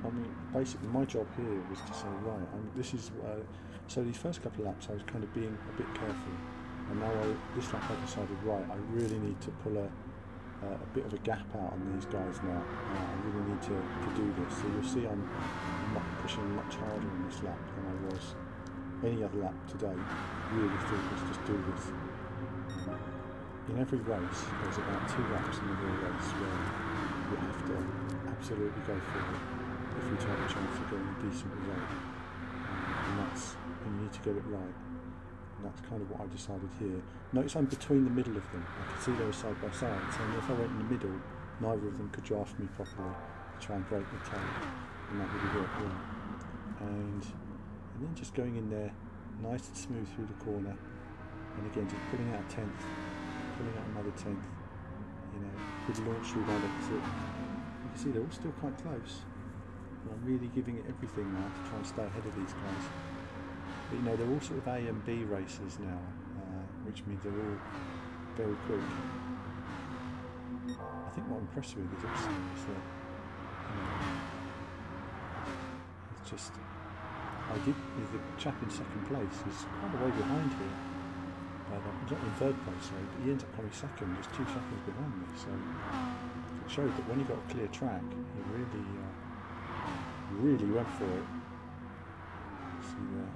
I mean, basically my job here was to say, right, this is so these first couple of laps I was kind of being a bit careful, and now this lap I decided, right, I really need to pull a bit of a gap out on these guys now. I really need to do this. So you'll see I'm pushing much harder in this lap than I was any other lap today. Really thought, let's just do this. In every race there's about 2 laps in every race where you have to absolutely go for it if you take a chance of getting a decent result, and you need to get it right. And that's kind of what I decided here. Notice I'm between the middle of them. I can see they were side by side, so if I went in the middle, neither of them could draft me properly to try and break the tail, and that really worked well. And then just going in there, nice and smooth through the corner, and again just pulling out 10th, pulling out another 10th, you know, good launch through that exit. You can see they're all still quite close, and I'm really giving it everything now to try and stay ahead of these guys. But you know, they're all sort of A and B races now, which means they're all very quick. I think what I'm impressed with is also is that, you know, it's just, the chap in 2nd place is quite a way behind here. He's not in 3rd place, so but he ends up coming 2nd, just 2 seconds behind me. So it showed that when he got a clear track, he really went for it. See there.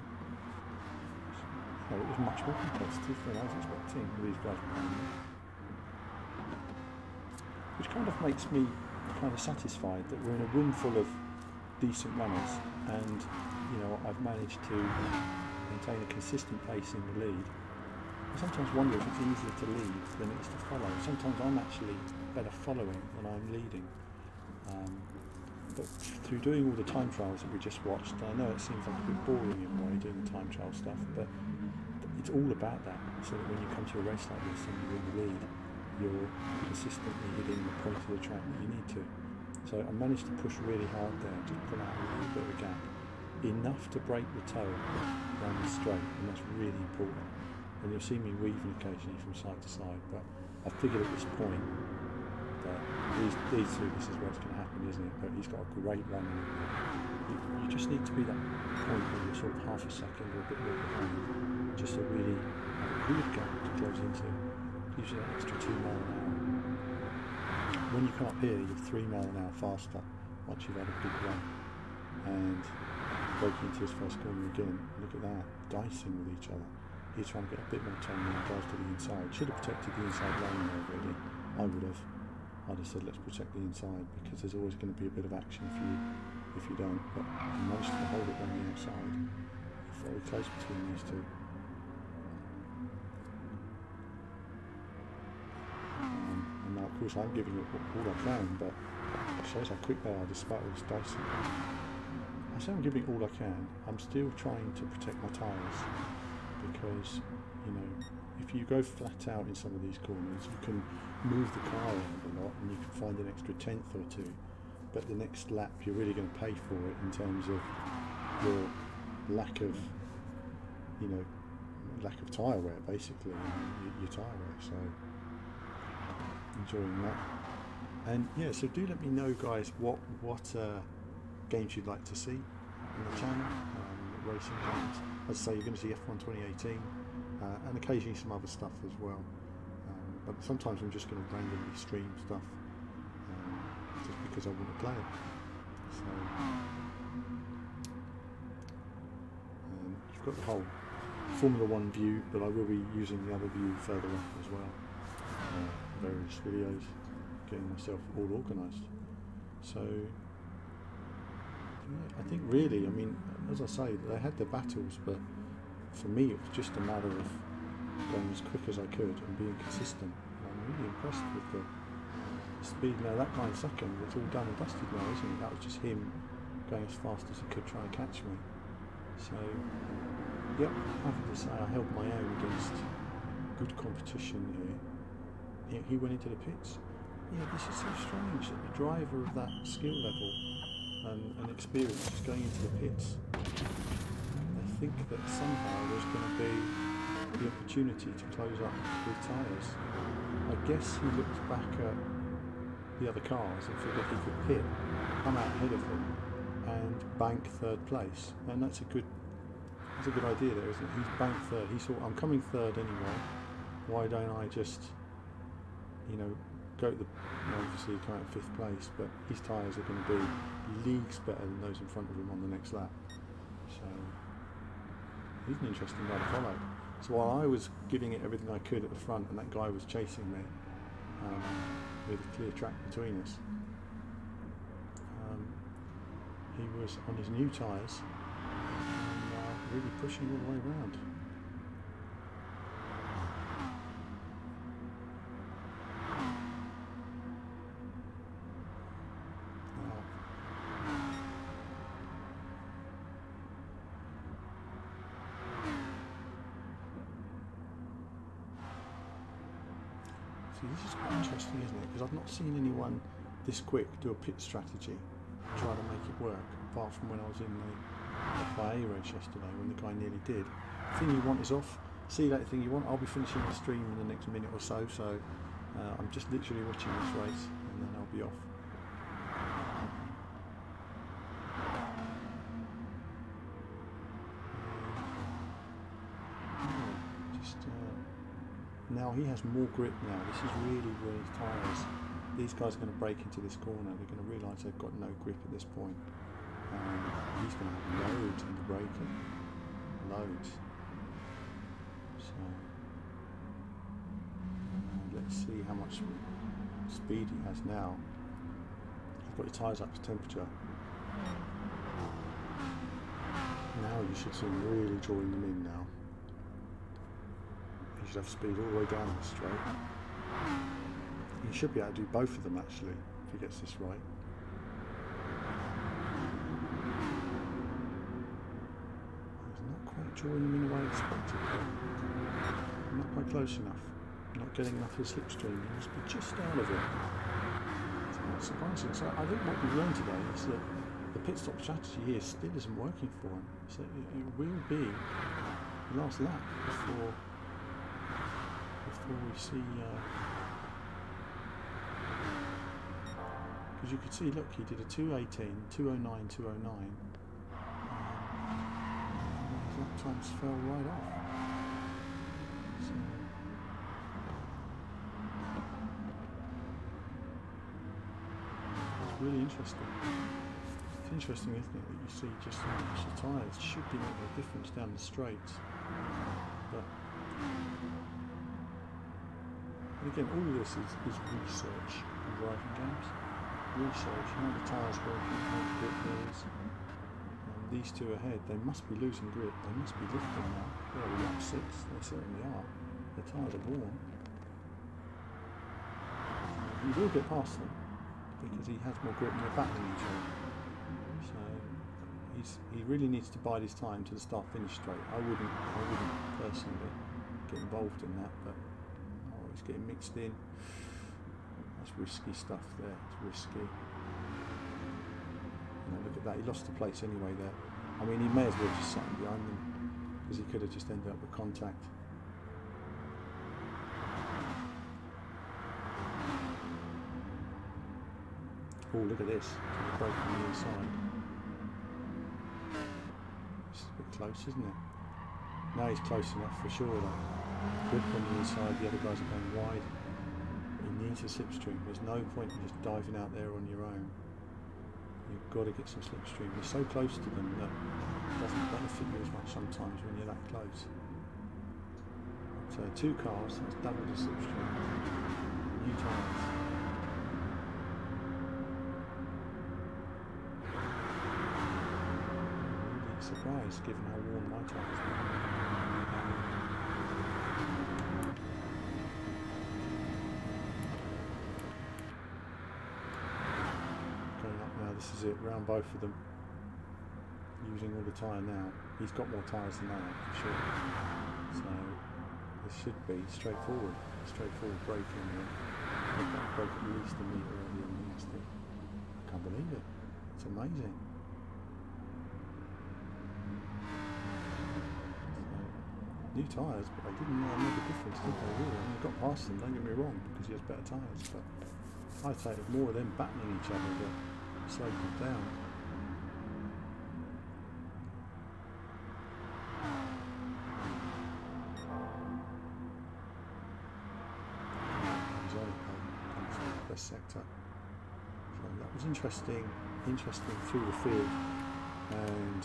It was much more competitive than I was expecting with these guys behind me. Which kind of makes me kind of satisfied that we're in a room full of decent runners, and you know, I've managed to maintain a consistent pace in the lead. I sometimes wonder if it's easier to lead than it is to follow. Sometimes I'm actually better following than I'm leading. But through doing all the time trials that we just watched, I know it seems like a bit boring in a way doing the time trial stuff, but it's all about that, so that when you come to a race like this and you're in the lead, you're consistently hitting the point of the track that you need to. So I managed to push really hard there, just pull out a little bit of a gap, enough to break the toe down the straight, and that's really important. And you'll see me weaving occasionally from side to side, but I figured at this point that these two, this is where it's going to happen, isn't it? But he's got a great run in there. You just need to be that point where you're sort of half a second or a bit more behind, just to really have a good gap to close into. Gives you that extra 2 mile an hour. when you come up here, you're 3 miles an hour faster once you've had a big run. And breaking into his first corner again, look at that, dicing with each other. He's trying to get a bit more time and drives to the inside. Should have protected the inside lane there, really. I would have. I'd have said let's protect the inside, because there's always going to be a bit of action for you if you don't. But he managed to hold it on the outside. Very close between these two. And now, of course, I'm giving it all I can, but it shows how quick they are despite all this dicing. I say I'm giving all I can. I'm still trying to protect my tyres, because, you know, if you go flat out in some of these corners, you can move the car around a lot and you can find an extra tenth or two, but the next lap you're really going to pay for it in terms of your lack of, you know, lack of tyre wear, basically, your tyre wear. So enjoying that. And yeah, so do let me know, guys, what games you'd like to see on the channel, racing games. As I say, you're going to see F1 2018 and occasionally some other stuff as well. But sometimes I'm just going to randomly stream stuff just because I want to play it. So you've got the whole Formula 1 view, but I will be using the other view further up as well. Various videos, getting myself all organised. So yeah, I think really, I mean, as I say, they had their battles, but for me it was just a matter of going as quick as I could and being consistent. And I'm really impressed with the speed. Now that guy in second, it's all done and dusted now, isn't it? That was just him going as fast as he could try and catch me. So yep, happy to say I held my own against good competition here. Yeah, he went into the pits. Yeah, this is so strange that the driver of that skill level and experience is going into the pits. They think that somehow there's going to be the opportunity to close up with tyres. I guess he looked back at the other cars and figured he could pit, come out ahead of them, and bank third place. And that's a good idea there, isn't it? He's banked third. He thought, I'm coming third anyway. Why don't I just, you know, go to the, obviously come out in 5th place, but his tyres are going to be leagues better than those in front of him on the next lap. So he's an interesting guy to follow. So while I was giving it everything I could at the front and that guy was chasing me with a clear track between us, he was on his new tyres and really pushing all the way around. This is quite interesting, isn't it? Because I've not seen anyone this quick do a pit strategy, try to make it work, apart from when I was in the FIA race yesterday, when the guy nearly did. The thing you want is off. See that thing you want? I'll be finishing the stream in the next minute or so, so I'm just literally watching this race and then I'll be off. Now he has more grip now. This is really where his tyres, these guys are going to break into this corner. They're going to realise they've got no grip at this point. He's going to have loads in the braking. Loads. So let's see how much speed he has now. You've got your tyres up to temperature. Now you should see him really drawing them in now. He should have speed all the way down the straight. He should be able to do both of them actually, if he gets this right. He's not quite drawing them in the way I expected, but not quite close enough. Not getting enough of the slipstream. He must be just out of it. It's not surprising. So I think what we've learned today is that the pit stop strategy here still isn't working for him. So it will be the last lap before we see, because you could see, look, he did a 2:18, 2:09, 2:09. His lap times fell right off. So, really interesting. It's interesting, isn't it, that you see just how much the tyres should be making a difference down the straights. But and again, all of this is research in driving games. Research, how the tyres working, how the grip is. These two ahead, they must be losing grip, they must be lifting now. Well, we're up 6, they certainly are. The tyres are worn. He will get past them because he has more grip and they're battling each other. So he really needs to bide his time to the start-finish straight. I wouldn't personally get involved in that, but he's getting mixed in. That's risky stuff there. It's risky. Look at that, he lost the place anyway there. I mean, he may as well just sat behind them because he could have just ended up with contact. Oh, look at this, the break on the inside. It's a bit close, isn't it? Now he's close enough for sure though. Grip on the inside, the other guys are going wide. He needs a slipstream. There's no point in just diving out there on your own. You've got to get some slipstream. You're so close to them that it doesn't benefit you as much sometimes when you're that close. So 2 cars, that's double the slipstream. New tyres. Really surprised given how worn my tyres are. This is it, round both of them, using all the tyre now. He's got more tyres than I have, for sure. So this should be straightforward braking. I think that broke at least a metre earlier than last year. I can't believe it. It's amazing. So, new tyres, but they didn't make a difference, did they really? I mean, I got past them, don't get me wrong, because he has better tyres, but I'd say it was more of them battling each other that slowed them down. Best sector. So that was interesting through the field, and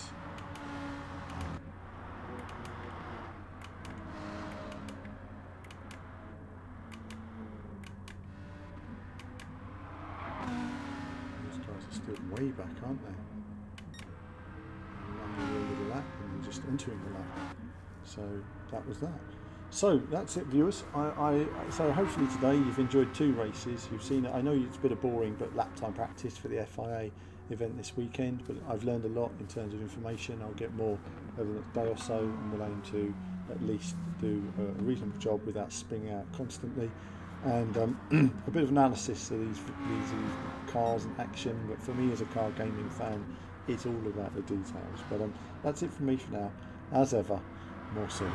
way back, aren't they? Running the end of the lap and just entering the lap. So that was that. So that's it, viewers. So hopefully today you've enjoyed 2 races. You've seen it. I know it's a bit of boring, but lap time practice for the FIA event this weekend. But I've learned a lot in terms of information. I'll get more over the next day or so, and we'll aim to at least do a reasonable job without spinning out constantly. And a bit of analysis of these cars and action, but for me as a car gaming fan, it's all about the details. But that's it from me for now. As ever, more soon.